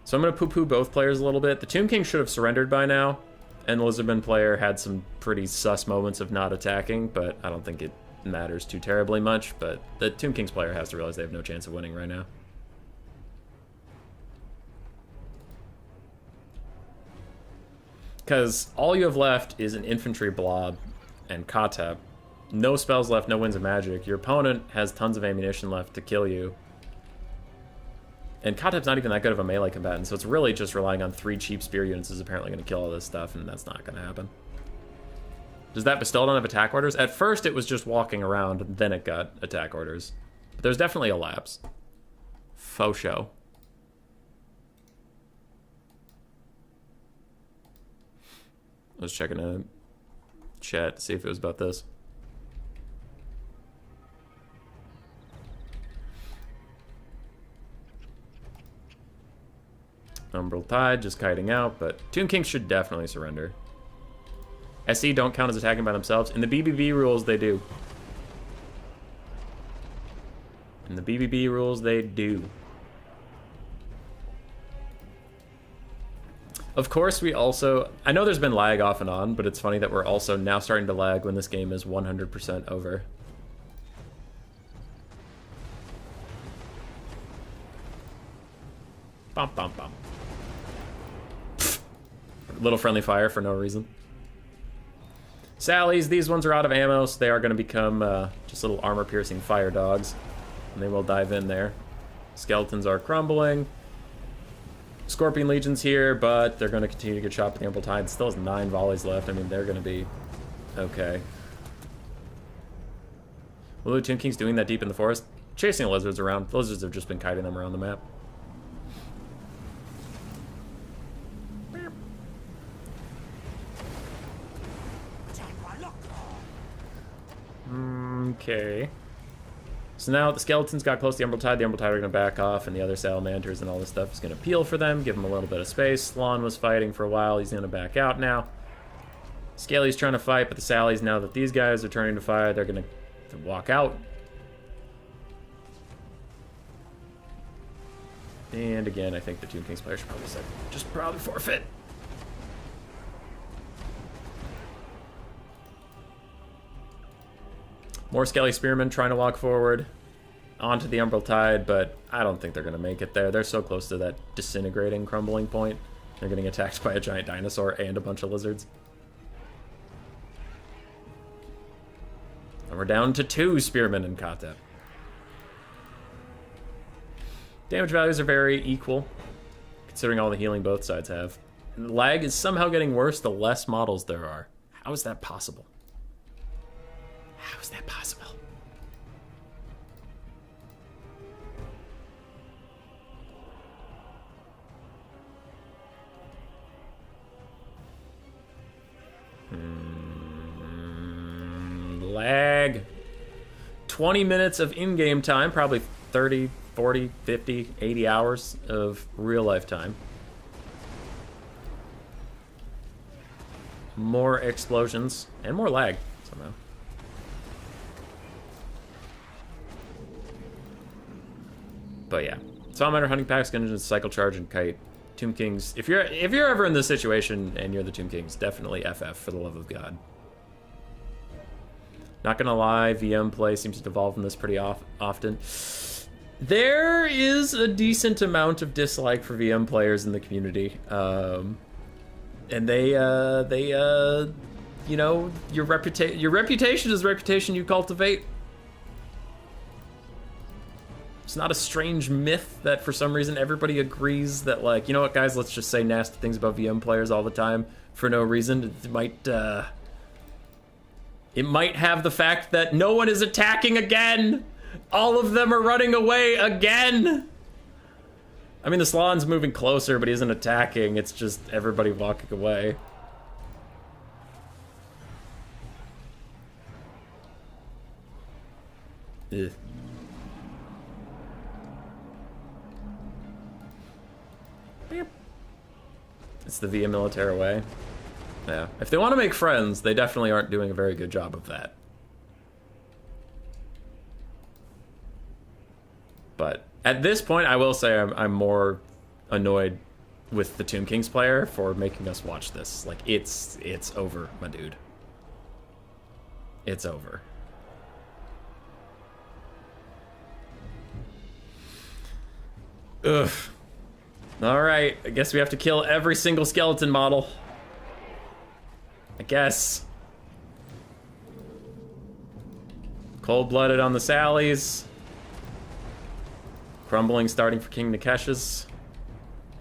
S1: So I'm going to poo-poo both players a little bit. The Tomb King should have surrendered by now, and the Lizardman player had some pretty sus moments of not attacking, but I don't think it matters too terribly much. But the Tomb King's player has to realize they have no chance of winning right now. Because all you have left is an infantry blob and Kotep. No spells left, no winds of magic. Your opponent has tons of ammunition left to kill you. And Kotep's not even that good of a melee combatant, so it's really just relying on 3 cheap spear units is apparently going to kill all this stuff, and that's not going to happen. Does that Bastildon have attack orders? At first it was just walking around, then it got attack orders. But there's definitely a lapse. Faux show. I was checking a chat to see if it was about this. Umbral Tide just kiting out, but Tomb Kings should definitely surrender. SE don't count as attacking by themselves. In the BBB rules, they do. In the BBB rules, they do. Of course, we also... I know there's been lag off and on, but it's funny that we're also now starting to lag when this game is 100% over. Bum, bum, bum. Little friendly fire for no reason. Sallies, these ones are out of ammo, so they are going to become just little armor-piercing fire dogs. And they will dive in there. Skeletons are crumbling. Scorpion Legion's here, but they're going to continue to get shot by the Umbral Tide. Still has 9 volleys left. I mean, they're going to be Okay. What are the Tomb Kings doing that deep in the forest? Chasing lizards around. The lizards have just been kiting them around the map. Okay. So now the skeletons got close to the Emerald Tide. The Emerald Tide are going to back off, and the other salamanders and all this stuff is going to peel for them, give them a little bit of space. Lon was fighting for a while. He's going to back out now. Scaly's trying to fight, but the Sallies, now that these guys are turning to fire, they're going to walk out. And again, I think the Tomb Kings player should probably say, just probably forfeit. More Skelly Spearmen trying to walk forward onto the Emerald Tide, but I don't think they're going to make it there. They're so close to that disintegrating, crumbling point. They're getting attacked by a giant dinosaur and a bunch of lizards. And we're down to 2 Spearmen in Cathay. Damage values are very equal, considering all the healing both sides have. And the lag is somehow getting worse the less models there are. How is that possible? How is that possible? Lag. 20 minutes of in-game time, probably 30, 40, 50, 80 hours of real-life time. More explosions and more lag somehow. But yeah, Salamander, Hunting Pack, Skin, Cycle Charge, and Kite. Tomb Kings. If you're ever in this situation and you're the Tomb Kings, definitely FF for the love of God. Not gonna lie, VM play seems to devolve from this pretty often. There is a decent amount of dislike for VM players in the community, and they you know, your reputation is the reputation you cultivate. It's not a strange myth that for some reason everybody agrees that, like, you know what, guys, let's just say nasty things about VM players all the time for no reason. It might have the fact that no one is attacking again. All of them are running away again. I mean, the Slon's moving closer, but he isn't attacking. It's just everybody walking away. Ugh. It's the Via Military way. Yeah. If they want to make friends, they definitely aren't doing a very good job of that. But at this point, I will say I'm more annoyed with the Tomb Kings player for making us watch this. Like, it's over, my dude. It's over. Ugh. Alright, I guess we have to kill every single skeleton model. I guess. Cold-blooded on the Sallies. Crumbling starting for King Nikesh's.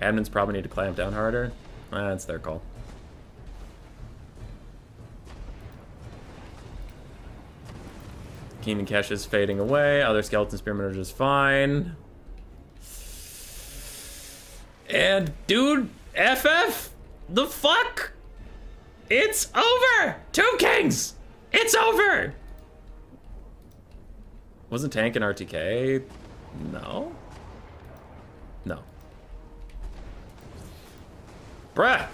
S1: Admins probably need to clamp down harder. That's their call. King Nikesh is fading away. Other skeleton spearmen are just fine. And, dude, FF? The fuck? It's over! Tomb Kings! It's over! Wasn't Tank and RTK? No? No. Bruh!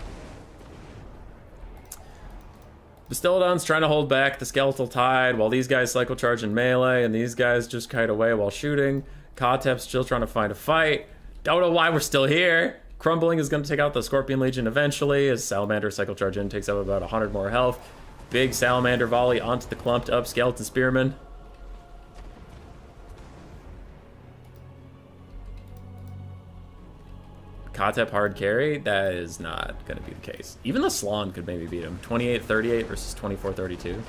S1: Bastillodon's trying to hold back the Skeletal Tide while these guys cycle charge in melee, and these guys just kite away while shooting. Kotep's still trying to find a fight. Don't know why we're still here. Crumbling is going to take out the Scorpion Legion eventually, as Salamander cycle charge in takes up about 100 more health. Big Salamander volley onto the clumped up Skeleton Spearman. Kotep hard carry? That is not going to be the case. Even the Slon could maybe beat him. 28-38 versus 24-32.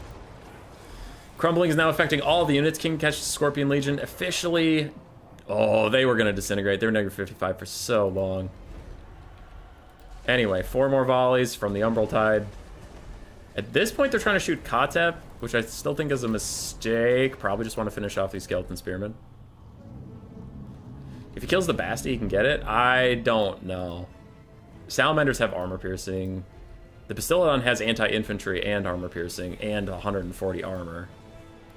S1: Crumbling is now affecting all the units. King catches Scorpion Legion officially. Oh, they were going to disintegrate. They were negative 55 for so long. Anyway, 4 more volleys from the Umbral Tide. At this point, they're trying to shoot Cathay, which I still think is a mistake. Probably just want to finish off these skeleton spearmen. If he kills the Basti, he can get it? I don't know. Salamanders have armor piercing. The Bastillodon has anti-infantry and armor piercing and 140 armor.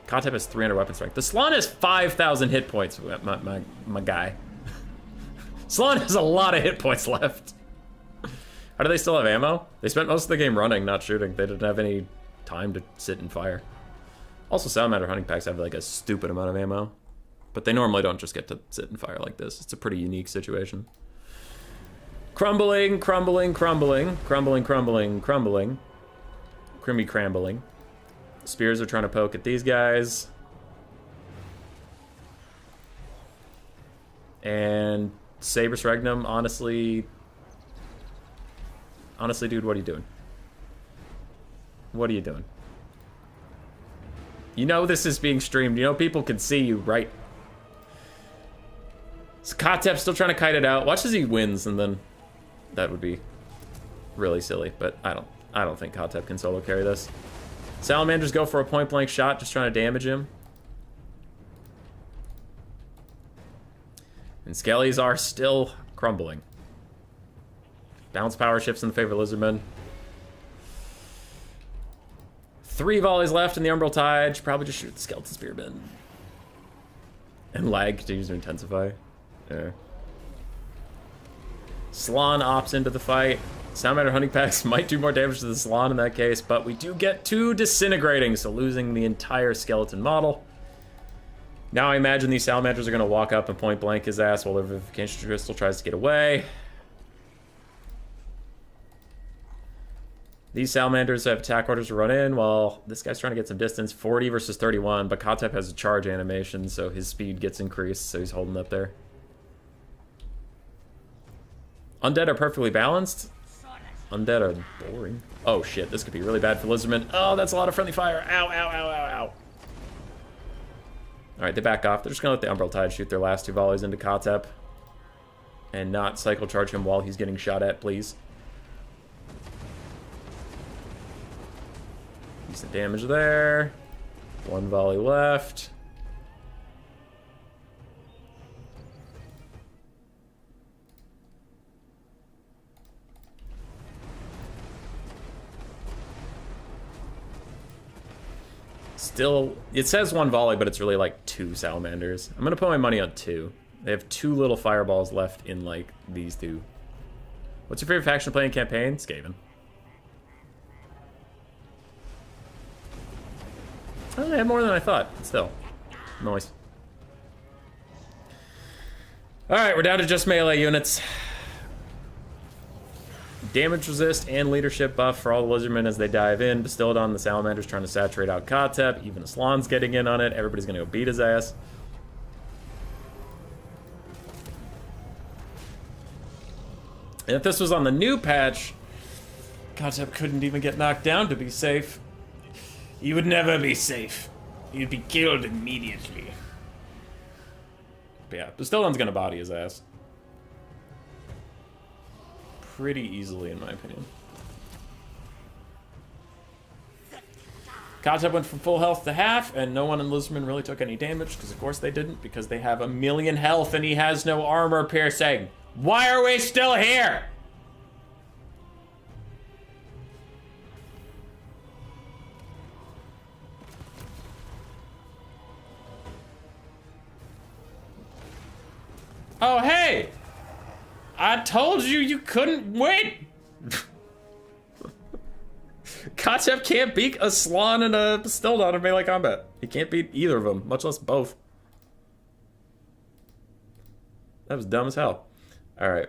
S1: Cathay has 300 weapon strength. The Slann has 5,000 hit points, my guy. Slann has a lot of hit points left. How do they still have ammo? They spent most of the game running, not shooting. They didn't have any time to sit and fire. Also, Salamander hunting packs have like a stupid amount of ammo. But they normally don't just get to sit and fire like this. It's a pretty unique situation. Crumbling, crumbling, crumbling. Crumbling, crumbling, crumbling. Crimmy crambling. Spears are trying to poke at these guys. And Saber's Regnum, honestly... Honestly, dude, what are you doing? What are you doing? You know this is being streamed. You know people can see you, right? So Kotep's still trying to kite it out. Watch as he wins, and then that would be really silly. But I don't think Kotep can solo carry this. Salamanders go for a point-blank shot, just trying to damage him. And Skellies are still crumbling. Balance power shifts in the favor of Lizardmen. 3 volleys left in the Umbral Tide. Should probably just shoot the Skeleton Spearmen. And lag continues to intensify. Yeah. Slann opts into the fight. Salamander hunting packs might do more damage to the Slann in that case, but we do get 2 disintegrating, so losing the entire skeleton model. Now I imagine these Salamanders are going to walk up and point blank his ass while the Vivification Crystal tries to get away. These Salamanders have attack orders to run in while this guy's trying to get some distance. 40 versus 31, but Kotep has a charge animation, so his speed gets increased, so he's holding up there. Undead are perfectly balanced. Undead are boring. Oh shit, this could be really bad for Lizardmen. Oh, that's a lot of friendly fire. Ow, ow, ow, ow, ow. Alright, they back off. They're just gonna let the Umbral Tide shoot their last 2 volleys into Kotep. And not cycle charge him while he's getting shot at, please. Decent damage there. 1 volley left. Still, it says 1 volley, but it's really like 2 Salamanders. I'm gonna put my money on 2. They have 2 little fireballs left in like these 2. What's your favorite faction to play in campaign? Skaven. Oh, they have more than I thought. Still. Noise. Alright, we're down to just melee units. Damage resist and leadership buff for all the Lizardmen as they dive in. Bastillodon, the Salamander's trying to saturate out Kotep. Even Slann's getting in on it. Everybody's gonna go beat his ass. And if this was on the new patch, Kotep couldn't even get knocked down to be safe. You would never be safe. You'd be killed immediately. But yeah, Bastillodon's gonna body his ass. Pretty easily, in my opinion. Kotep went from full health to half, and no one in Lizardmen really took any damage, because of course they didn't, because they have 1,000,000 health and he has no armor piercing. Why are we still here? Oh, hey! I told you you couldn't wait! Kotep can't beat a Slann and a Bastillodon in melee combat. He can't beat either of them, much less both. That was dumb as hell. Alright.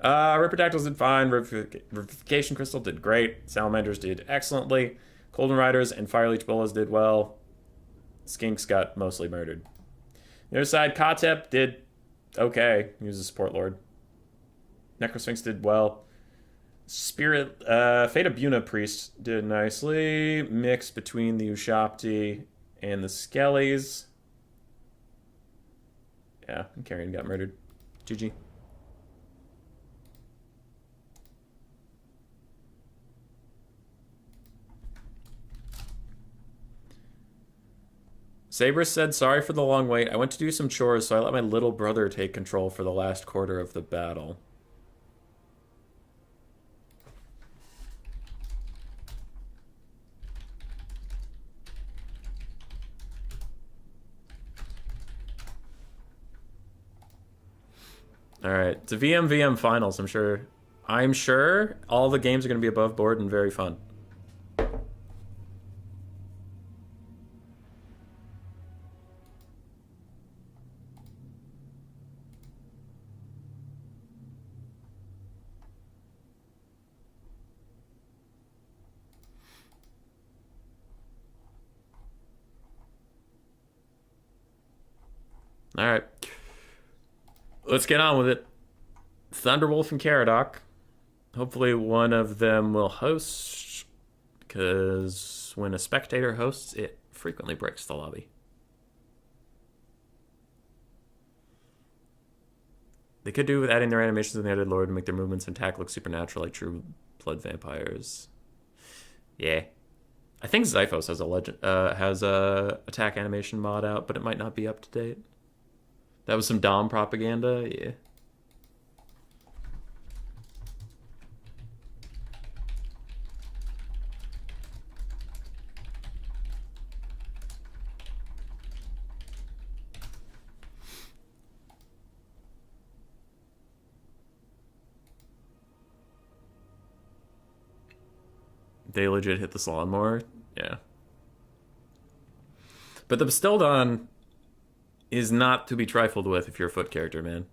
S1: Riperdactyls did fine. Vivification Crystal did great. Salamanders did excellently. Golden Riders and Fireleech Bolas did well. Skinks got mostly murdered. The other side, Kotep did okay. He was a support lord. Necrosphinx did well. Spirit, Fate of Buna Priest did nicely. Mixed between the Ushapti and the Skellies. Yeah, and Carrion got murdered. GG. Saber said, sorry for the long wait. I went to do some chores, so I let my little brother take control for the last quarter of the battle. All right, it's a VM finals. I'm sure. I'm sure all the games are going to be above board and very fun. All right, let's get on with it. Thunderwolf and Caradoc. Hopefully one of them will host, because when a spectator hosts, it frequently breaks the lobby. They could do with adding their animations in the added lore to make their movements and attack look supernatural like true blood vampires. Yeah. I think Zyphos has a attack animation mod out, but it might not be up to date. That was some Dom propaganda, yeah. They legit hit the lawnmower, yeah. But the Bastildon is not to be trifled with if you're a foot character, man.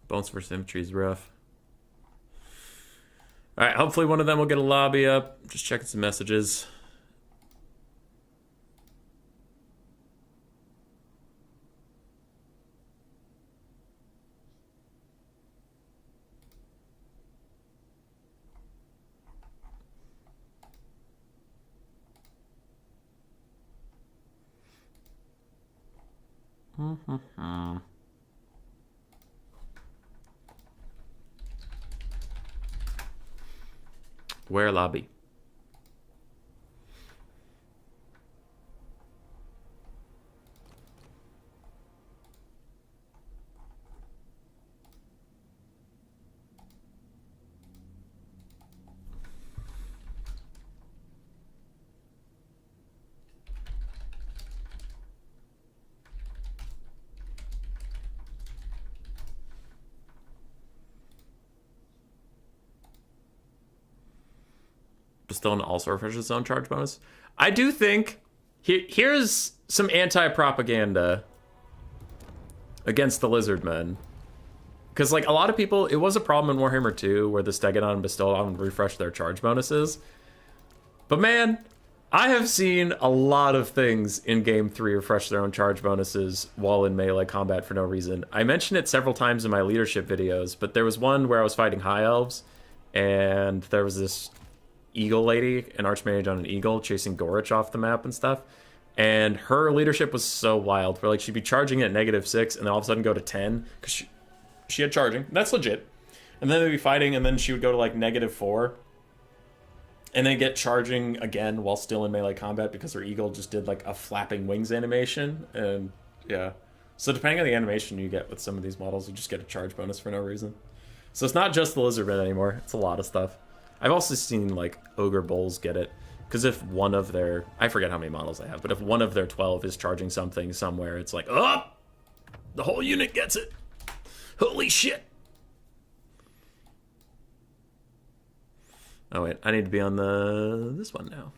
S1: Bones for Symmetry is rough. Alright, hopefully one of them will get a lobby up. Just checking some messages. Where lobby? Bastillon also refreshes its own charge bonus. I do think here's some anti-propaganda against the Lizardmen. Because, like, a lot of people, it was a problem in Warhammer 2 where the Stegodon and Bastillon would refresh their charge bonuses. But man, I have seen a lot of things in Game 3 refresh their own charge bonuses while in melee combat for no reason. I mentioned it several times in my leadership videos, but there was one where I was fighting High Elves, and there was this eagle lady, an archmage on an eagle, chasing Gorich off the map and stuff. And her leadership was so wild, where like she'd be charging at -6 and then all of a sudden go to 10 because she had charging. That's legit. And then they'd be fighting, and then she would go to like -4 and then get charging again while still in melee combat because her eagle just did like a flapping wings animation. And yeah, so depending on the animation you get with some of these models, you just get a charge bonus for no reason. So it's not just the Lizardmen anymore, it's a lot of stuff. I've also seen like Ogre Bulls get it, because if one of their, I forget how many models they have, but if one of their 12 is charging something somewhere, it's like, oh, the whole unit gets it. Holy shit. Oh wait, I need to be on this one now,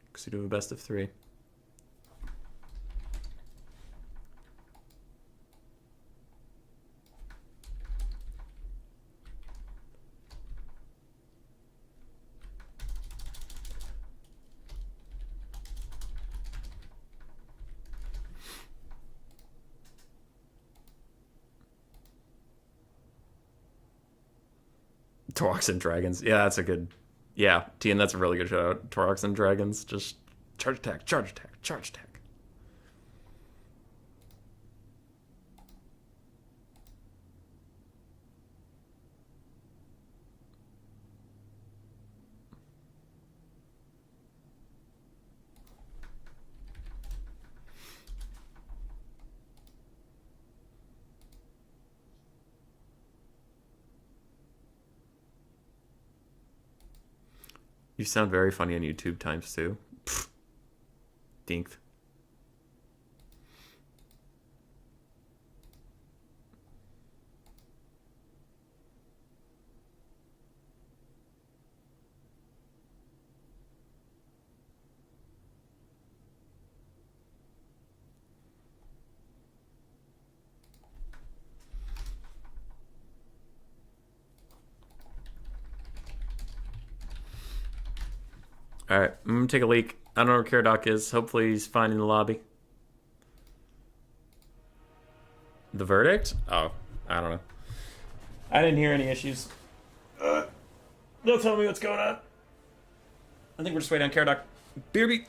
S1: because you do a best of 3. Torox and Dragons. Yeah, that's a good... Yeah, Tian, that's a really good shout out. Torox and Dragons. Just charge attack, charge attack, charge attack. You sound very funny on YouTube times two. Dinked. Alright, I'm gonna take a leak. I don't know where Caradoc is. Hopefully he's fine in the lobby. The verdict? Oh, I don't know. I didn't hear any issues. They'll tell me what's going on. I think we're just waiting on Caradoc. Beerby.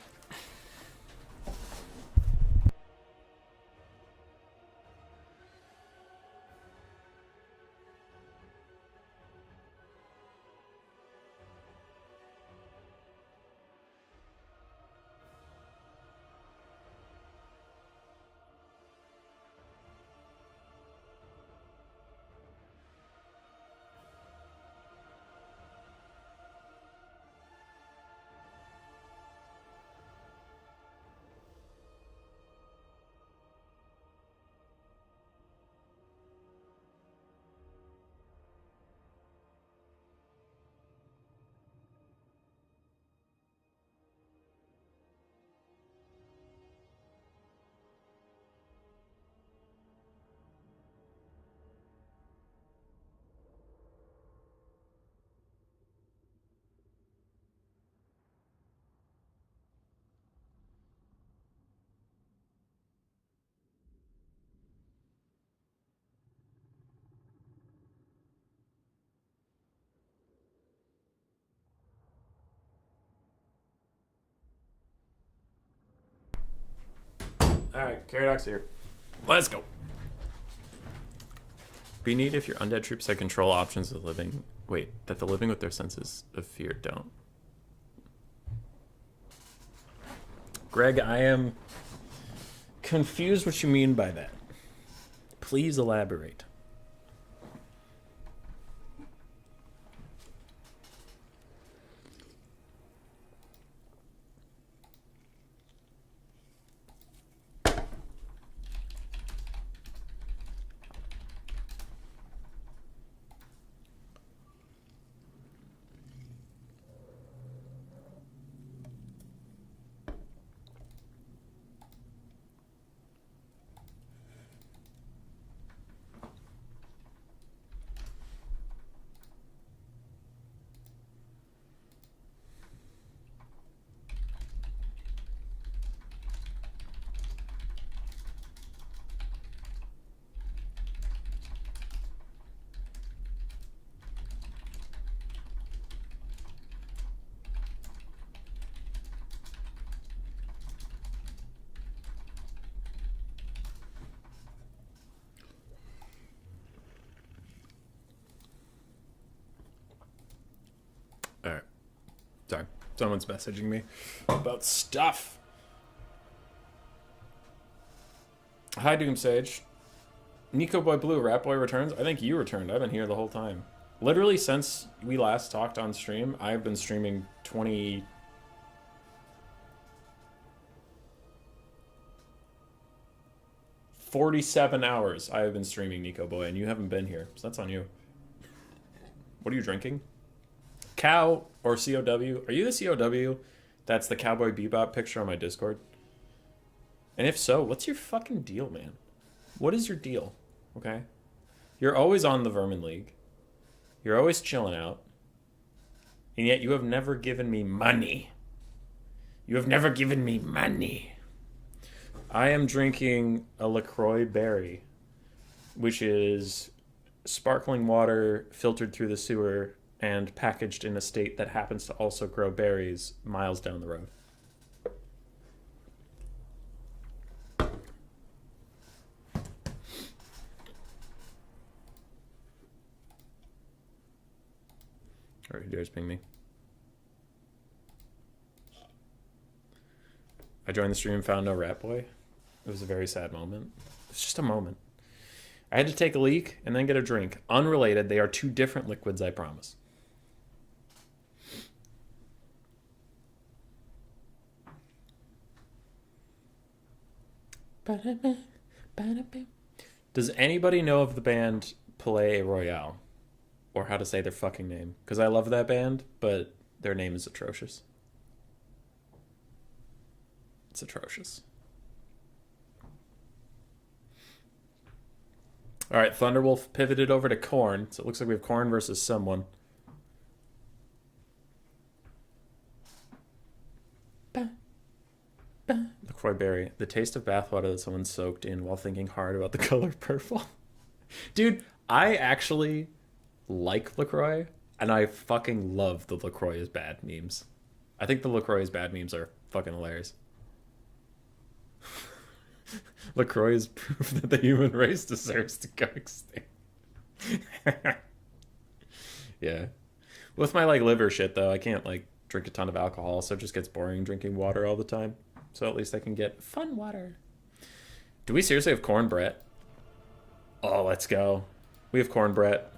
S1: Alright, Caradoc's here. Let's go. Be neat if your undead troops had control options of living. Wait, that the living with their senses of fear don't. Greg, I am confused what you mean by that. Please elaborate. Alright. Sorry. Someone's messaging me about stuff. Hi, Doomsage. Nico Boy Blue, Rat Boy returns. I think you returned. I've been here the whole time. Literally since we last talked on stream, I've been streaming 47 hours I have been streaming Nico Boy, and you haven't been here, so that's on you. What are you drinking? Cow or COW? Are you the COW? That's the Cowboy Bebop picture on my Discord. And if so, what's your fucking deal, man? What is your deal? Okay? You're always on the Vermin League. You're always chilling out. And yet you have never given me money. You have never given me money. I am drinking a LaCroix Berry, which is sparkling water filtered through the sewer and packaged in a state that happens to also grow berries miles down the road. Or who dares ping me? I joined the stream and found no Rat Boy. It was a very sad moment. It's just a moment. I had to take a leak and then get a drink. Unrelated, they are two different liquids, I promise. Does anybody know of the band Palais Royale? Or how to say their fucking name? Because I love that band, but their name is atrocious. It's atrocious. Alright, Thunderwolf pivoted over to Khorne. So it looks like we have Khorne versus someone. LaCroix Berry. The taste of bathwater that someone soaked in while thinking hard about the color purple. Dude, I actually like LaCroix, and I fucking love the LaCroix is bad memes. I think the LaCroix is bad memes are fucking hilarious. LaCroix is proof that the human race deserves to go extinct. Yeah. With my like liver shit though, I can't like drink a ton of alcohol, so it just gets boring drinking water all the time. So at least I can get fun water. Do we seriously have Khorne Brett? Oh, let's go. We have Khorne Brett.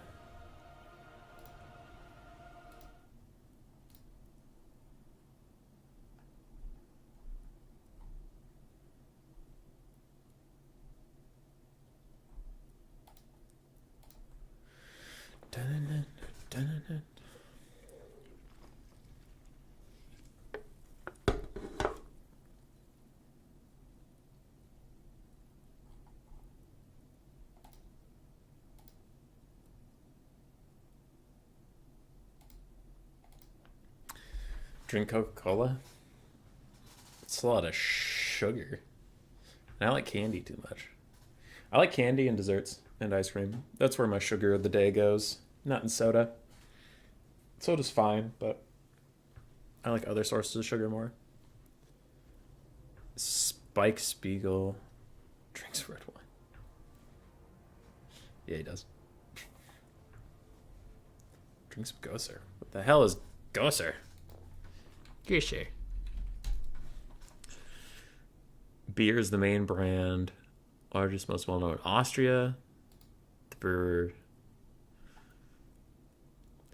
S1: Drink Coca-Cola? It's a lot of sugar. And I like candy too much. I like candy and desserts and ice cream. That's where my sugar of the day goes. Not in soda. Soda's fine, but I like other sources of sugar more. Spike Spiegel drinks red wine. Yeah, he does. Drinks Gosser. What the hell is Gosser? Gosser. Beer is the main brand. Largest, most well-known. Austria. The brewer.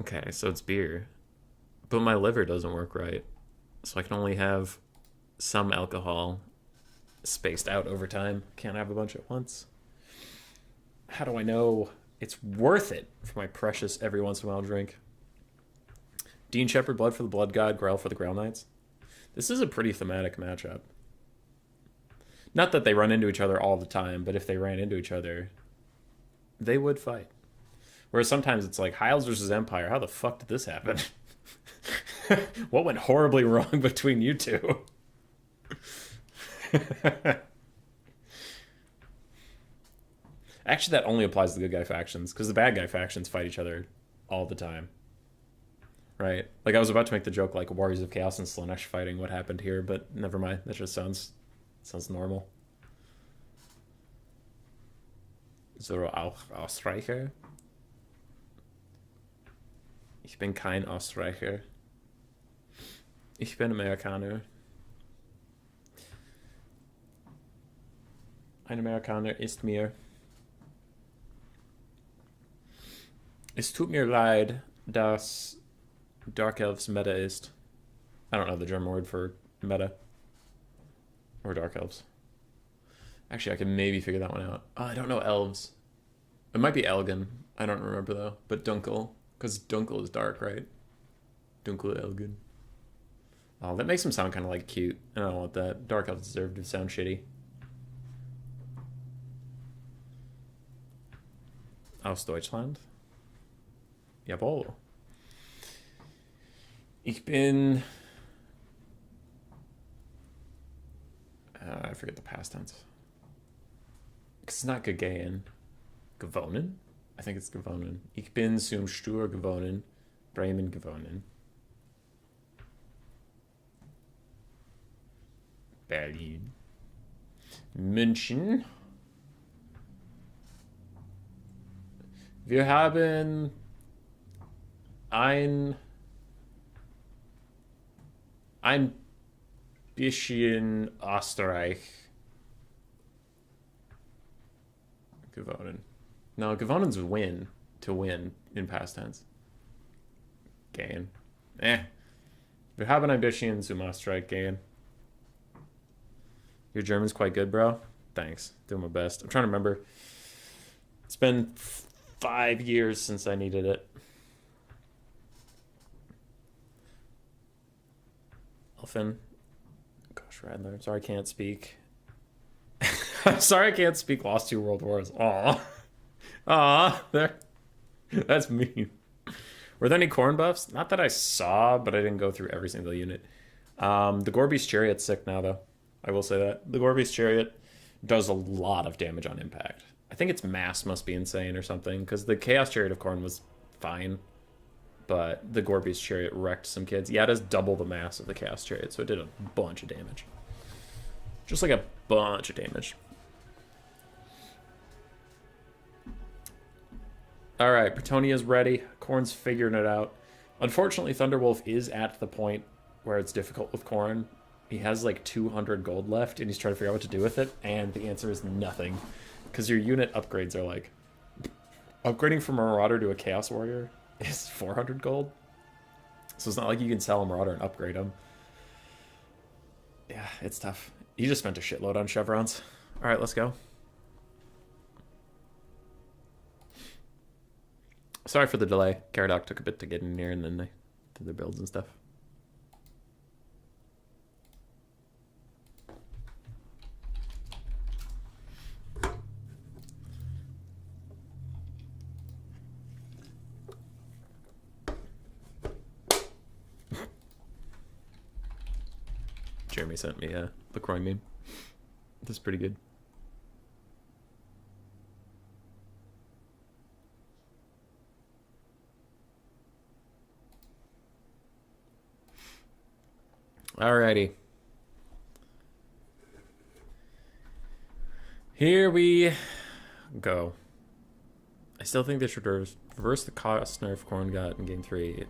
S1: Okay, so it's beer. But my liver doesn't work right. So I can only have some alcohol spaced out over time. Can't have a bunch at once. How do I know it's worth it for my precious every once in a while drink? Dean Shepard, Blood for the Blood God, Grail for the Grail Knights. This is a pretty thematic matchup. Not that they run into each other all the time, but if they ran into each other, they would fight. Whereas sometimes it's like, Hiles versus Empire, how the fuck did this happen? What went horribly wrong between you two? Actually, that only applies to the good guy factions, because the bad guy factions fight each other all the time. Right? Like, I was about to make the joke, like, Warriors of Chaos and Slaanesh fighting what happened here, but never mind. That just sounds normal. Zoro auch Ausreicher? Ich bin kein Ausreicher. Ich bin Amerikaner. Ein Amerikaner ist mir. Es tut mir leid, dass Dark Elves meta ist. I don't know the German word for meta. Or Dark Elves. Actually, I can maybe figure that one out. Oh, I don't know Elves. It might be Elgin. I don't remember, though. But Dunkel. Because Dunkel is dark, right? Dunkel Elgin. Oh, that makes him sound kind of like cute. I don't want that. Dark Elves deserve to sound shitty. Aus Deutschland? Jawohl. Ich bin... I forget the past tense. It's not gegangen. Gewonnen? I think it's gewonnen. Ich bin zum Stur gewonnen. Bremen gewonnen. Berlin. München. Wir haben ein bisschen Österreich gewonnen. No, gewonnen's win, to win in past tense. Gehen. Wir haben ein bisschen zum Österreich gehen. Your German's quite good, bro. Thanks. Doing my best. I'm trying to remember. It's been 5 years since I needed it. Elfin. Gosh, Radler. I'm sorry I can't speak. I'm sorry I can't speak Lost 2 World Wars. Aw. Aw. There. That's mean. Were there any Khorne buffs? Not that I saw, but I didn't go through every single unit. The Gorby's Chariot's sick now, though. I will say that. The Gorby's Chariot does a lot of damage on impact. I think its mass must be insane or something, because the Chaos Chariot of Khorne was fine, but the Gorby's Chariot wrecked some kids. Yeah, it does double the mass of the Chaos Chariot, so it did a bunch of damage. Just like a bunch of damage. Alright, Bretonia's ready. Khorne's figuring it out. Unfortunately, Thunderwolf is at the point where it's difficult with Khorne. He has like 200 gold left, and he's trying to figure out what to do with it, and the answer is nothing. Because your unit upgrades are like... Upgrading from a Marauder to a Chaos Warrior is 400 gold. So it's not like you can sell a Marauder and upgrade him. Yeah, it's tough. You just spent a shitload on chevrons. Alright, let's go. Sorry for the delay. Caradoc took a bit to get in here, and then they did their builds and stuff. Jeremy sent me a LaCroix meme. This is pretty good. Alrighty. Here we go. I still think they should reverse the cost nerf Khorne got in Game 3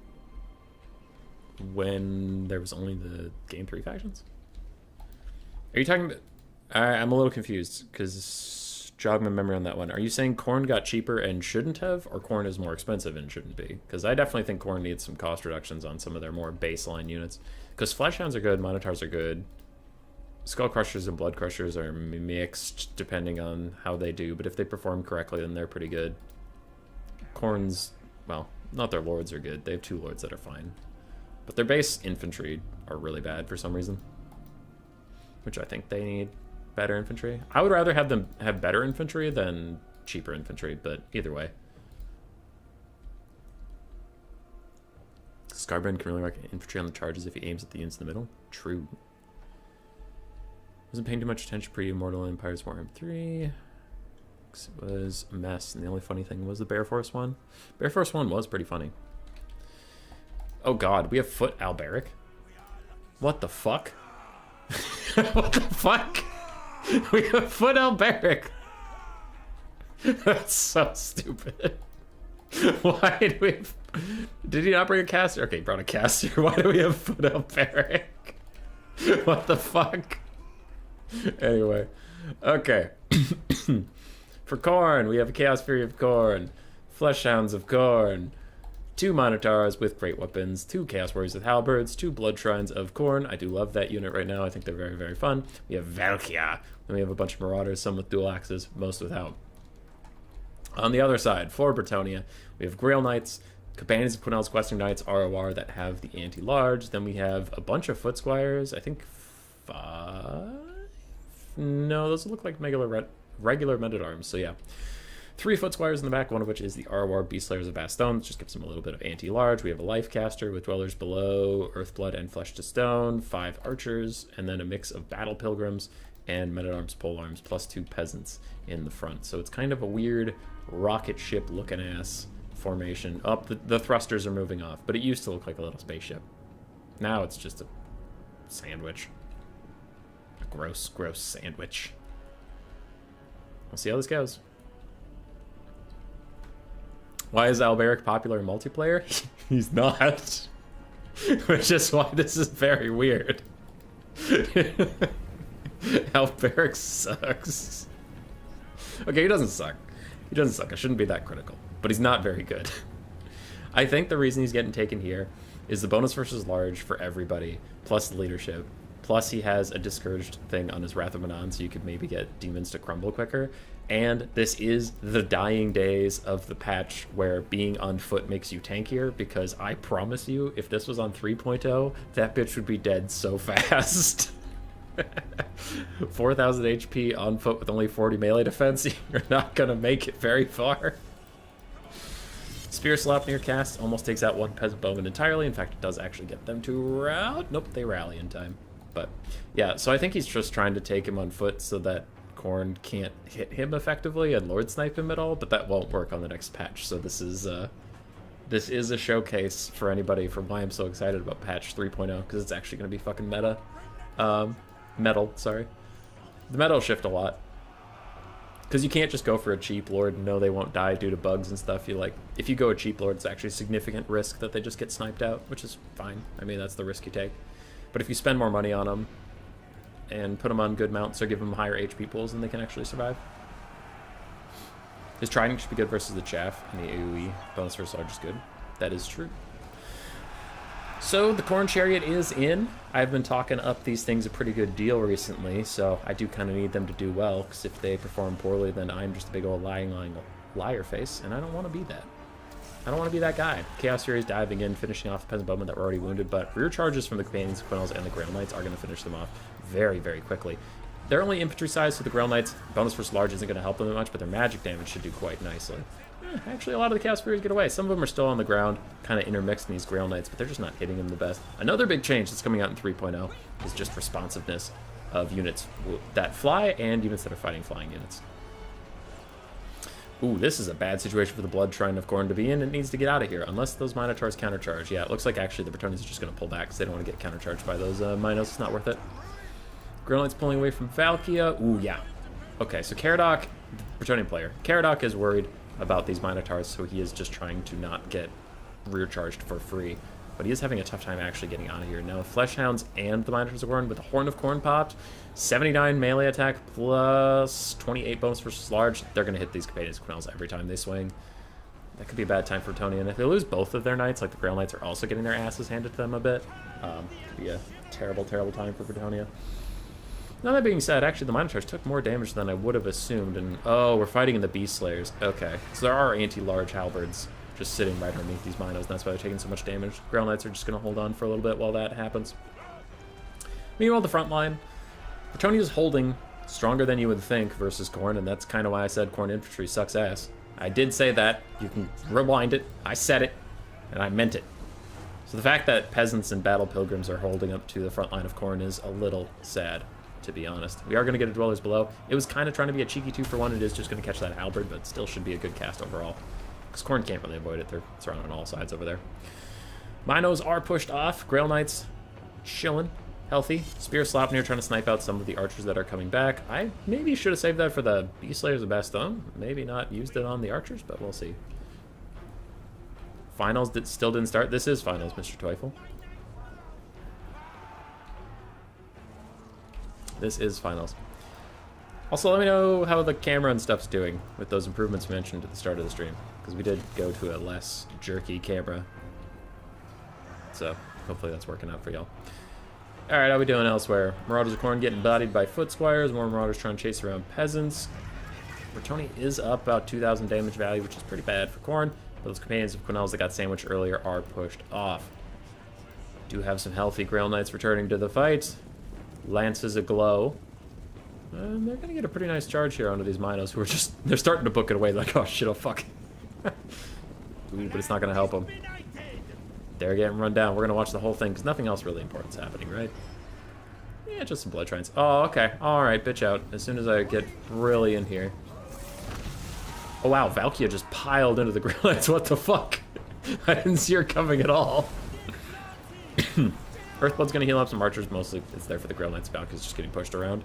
S1: when there was only the Game 3 factions. Are you talking about... I'm a little confused, because jog my memory on that one. Are you saying Khorne got cheaper and shouldn't have, or Khorne is more expensive and shouldn't be? Because I definitely think Khorne needs some cost reductions on some of their more baseline units. Because Fleshhounds are good, Minotaurs are good. Skull Crushers and Blood Crushers are mixed, depending on how they do, but if they perform correctly, then they're pretty good. Khorne's... well, not their lords are good. They have 2 lords that are fine. But their base infantry are really bad for some reason. Which I think they need better infantry. I would rather have them have better infantry than cheaper infantry, but either way. Scarbrand can really wreck infantry on the charges if he aims at the units in the middle. True. Wasn't paying too much attention pre-Immortal Empires Warhammer 3. It was a mess, and the only funny thing was the Bear Force one. Bear Force 1 was pretty funny. Oh god, we have Foot Alberic? What the fuck? What the fuck? We have Foot Alberic. That's so stupid. Why do we have... Did he not bring a caster? Okay, he brought a caster. Why do we have Foot Alberic? What the fuck? Anyway. Okay. For Khorne, we have a Chaos Fury of Khorne. Fleshhounds of Khorne. 2 Minotaurs with great weapons, 2 Chaos Warriors with halberds, 2 Blood Shrines of Khorne. I do love that unit right now. I think they're very, very fun. We have Valkia. Then we have a bunch of Marauders, some with dual axes, most without. On the other side, for Bretonnia, we have Grail Knights, Companions of Quenel's Questing Knights, ROR, that have the anti-large. Then we have a bunch of Foot Squires, I think 5? No, those look like regular men-at-arms, so yeah. 3 Foot Squires in the back, one of which is the Arwar Beastslayers of Vast Stone, which just gives them a little bit of anti-large. We have a Life Caster with Dwellers Below, Earthblood, and Flesh to Stone, 5 Archers, and then a mix of Battle Pilgrims and Men-at-Arms Polearms, plus 2 Peasants in the front. So it's kind of a weird rocket ship looking ass formation. Oh, the thrusters are moving off, but it used to look like a little spaceship. Now it's just a sandwich. A gross, gross sandwich. We'll see how this goes. Why is Alberic popular in multiplayer? He's not. Which is why this is very weird. Alberic sucks. Okay, he doesn't suck. He doesn't suck. I shouldn't be that critical. But he's not very good. I think the reason he's getting taken here is the bonus versus large for everybody, plus the leadership. Plus, he has a discouraged thing on his Wrath of Manon, so you could maybe get demons to crumble quicker. And this is the dying days of the patch where being on foot makes you tankier, because I promise you, if this was on 3.0, that bitch would be dead so fast. 4,000 HP on foot with only 40 melee defense, you're not going to make it very far. Spear Slap near cast almost takes out one Peasant Bowman entirely. In fact, it does actually get them to rout. Nope, they rally in time. But yeah, so I think he's just trying to take him on foot so that Khorne can't hit him effectively and Lord Snipe him at all, but that won't work on the next patch. So this is a showcase for anybody for why I'm so excited about patch 3.0, because it's actually going to be fucking meta. Metal, sorry. The meta will shift a lot. Because you can't just go for a cheap Lord and know they won't die due to bugs and stuff. If you go a cheap Lord, it's actually a significant risk that they just get sniped out, which is fine. I mean, that's the risk you take. But if you spend more money on them and put them on good mounts or give them higher HP pools, then they can actually survive. His Trident should be good versus the Chaff, and the AoE bonus versus Large is good. That is true. So the Khorne Chariot is in. I've been talking up these things a pretty good deal recently, so I do kind of need them to do well, because if they perform poorly, then I'm just a big old lying liar face, and I don't want to be that. I don't want to be that guy. Chaos Fury is diving in, finishing off the Peasant Bowmen that were already wounded, but rear charges from the Companions, Quinels, and the Grail Knights are going to finish them off very, very quickly. They're only infantry size, so the Grail Knights, bonus versus large isn't going to help them that much, but their magic damage should do quite nicely. Actually, a lot of the Chaos Furies get away. Some of them are still on the ground, kind of intermixed in these Grail Knights, but they're just not hitting them the best. Another big change that's coming out in 3.0 is just responsiveness of units that fly and units that are fighting flying units. Ooh, this is a bad situation for the Blood Shrine of Khorne to be in. It needs to get out of here, unless those Minotaurs countercharge. Yeah, it looks like actually the Bretonnians are just going to pull back because they don't want to get countercharged by those Minos. It's not worth it. Grail Knights pulling away from Valkia. Ooh, yeah. Okay, so Caradoc, Bretonnian player. Caradoc is worried about these Minotaurs, so he is just trying to not get rear charged for free. But he is having a tough time actually getting out of here. Now, Fleshhounds and the Minotaurs of Khorne, with the Horn of Khorne popped, 79 melee attack plus 28 bonus versus large. They're going to hit these Companions Quinels every time they swing. That could be a bad time for Bretonnia. And if they lose both of their knights, like the Grail Knights are also getting their asses handed to them a bit, could be a terrible, terrible time for Bretonnia. Now that being said, actually the Minotaurs took more damage than I would have assumed, and oh, we're fighting in the Beast Slayers. Okay, so there are anti-large halberds just sitting right underneath these Minos, and that's why they're taking so much damage. Grail Knights are just going to hold on for a little bit while that happens. Meanwhile, the front line, Bretonnia is holding stronger than you would think versus Khorne, and that's kind of why I said Khorne infantry sucks ass. I did say that. You can rewind it. I said it, and I meant it. So the fact that peasants and battle pilgrims are holding up to the front line of Khorne is a little sad, to be honest. We are going to get a Dwellers Below. It was kind of trying to be a cheeky 2-for-1. It is just going to catch that halberd, but still should be a good cast overall. Because Khorne can't really avoid it. They're surrounded on all sides over there. Minos are pushed off. Grail Knights chilling, healthy. Spear Slapnir trying to snipe out some of the archers that are coming back. I maybe should have saved that for the Beast Slayers of Baston. Maybe not used it on the archers, but we'll see. Finals still didn't start. This is finals, Mr. Teufel. This is finals. Also, let me know how the camera and stuff's doing with those improvements mentioned at the start of the stream, because we did go to a less jerky camera. So, hopefully that's working out for y'all. Alright, how we doing elsewhere? Marauders of Khorne getting bodied by foot squires. More Marauders trying to chase around peasants. Bretonnia is up about 2,000 damage value, which is pretty bad for Khorne. But those Companions of Quinels that got sandwiched earlier are pushed off. Do have some healthy Grail Knights returning to the fight. Lances aglow. And they're going to get a pretty nice charge here onto these Minos, who are just, they're starting to book it away like, oh shit, oh fuck. Ooh, but it's not going to help them. They're getting run down. We're going to watch the whole thing, because nothing else really important's happening, right? Yeah, just some blood shrines. Oh, okay. Alright, bitch out. As soon as I get really in here. Oh wow, Valkia just piled into the Grail Knights. What the fuck? I didn't see her coming at all. Earthblood's gonna heal up some archers, mostly it's there for the Grail Knights. Valky's just getting pushed around.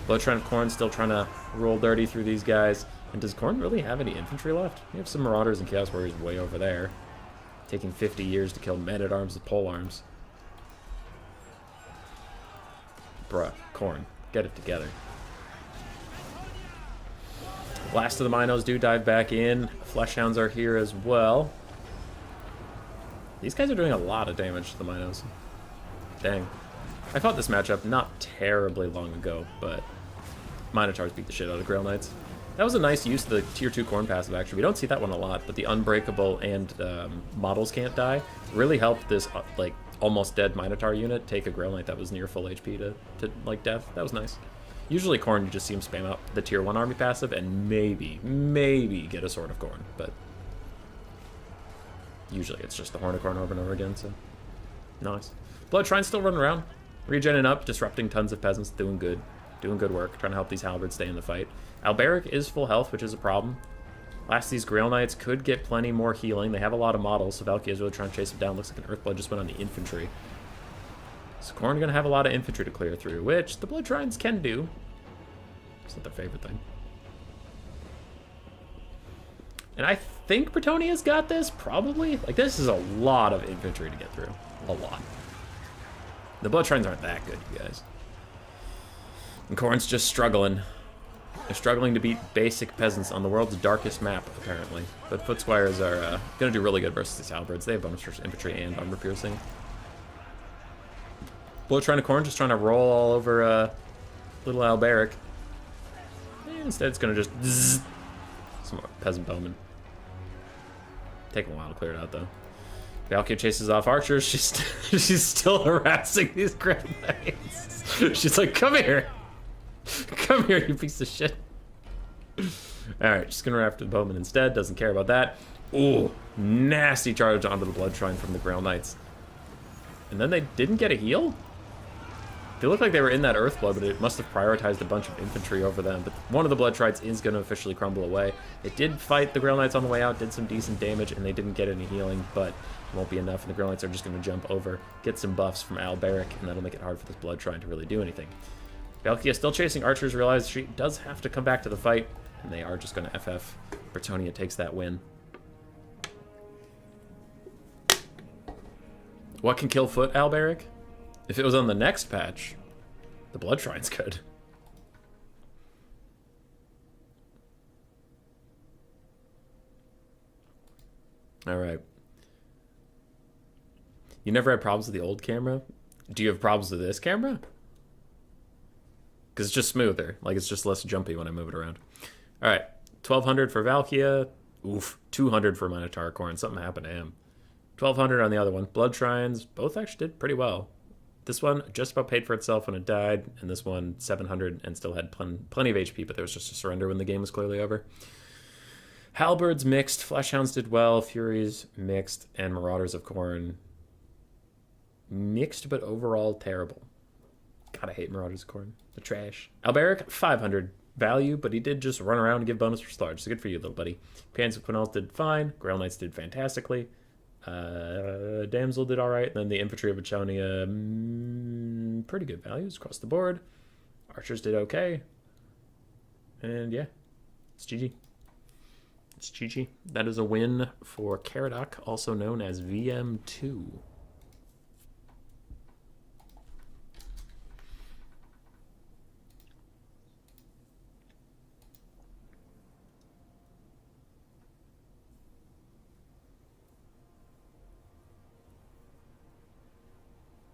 S1: Bloodtrend Khorne still trying to roll dirty through these guys. And does Khorne really have any infantry left? We have some Marauders and Chaos Warriors way over there. Taking 50 years to kill men-at-arms with polearms. Bruh, Khorne, get it together. Last of the Minos do dive back in. Fleshhounds are here as well. These guys are doing a lot of damage to the Minos. Dang. I fought this matchup not terribly long ago, but Minotaurs beat the shit out of Grail Knights. That was a nice use of the tier 2 Khorne passive, actually. We don't see that one a lot, but the Unbreakable and Models Can't Die really helped this, like, almost dead Minotaur unit take a Grail Knight that was near full HP to like, death. That was nice. Usually Khorne, you just see him spam out the tier 1 army passive and maybe get a Sword of Khorne, but usually it's just the Horn of Khorne over and over again, so nice. Blood Shrine's still running around, regenning up, disrupting tons of peasants, doing good work, trying to help these halberds stay in the fight. Alberic is full health, which is a problem. Last of these Grail Knights could get plenty more healing. They have a lot of models, so Valky is really trying to chase him down. Looks like an Earthblood just went on the infantry. So Khorne gonna have a lot of infantry to clear through, which the Blood Shrines can do. It's not their favorite thing. And I think Bretonia's got this, probably. Like, this is a lot of infantry to get through. A lot. The Blood Shrines aren't that good, you guys. And Khorne's just struggling. They're struggling to beat basic peasants on the world's darkest map, apparently. But Foot Squires are going to do really good versus these halberds. They have bonus for infantry and armor piercing. Blood Shrine to Khorne just trying to roll all over little Alberic. And instead it's going to just zzz, some more peasant bowmen. Taking a while to clear it out, though. Valkyrie chases off archers. She's still harassing these Grail Knights. She's like, come here. Come here, you piece of shit. Alright, just gonna run after the bowman instead. Doesn't care about that. Ooh, nasty charge onto the Blood Shrine from the Grail Knights. And then they didn't get a heal? They looked like they were in that Earthblood, but it must have prioritized a bunch of infantry over them. But one of the Blood Shrines is going to officially crumble away. It did fight the Grail Knights on the way out, did some decent damage, and they didn't get any healing, but it won't be enough, and the Grail Knights are just going to jump over, get some buffs from Alberic, and that'll make it hard for this Blood Shrine to really do anything. Valkyria still chasing archers, realizes she does have to come back to the fight, and they are just going to FF. Bretonnia takes that win. What can kill foot, Alberic? If it was on the next patch, the Blood Shrine's good. Alright. You never had problems with the old camera? Do you have problems with this camera? Because it's just smoother. Like, it's just less jumpy when I move it around. Alright. 1200 for Valkia. Oof. 200 for Minotaur Khorne. Something happened to him. 1200 on the other one. Blood Shrines. Both actually did pretty well. This one just about paid for itself when it died, and this one 700 and still had plenty of HP, but there was just a surrender when the game was clearly over. Halberds mixed, Fleshhounds did well, Furies mixed, and Marauders of Khorne mixed, but overall terrible. God, I hate Marauders of Khorne. The trash. Alberic, 500 value, but he did just run around and give bonus for Slarge, so good for you, little buddy. Pans of Quinels did fine, Grail Knights did fantastically. Damsel did alright, then the infantry of Bretonnia, pretty good values across the board. Archers did okay. And yeah, it's GG. It's GG. That is a win for Caradoc, also known as VM2.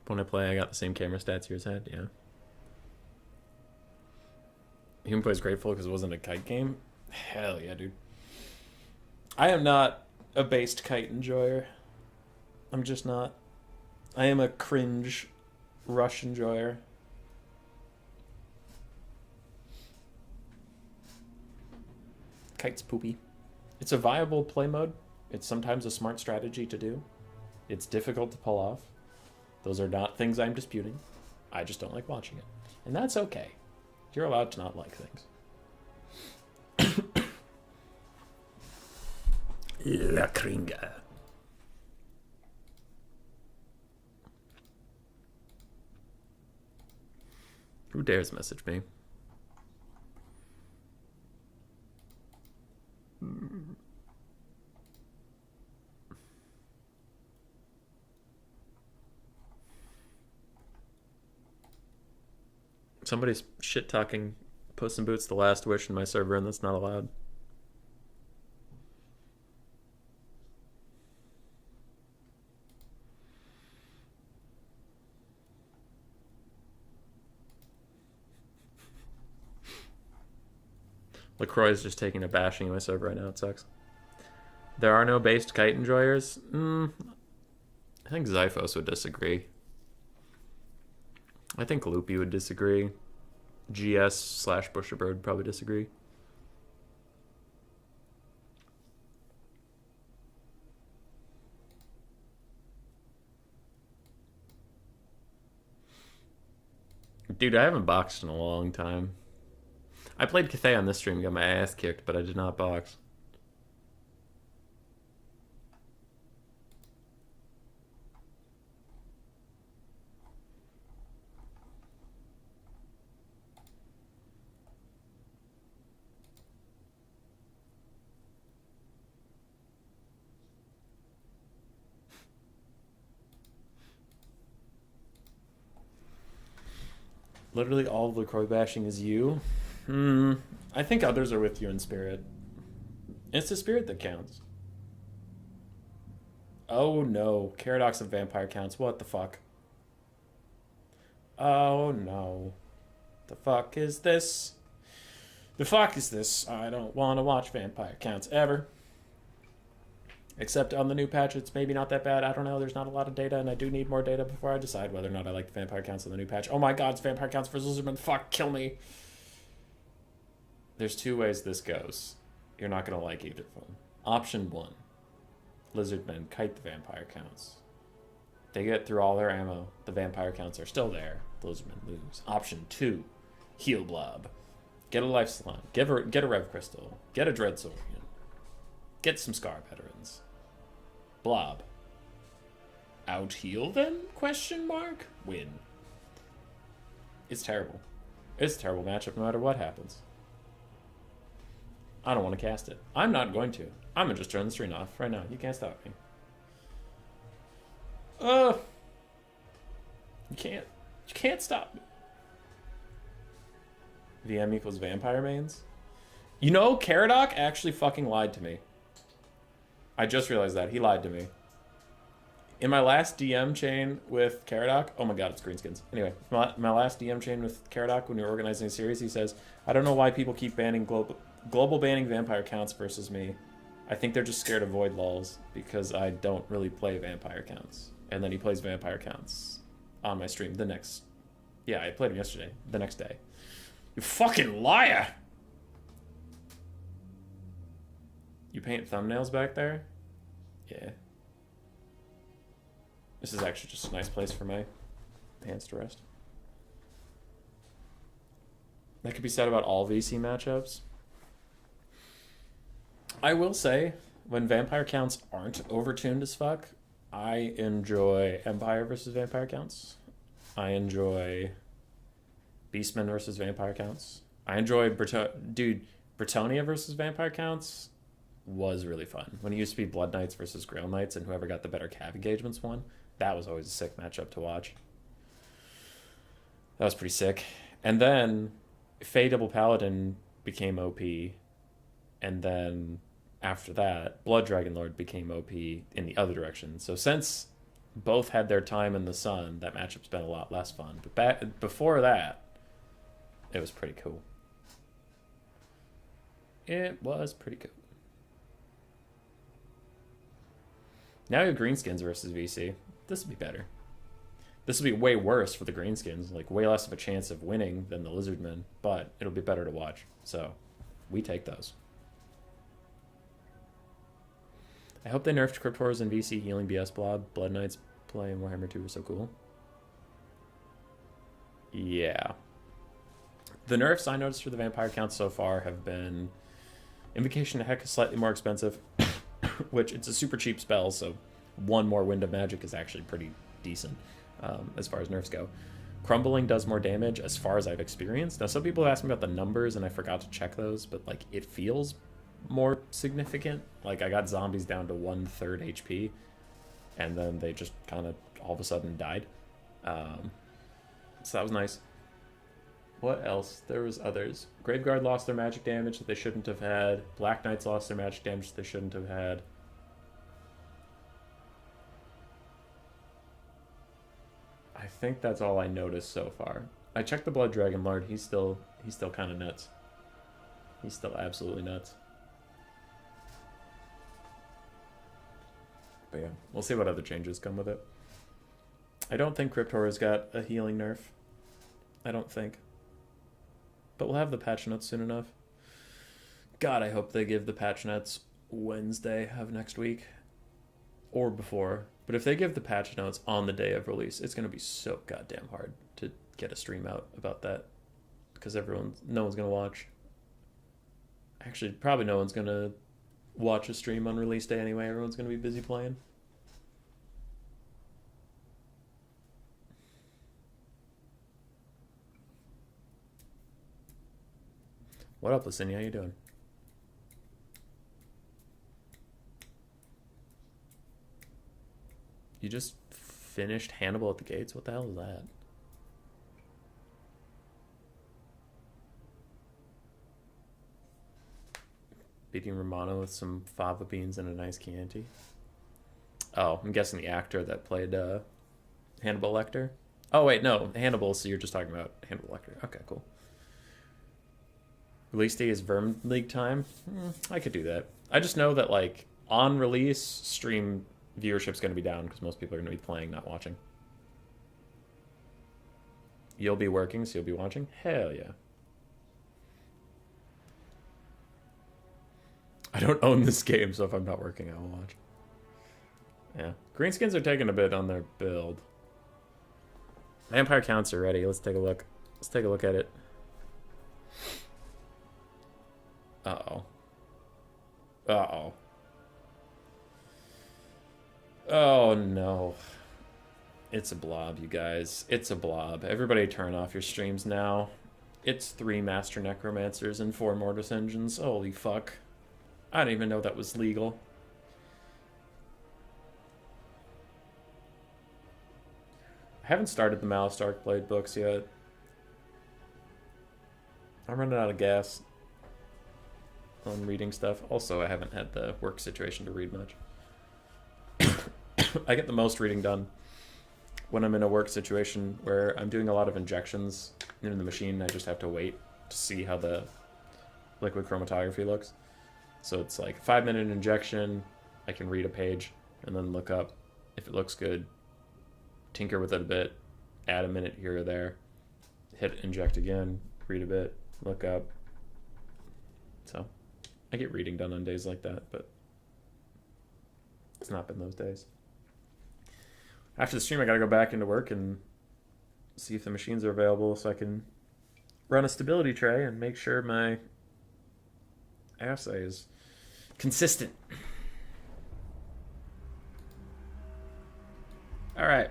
S1: When I play, I got the same camera stats yours had, yeah. Human plays grateful because it wasn't a kite game. Hell yeah, dude. I am not a based kite enjoyer. I'm just not. I am a cringe rush enjoyer. Kite's poopy. It's a viable play mode. It's sometimes a smart strategy to do. It's difficult to pull off. Those are not things I'm disputing. I just don't like watching it. And that's okay. You're allowed to not like things. La Kringa. Who dares message me? Somebody's shit-talking Puss in Boots The Last Wish in my server, and that's not allowed. LaCroix is just taking a bashing in my server right now. It sucks. There are no based kite enjoyers. I think Zyphos would disagree. I think Loopy would disagree. GS/Busherbird would probably disagree. Dude, I haven't boxed in a long time. I played Cathay on this stream, got my ass kicked, but I did not box. Literally all of LaCroix bashing is you. I think others are with you in spirit. It's the spirit that counts. Oh no. Caradox of Vampire counts. What the fuck? Oh no. The fuck is this? The fuck is this? I don't want to watch Vampire counts ever. Except on the new patch, it's maybe not that bad. I don't know. There's not a lot of data, and I do need more data before I decide whether or not I like the Vampire counts on the new patch. Oh my god, it's Vampire counts for Lizardmen. Fuck, kill me. There's two ways this goes. You're not going to like either of them. Option 1. Lizardmen kite the Vampire counts. They get through all their ammo. The Vampire counts are still there. The Lizardmen lose. Option 2. Heal Blob. Get a Life Salon. Get a Rev Crystal. Get a Dread Sword. Get some Scar Veterans. Blob. Out heal them? Question mark? Win. It's terrible. It's a terrible matchup no matter what happens. I don't want to cast it. I'm not going to. I'm going to just turn the stream off right now. You can't stop me. You can't stop me. VM equals vampire mains? You know, Caradoc actually fucking lied to me. I just realized that. He lied to me. In my last DM chain with Caradoc... Oh my god, it's Greenskins. Anyway, my last DM chain with Caradoc when we were organizing a series, he says, I don't know why people keep banning global banning vampire counts versus me. I think they're just scared of void lulls because I don't really play vampire counts. And then he plays vampire counts on my stream the next... Yeah, I played him yesterday. The next day. You fucking liar! You paint thumbnails back there? Yeah. This is actually just a nice place for my hands to rest. That could be said about all VC matchups. I will say, when vampire counts aren't overtuned as fuck, I enjoy Empire versus vampire counts. I enjoy Beastmen versus vampire counts. I enjoy Bretonnia versus vampire counts was really fun. When it used to be Blood Knights versus Grail Knights and whoever got the better cav engagements won, that was always a sick matchup to watch. That was pretty sick. And then Fey Double Paladin became OP, and then after that, Blood Dragon Lord became OP in the other direction. So since both had their time in the sun, that matchup's been a lot less fun. But before that, it was pretty cool. It was pretty cool. Now you have Greenskins versus VC. This would be better. This would be way worse for the Greenskins. Like, way less of a chance of winning than the Lizardmen. But it'll be better to watch. So, we take those. I hope they nerfed Crypt Horrors and VC healing BS Blob. Blood Knights playing Warhammer 2 were so cool. Yeah. The nerfs I noticed for the vampire counts so far have been Invocation of Heck is slightly more expensive, which it's a super cheap spell, so one more Wind of Magic is actually pretty decent as far as nerfs go. Crumbling does more damage as far as I've experienced. Now, some people have asked me about the numbers, and I forgot to check those, but like it feels more significant. Like I got zombies down to 1/3 HP, and then they just kind of all of a sudden died. So that was nice. What else? There was others. Graveguard lost their magic damage that they shouldn't have had. Black Knights lost their magic damage that they shouldn't have had. I think that's all I noticed so far. I checked the Blood Dragon Lord. He's still kind of nuts. He's still absolutely nuts. But yeah, we'll see what other changes come with it. I don't think Cryptora's got a healing nerf. I don't think. But we'll have the patch notes soon enough. God, I hope they give the patch notes Wednesday of next week. Or before. But if they give the patch notes on the day of release, it's going to be so goddamn hard to get a stream out about that. Because no one's going to watch. Actually, probably no one's going to watch a stream on release day anyway. Everyone's going to be busy playing. What up, Lysini? How you doing? You just finished Hannibal at the Gates? What the hell is that? Beating Romano with some fava beans and a nice Chianti. Oh, I'm guessing the actor that played Hannibal Lecter. Oh, wait, no. Hannibal, so you're just talking about Hannibal Lecter. Okay, cool. Release day is Verm League time? I could do that. I just know that, like, on release, stream viewership's going to be down because most people are going to be playing, not watching. You'll be working, so you'll be watching? Hell yeah. I don't own this game, so if I'm not working, I will watch. Yeah. Greenskins are taking a bit on their build. Vampire counts are ready. Let's take a look. Let's take a look at it. Uh-oh. Uh-oh. Oh, no. It's a blob, you guys. It's a blob. Everybody turn off your streams now. It's 3 Master Necromancers and 4 Mortis Engines. Holy fuck. I didn't even know that was legal. I haven't started the Malice Darkblade books yet. I'm running out of gas on reading stuff. Also, I haven't had the work situation to read much. I get the most reading done when I'm in a work situation where I'm doing a lot of injections in the machine. I just have to wait to see how the liquid chromatography looks. So it's like a 5-minute injection. I can read a page and then look up if it looks good, tinker with it a bit, add a minute here or there, hit inject again, read a bit, look up. So I get reading done on days like that, but it's not been those days. After the stream, I gotta go back into work and see if the machines are available so I can run a stability tray and make sure my assay is consistent. Alright.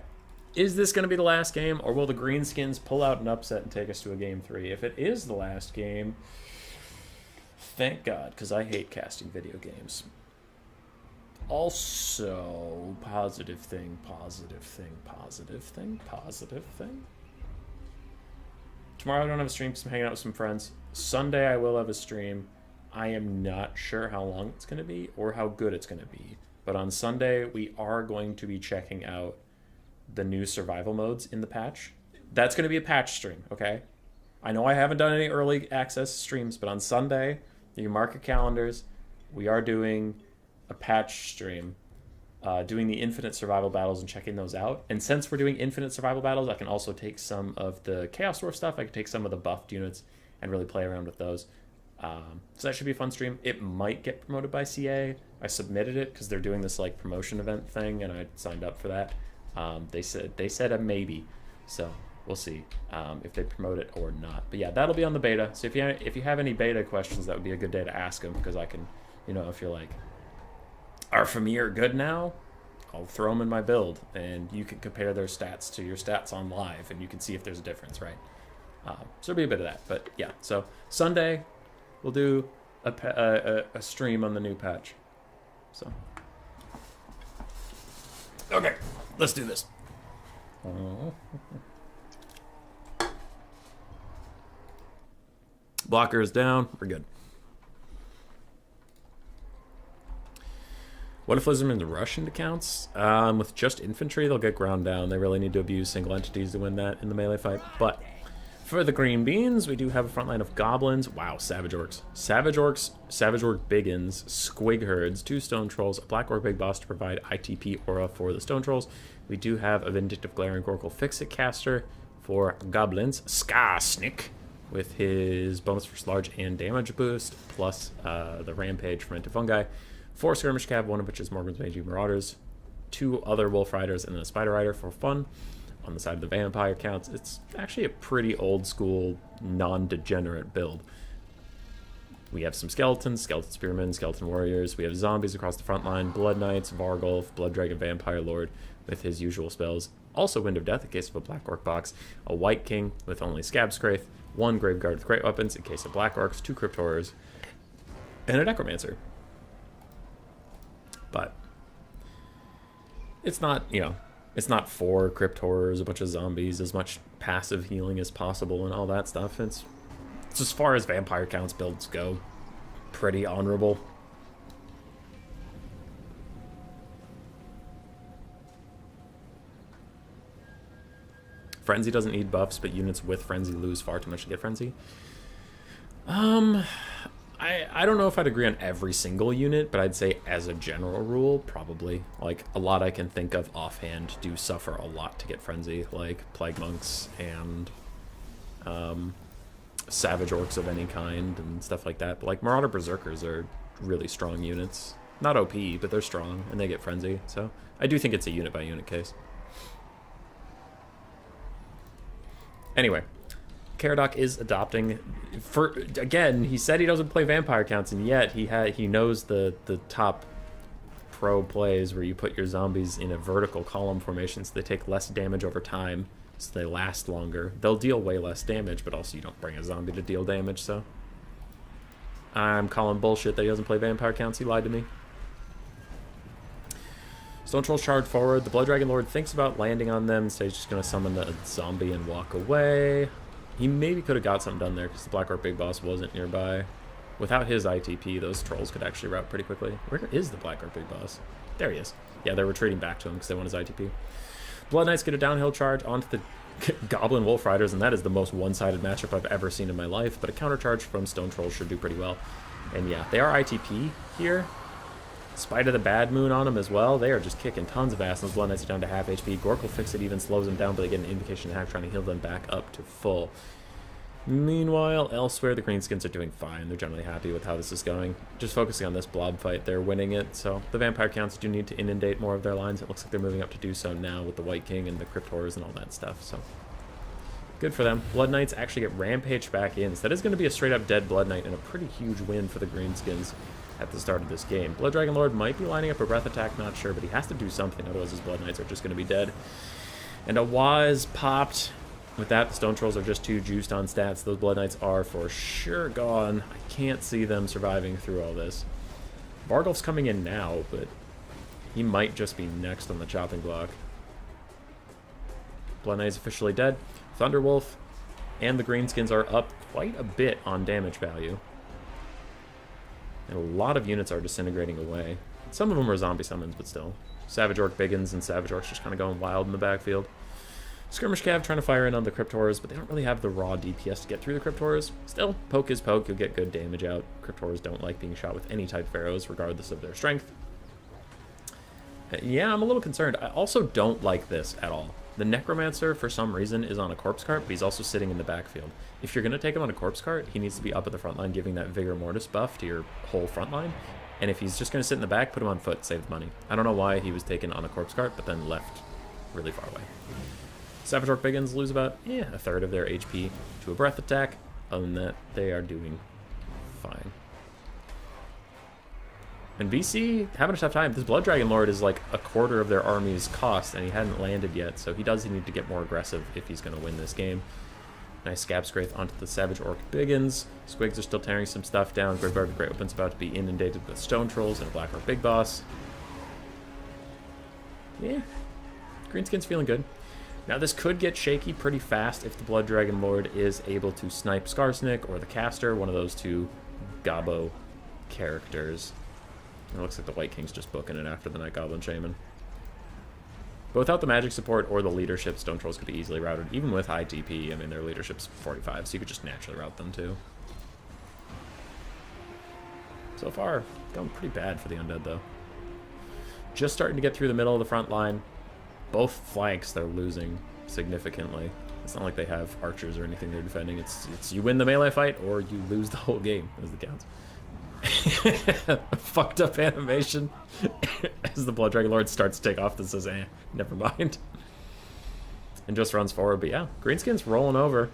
S1: Is this going to be the last game, or will the Greenskins pull out an upset and take us to a game 3? If it is the last game, thank God, because I hate casting video games. Also, positive thing, positive thing, positive thing, positive thing. Tomorrow I don't have a stream because I'm hanging out with some friends. Sunday I will have a stream. I am not sure how long it's going to be or how good it's going to be. But on Sunday, we are going to be checking out the new survival modes in the patch. That's going to be a patch stream, okay? I know I haven't done any early access streams, but on Sunday, you can mark your calendars. We are doing a patch stream, doing the infinite survival battles and checking those out. And since we're doing infinite survival battles, I can also take some of the Chaos Dwarf stuff. I can take some of the buffed units and really play around with those. So that should be a fun stream. It might get promoted by CA. I submitted it because they're doing this like promotion event thing, and I signed up for that. They said a maybe, so we'll see if they promote it or not. But yeah, that'll be on the beta. So if you have any beta questions, that would be a good day to ask them, because I can, if you're like, are Famir good now? I'll throw them in my build, and you can compare their stats to your stats on live, and you can see if there's a difference, right? So there'll be a bit of that. But yeah, so Sunday we'll do a stream on the new patch. So okay, let's do this. Blocker is down. We're good. What if Lizardmen rush into counts? With just infantry, they'll get ground down. They really need to abuse single entities to win that in the melee fight. But For the green beans, we do have a front line of goblins. Wow, savage orcs. Savage orcs, savage orc biggins, squig herds, 2 stone trolls, a black orc big boss to provide ITP aura for the stone trolls. We do have a vindictive glaring gorkle fix-it caster for goblins. Skarsnik with his bonus for large and damage boost, plus the rampage fermented fungi. 4 skirmish cav, one of which is Morgan's Magi Marauders. 2 other wolf riders and then a spider rider for fun. On the side of the vampire counts, it's actually a pretty old school, non-degenerate build. We have some skeletons, skeleton spearmen, skeleton warriors. We have zombies across the front line, blood knights, vargulf, blood dragon, vampire lord with his usual spells. Also wind of death in case of a black orc box. A white king with only scab scraith, 1 graveguard with great weapons in case of black orcs, 2 crypt horrors, and a necromancer. But it's not, you know, it's not 4 crypt horrors, a bunch of zombies, as much passive healing as possible and all that stuff. It's as far as vampire counts builds go, pretty honorable. Frenzy doesn't need buffs, but units with Frenzy lose far too much to get Frenzy. I don't know if I'd agree on every single unit, but I'd say as a general rule, probably. Like, a lot I can think of offhand do suffer a lot to get Frenzy, like Plague Monks and Savage Orcs of any kind and stuff like that. But like, Marauder Berserkers are really strong units. Not OP, but they're strong, and they get Frenzy, so I do think it's a unit-by-unit case. Anyway, Caradoc is adopting, again, he said he doesn't play vampire counts, and yet he knows the top pro plays where you put your zombies in a vertical column formation so they take less damage over time, so they last longer. They'll deal way less damage, but also you don't bring a zombie to deal damage, so I'm calling bullshit that he doesn't play vampire counts. He lied to me. Stone Trolls charge forward. The Blood Dragon Lord thinks about landing on them, so he's just going to summon a zombie and walk away. He maybe could have got something done there because the Black Orc Big Boss wasn't nearby. Without his ITP, those trolls could actually route pretty quickly. Where is the Black Orc Big Boss? There he is. Yeah, they're retreating back to him because they want his ITP. Blood Knights get a downhill charge onto the Goblin Wolf Riders, and that is the most one-sided matchup I've ever seen in my life, but a counter charge from Stone Trolls should do pretty well. And yeah, they are ITP here. Spite of the bad moon on them as well, they are just kicking tons of ass. Those Blood Knights are down to half HP. Gorkle Fix It even slows them down, but they get an invocation hack trying to heal them back up to full. Meanwhile, elsewhere, the Greenskins are doing fine. They're generally happy with how this is going. Just focusing on this blob fight, they're winning it. So the vampire counts do need to inundate more of their lines. It looks like they're moving up to do so now with the White King and the Crypt Horrors and all that stuff. So good for them. Blood Knights actually get rampaged back in. So that is going to be a straight-up dead Blood Knight and a pretty huge win for the Greenskins at the start of this game. Blood Dragon Lord might be lining up a breath attack, not sure, but he has to do something, otherwise his Blood Knights are just going to be dead. And a Waz popped. With that, the Stone Trolls are just too juiced on stats. Those Blood Knights are for sure gone. I can't see them surviving through all this. Vargulf's coming in now, but he might just be next on the chopping block. Blood Knight's officially dead. Thunderwolf and the Greenskins are up quite a bit on damage value. And a lot of units are disintegrating away. Some of them are zombie summons, but still. Savage Orc Biggins and Savage Orcs just kind of going wild in the backfield. Skirmish Cav trying to fire in on the Crypt Horrors, but they don't really have the raw DPS to get through the Crypt Horrors. Still, poke is poke, you'll get good damage out. Crypt Horrors don't like being shot with any type of arrows, regardless of their strength. Yeah, I'm a little concerned. I also don't like this at all. The Necromancer, for some reason, is on a corpse cart, but he's also sitting in the backfield. If you're going to take him on a corpse cart, he needs to be up at the front line, giving that Vigor Mortis buff to your whole front line. And if he's just going to sit in the back, put him on foot, save money. I don't know why he was taken on a corpse cart, but then left really far away. Savage Orc Biggins lose about a third of their HP to a breath attack. Other than that, they are doing fine. And BC having a tough time. This Blood Dragon Lord is like a quarter of their army's cost, and he hadn't landed yet, so he does need to get more aggressive if he's going to win this game. Nice Scab Scraith onto the Savage Orc Biggins. Squigs are still tearing some stuff down. Graveyard of Great Weapon's about to be inundated with Stone Trolls and a Black Orc Big Boss. Yeah, Greenskin's feeling good. Now this could get shaky pretty fast if the Blood Dragon Lord is able to snipe Skarsnik or the Caster, one of those two Gobbo characters. It looks like the White King's just booking it after the Night Goblin Shaman. But without the magic support or the leadership, Stone Trolls could be easily routed. Even with high TP, I mean, their leadership's 45, so you could just naturally route them too. So far, going pretty bad for the Undead, though. Just starting to get through the middle of the front line. Both flanks, they're losing significantly. It's not like they have archers or anything they're defending. It's you win the melee fight or you lose the whole game, as the counts. Fucked up animation as the Blood Dragon Lord starts to take off. This says, never mind. And just runs forward. But yeah, Greenskins rolling over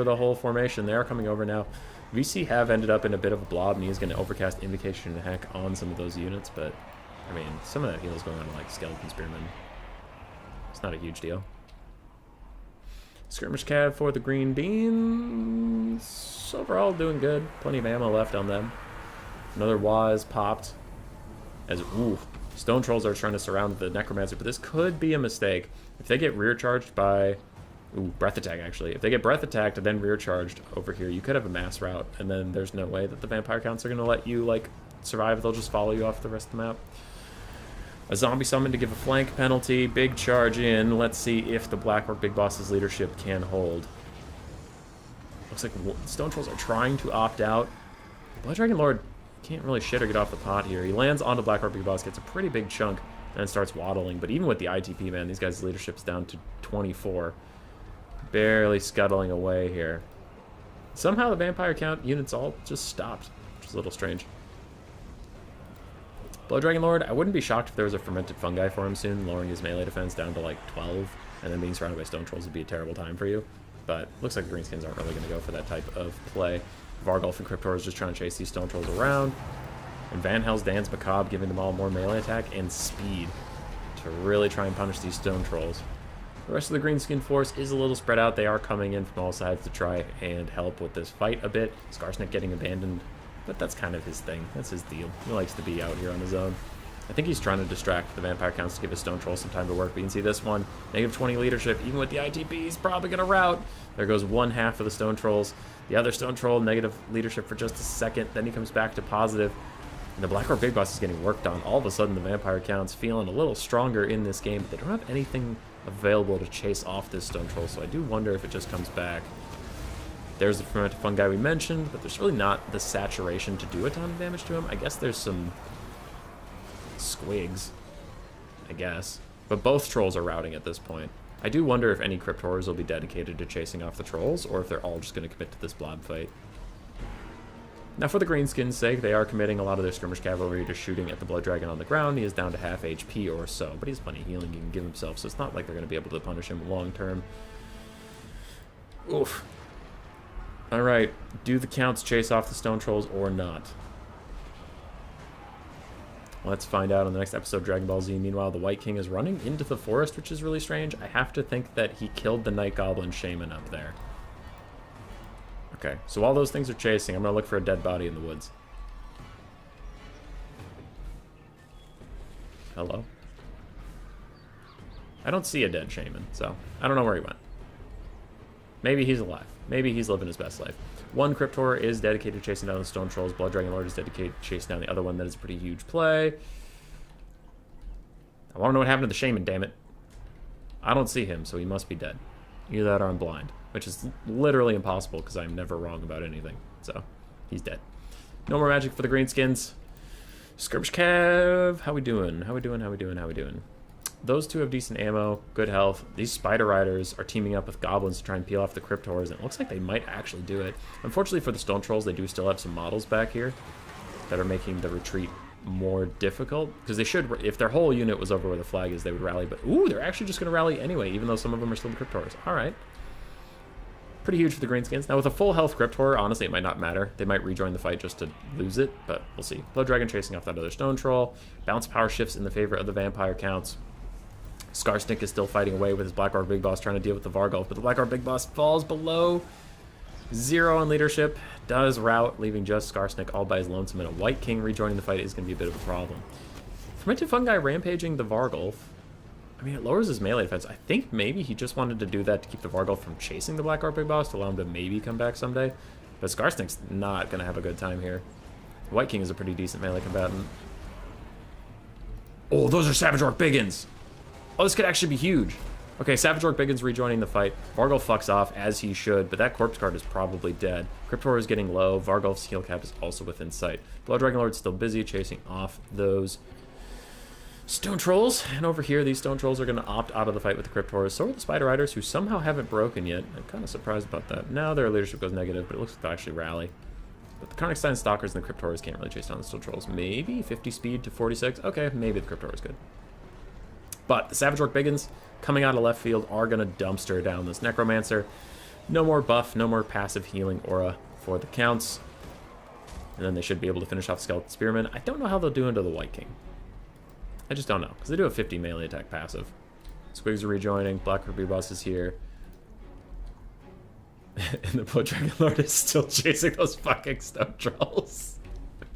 S1: the whole formation. They are coming over now. VC have ended up in a bit of a blob, and he's going to overcast Invocation and Hack on some of those units. But I mean, some of that heal is going on to like Skeleton Spearmen. It's not a huge deal. Skirmish Cav for the Green Beans. Overall, doing good. Plenty of ammo left on them. Another Waz popped. As, ooh, Stone Trolls are trying to surround the Necromancer, but this could be a mistake. If they get rear charged by... Ooh, Breath Attack, actually. If they get Breath Attacked and then rear charged over here, you could have a mass route, and then there's no way that the Vampire Counts are going to let you, like, survive. They'll just follow you off the rest of the map. A zombie summon to give a flank penalty. Big charge in. Let's see if the Black Orc Big Boss's leadership can hold. Looks like Stone Trolls are trying to opt out. Blood Dragon Lord can't really shit or get off the pot here. He lands onto Black Orc Big Boss, gets a pretty big chunk, and then starts waddling. But even with the ITP, man, these guys' leadership's down to 24. Barely scuttling away here. Somehow the Vampire Count units all just stopped, which is a little strange. Blood Dragon Lord, I wouldn't be shocked if there was a fermented fungi for him soon. Lowering his melee defense down to like 12, and then being surrounded by Stone Trolls would be a terrible time for you. But looks like the Greenskins aren't really going to go for that type of play. Vargulf and Cryptor is just trying to chase these Stone Trolls around. And Van Hell's Dance Macabre giving them all more melee attack and speed to really try and punish these Stone Trolls. The rest of the Greenskin force is a little spread out. They are coming in from all sides to try and help with this fight a bit. Skarsnik getting abandoned. But that's kind of his thing. That's his deal. He likes to be out here on his own. I think he's trying to distract the Vampire Counts to give his Stone Troll some time to work. But you can see this one, negative 20 leadership. Even with the ITP, he's probably going to rout. There goes one half of the Stone Trolls. The other Stone Troll, negative leadership for just a second. Then he comes back to positive. And the Black Orc Big Boss is getting worked on. All of a sudden, the Vampire Counts feeling a little stronger in this game. But they don't have anything available to chase off this Stone Troll. So I do wonder if it just comes back. There's the fermented fungi we mentioned, but there's really not the saturation to do a ton of damage to him. I guess there's some squigs, I guess. But both trolls are routing at this point. I do wonder if any Crypt Horrors will be dedicated to chasing off the trolls, or if they're all just going to commit to this blob fight. Now, for the Greenskins' sake, they are committing a lot of their skirmish cavalry to shooting at the Blood Dragon on the ground. He is down to half HP or so, but he has plenty of healing he can give himself, so it's not like they're going to be able to punish him long term. Oof. Alright, do the Counts chase off the Stone Trolls or not? Let's find out on the next episode of Dragon Ball Z. Meanwhile, the White King is running into the forest, which is really strange. I have to think that he killed the Night Goblin Shaman up there. Okay, so while those things are chasing, I'm going to look for a dead body in the woods. Hello? I don't see a dead Shaman, so I don't know where he went. Maybe he's alive. Maybe he's living his best life. One Crypt Horror is dedicated to chasing down the Stone Trolls. Blood Dragon Lord is dedicated to chasing down the other one. That is a pretty huge play. I want to know what happened to the Shaman, damn it. I don't see him, so he must be dead. Either that or I'm blind, which is literally impossible because I'm never wrong about anything. So, he's dead. No more magic for the Greenskins. Skirmish Cav, how we doing? How we doing? How we doing? How we doing? Those two have decent ammo, good health. These Spider Riders are teaming up with Goblins to try and peel off the Crypt Horrors, and it looks like they might actually do it. Unfortunately for the Stone Trolls, they do still have some models back here that are making the retreat more difficult. Because they should, if their whole unit was over where the flag is, they would rally. But, ooh, they're actually just going to rally anyway, even though some of them are still the Crypt Horrors. All right. Pretty huge for the Greenskins. Now, with a full health Crypt Horror, honestly, it might not matter. They might rejoin the fight just to lose it, but we'll see. Blood Dragon chasing off that other Stone Troll. Bounce power shifts in the favor of the Vampire Counts. Skarsnik is still fighting away with his Black Orc Big Boss trying to deal with the Vargulf, but the Black Orc Big Boss falls below 0 on leadership, does rout, leaving just Skarsnik all by his lonesome, and a White King rejoining the fight is going to be a bit of a problem. Fermented Fungi rampaging the Vargulf. I mean, it lowers his melee defense. I think maybe he just wanted to do that to keep the Vargulf from chasing the Black Orc Big Boss, to allow him to maybe come back someday. But Skarsnik's not going to have a good time here. White King is a pretty decent melee combatant. Oh, those are Savage Orc Biggins! Oh, this could actually be huge. Okay, Savage Orc Biggin's rejoining the fight. Vargulf fucks off, as he should, but that corpse guard is probably dead. Cryptor is getting low. Vargulf's heal cap is also within sight. Blood Dragon Lord's still busy chasing off those Stone Trolls. And over here, these Stone Trolls are going to opt out of the fight with the Cryptors. So are the Spider Riders, who somehow haven't broken yet. I'm kind of surprised about that. Now their leadership goes negative, but it looks like they'll actually rally. But the Karnakstein Stalkers and the Cryptors can't really chase down the Stone Trolls. Maybe 50 speed to 46. Okay, maybe the Cryptor is good. But the Savage Orc Biggins, coming out of left field, are going to dumpster down this Necromancer. No more buff, no more passive healing aura for the Counts. And then they should be able to finish off Skeleton Spearman. I don't know how they'll do into the White King. I just don't know, because they do have 50 melee attack passive. Squigs are rejoining, Black Ruby Boss is here. And the Blood Dragon Lord is still chasing those fucking Stone Trolls.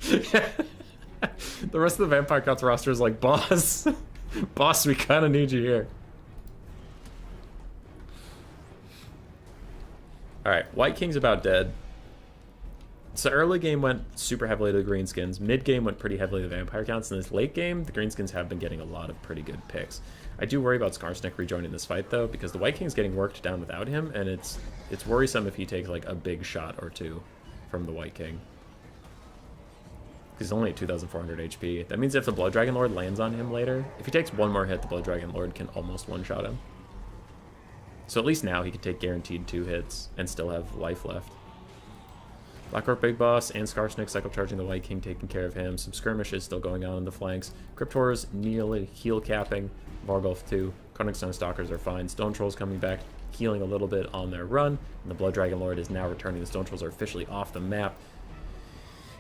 S1: The rest of the Vampire Counts roster is like, boss, boss, we kind of need you here. Alright, White King's about dead. So early game went super heavily to the Greenskins. Mid game went pretty heavily to the Vampire Counts. And this late game, the Greenskins have been getting a lot of pretty good picks. I do worry about Skarsnik rejoining this fight though, because the White King's getting worked down without him, and it's worrisome if he takes like a big shot or two from the White King. He's only at 2,400 HP. That means if the Blood Dragon Lord lands on him later, if he takes one more hit, the Blood Dragon Lord can almost one-shot him. So at least now he could take guaranteed 2 hits and still have life left. Black Orc Big Boss and Skarsnik cycle charging the White King, taking care of him. Some skirmishes still going on in the flanks. Cryptors nearly heal capping. Vargulf too. Karnakstein Stalkers are fine. Stone Trolls coming back, healing a little bit on their run. And the Blood Dragon Lord is now returning. The Stone Trolls are officially off the map.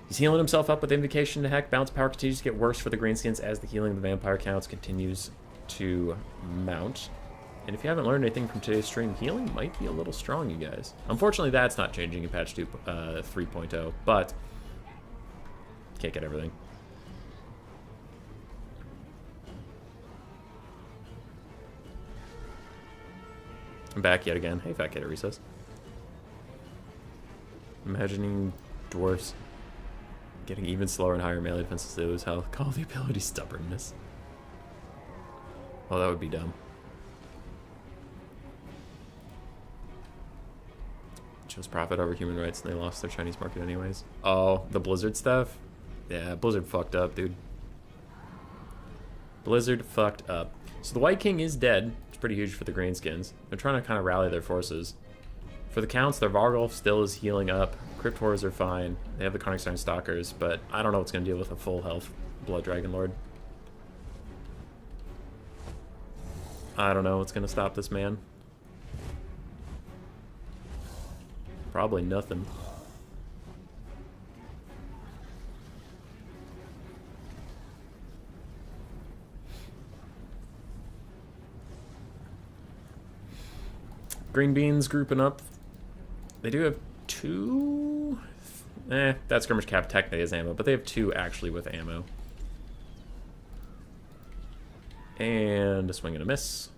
S1: He's healing himself up with Invocation to Heck. Bounce power continues to get worse for the Greenskins as the healing of the Vampire Counts continues to mount. And if you haven't learned anything from today's stream, healing might be a little strong, you guys. Unfortunately, that's not changing in patch 3.0, but can't get everything. I'm back yet again. Hey, Fat Kid at Recess. Imagining dwarves getting even slower and higher melee defenses, they lose health. Call the ability Stubbornness. Well, that would be dumb. Chose profit over human rights, and they lost their Chinese market anyways. Oh, the Blizzard stuff? Yeah, Blizzard fucked up, dude. Blizzard fucked up. So the White King is dead. It's pretty huge for the Greenskins. They're trying to kind of rally their forces. For the Counts, their Vargulf still is healing up. Cryptors are fine. They have the Karnakstein Stalkers, but I don't know what's going to deal with a full health Blood Dragon Lord. I don't know what's going to stop this man. Probably nothing. Green Beans grouping up. They do have 2... that skirmish cap technically is ammo, but they have 2 actually with ammo. And a swing and a miss.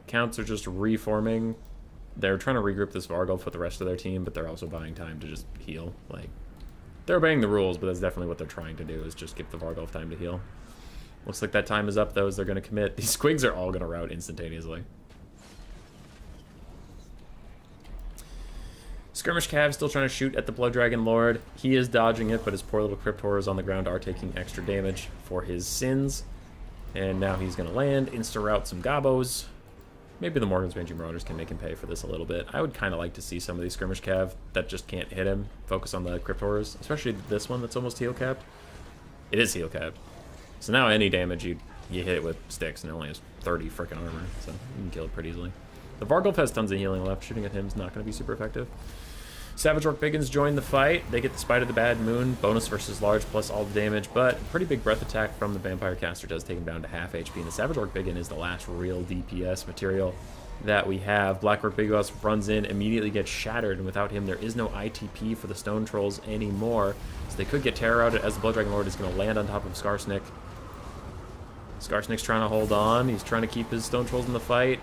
S1: Counts are just reforming. They're trying to regroup this Vargulf with the rest of their team, but they're also buying time to just heal. Like, they're obeying the rules, but that's definitely what they're trying to do, is just give the Vargulf time to heal. Looks like that time is up, though, as they're going to commit. These Squigs are all going to rout instantaneously. Skirmish Cav still trying to shoot at the Blood Dragon Lord. He is dodging it, but his poor little Cryptors on the ground are taking extra damage for his sins. And now he's going to land, insta-rout some Gobos. Maybe the Morgan's Ranging Marauders can make him pay for this a little bit. I would kind of like to see some of these Skirmish Cav that just can't hit him focus on the Cryptors, especially this one that's almost heal capped. It is heal capped. So now any damage you hit it with sticks, and it only has 30 freaking armor, so you can kill it pretty easily. The Vargulf has tons of healing left. Shooting at him is not going to be super effective. Savage Orc Biggins join the fight. They get the Spite of the Bad Moon, bonus versus large, plus all the damage, but pretty big breath attack from the Vampire Caster does take him down to half HP, and the Savage Orc Biggin is the last real DPS material that we have. Black Orc Big Boss runs in, immediately gets shattered, and without him there is no ITP for the Stone Trolls anymore, so they could get terror out as the Blood Dragon Lord is going to land on top of Skarsnik. Skarsnik's trying to hold on. He's trying to keep his Stone Trolls in the fight.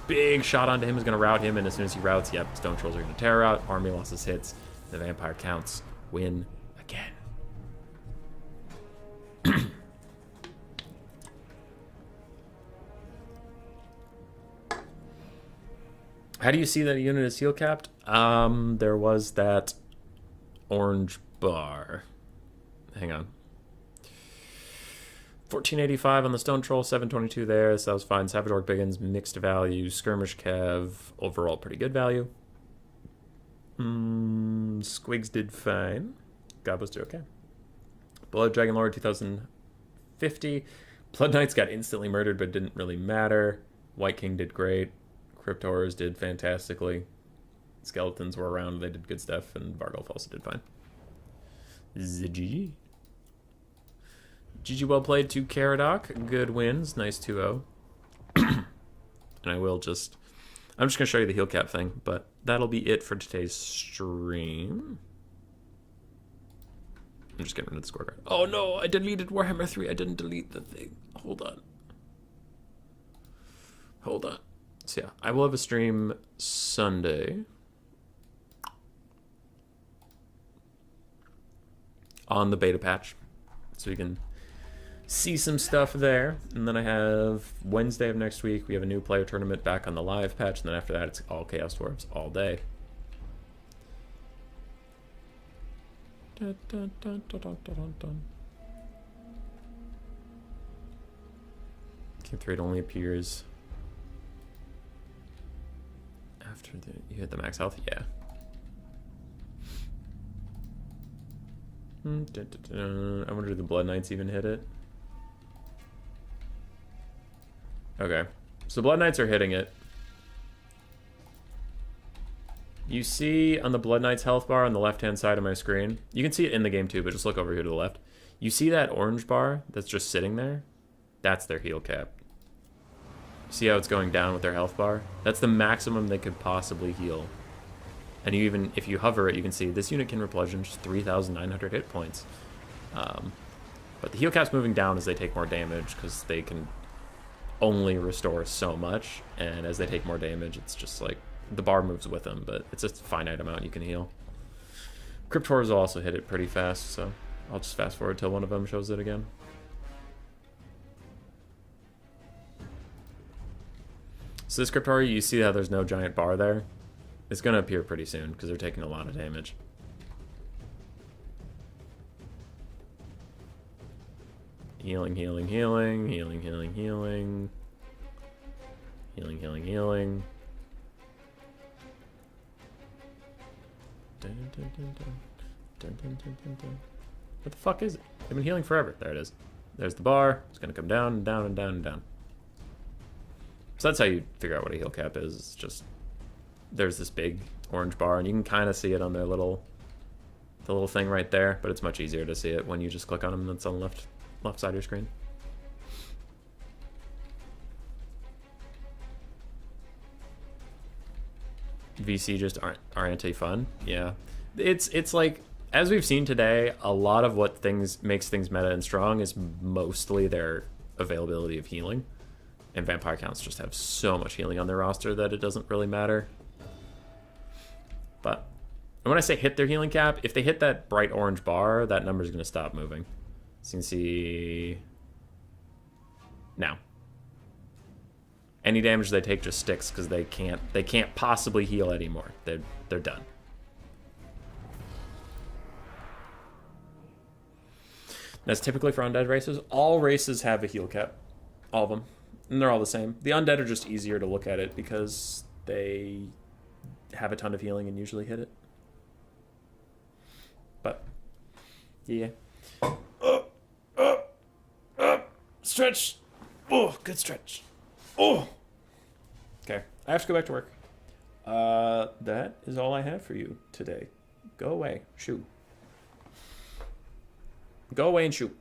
S1: Big shot onto him is going to rout him, and as soon as he routs, yep, Stone Trolls are going to terror out. Army losses hits. The Vampire Counts win again. How do you see that a unit is heal capped? There was that orange bar. Hang on. 1485 on the Stone Troll, 722 there, so that was fine. Savage Orc Biggins, mixed value. Skirmish Cav, overall pretty good value. Squigs did fine. Gobos did okay. Blood Dragon Lord 2050. Blood Knights got instantly murdered, but didn't really matter. White King did great. Crypt Horrors did fantastically. Skeletons were around, they did good stuff, and Vargolf also did fine. GG. GG well played to Caradoc. Good wins. Nice 2-0. And I'm just going to show you the heal cap thing, but that'll be it for today's stream. I'm just getting rid of the scorecard. Oh no, I deleted Warhammer 3. I didn't delete the thing. Hold on. So yeah, I will have a stream Sunday on the beta patch, so you can see some stuff there. And then I have Wednesday of next week, we have a new player tournament back on the live patch, and then after that it's all Chaos Dwarves all day. Dun, dun, dun, dun, dun, dun, dun. King 3, it only appears after you hit the max health. Yeah. Dun, dun, dun. I wonder if the Blood Knights even hit it. Okay, so Blood Knights are hitting it. You see on the Blood Knights health bar on the left-hand side of my screen, you can see it in the game too, but just look over here to the left. You see that orange bar that's just sitting there? That's their heal cap. See how it's going down with their health bar? That's the maximum they could possibly heal. And you even, if you hover it, you can see this unit can replenish 3,900 hit points. But the heal cap's moving down as they take more damage, because they can only restore so much, and as they take more damage, it's just like the bar moves with them, but it's a finite amount you can heal. Crypt Horrors will also hit it pretty fast, so I'll just fast forward till one of them shows it again. So this Crypt Horror, you see how there's no giant bar there? It's going to appear pretty soon because they're taking a lot of damage. Healing, healing, healing, healing, healing, healing. Healing, healing, healing. Dun, dun, dun, dun. Dun, dun, dun, dun, dun. What the fuck is it? They've been healing forever. There it is. There's the bar. It's going to come down and down and down and down. So that's how you figure out what a heal cap is. It's just, there's this big orange bar, and you can kind of see it on their little thing right there, but it's much easier to see it when you just click on them. That's on the left side of your screen. VC just aren't anti-fun. Yeah, it's like, as we've seen today, a lot of what makes things meta and strong is mostly their availability of healing, and vampire counts just have so much healing on their roster that it doesn't really matter. But when I say hit their healing cap, if they hit that bright orange bar, that number is going to stop moving. So you can see now. Any damage they take just sticks because they can't possibly heal anymore. They're done. That's typically for undead races. All races have a heal cap. All of them. And they're all the same. The undead are just easier to look at it because they have a ton of healing and usually hit it. But yeah. Stretch. Oh, good stretch. Oh. Okay, I have to go back to work. That is all I have for you today. Go away. Shoot. Go away and shoot.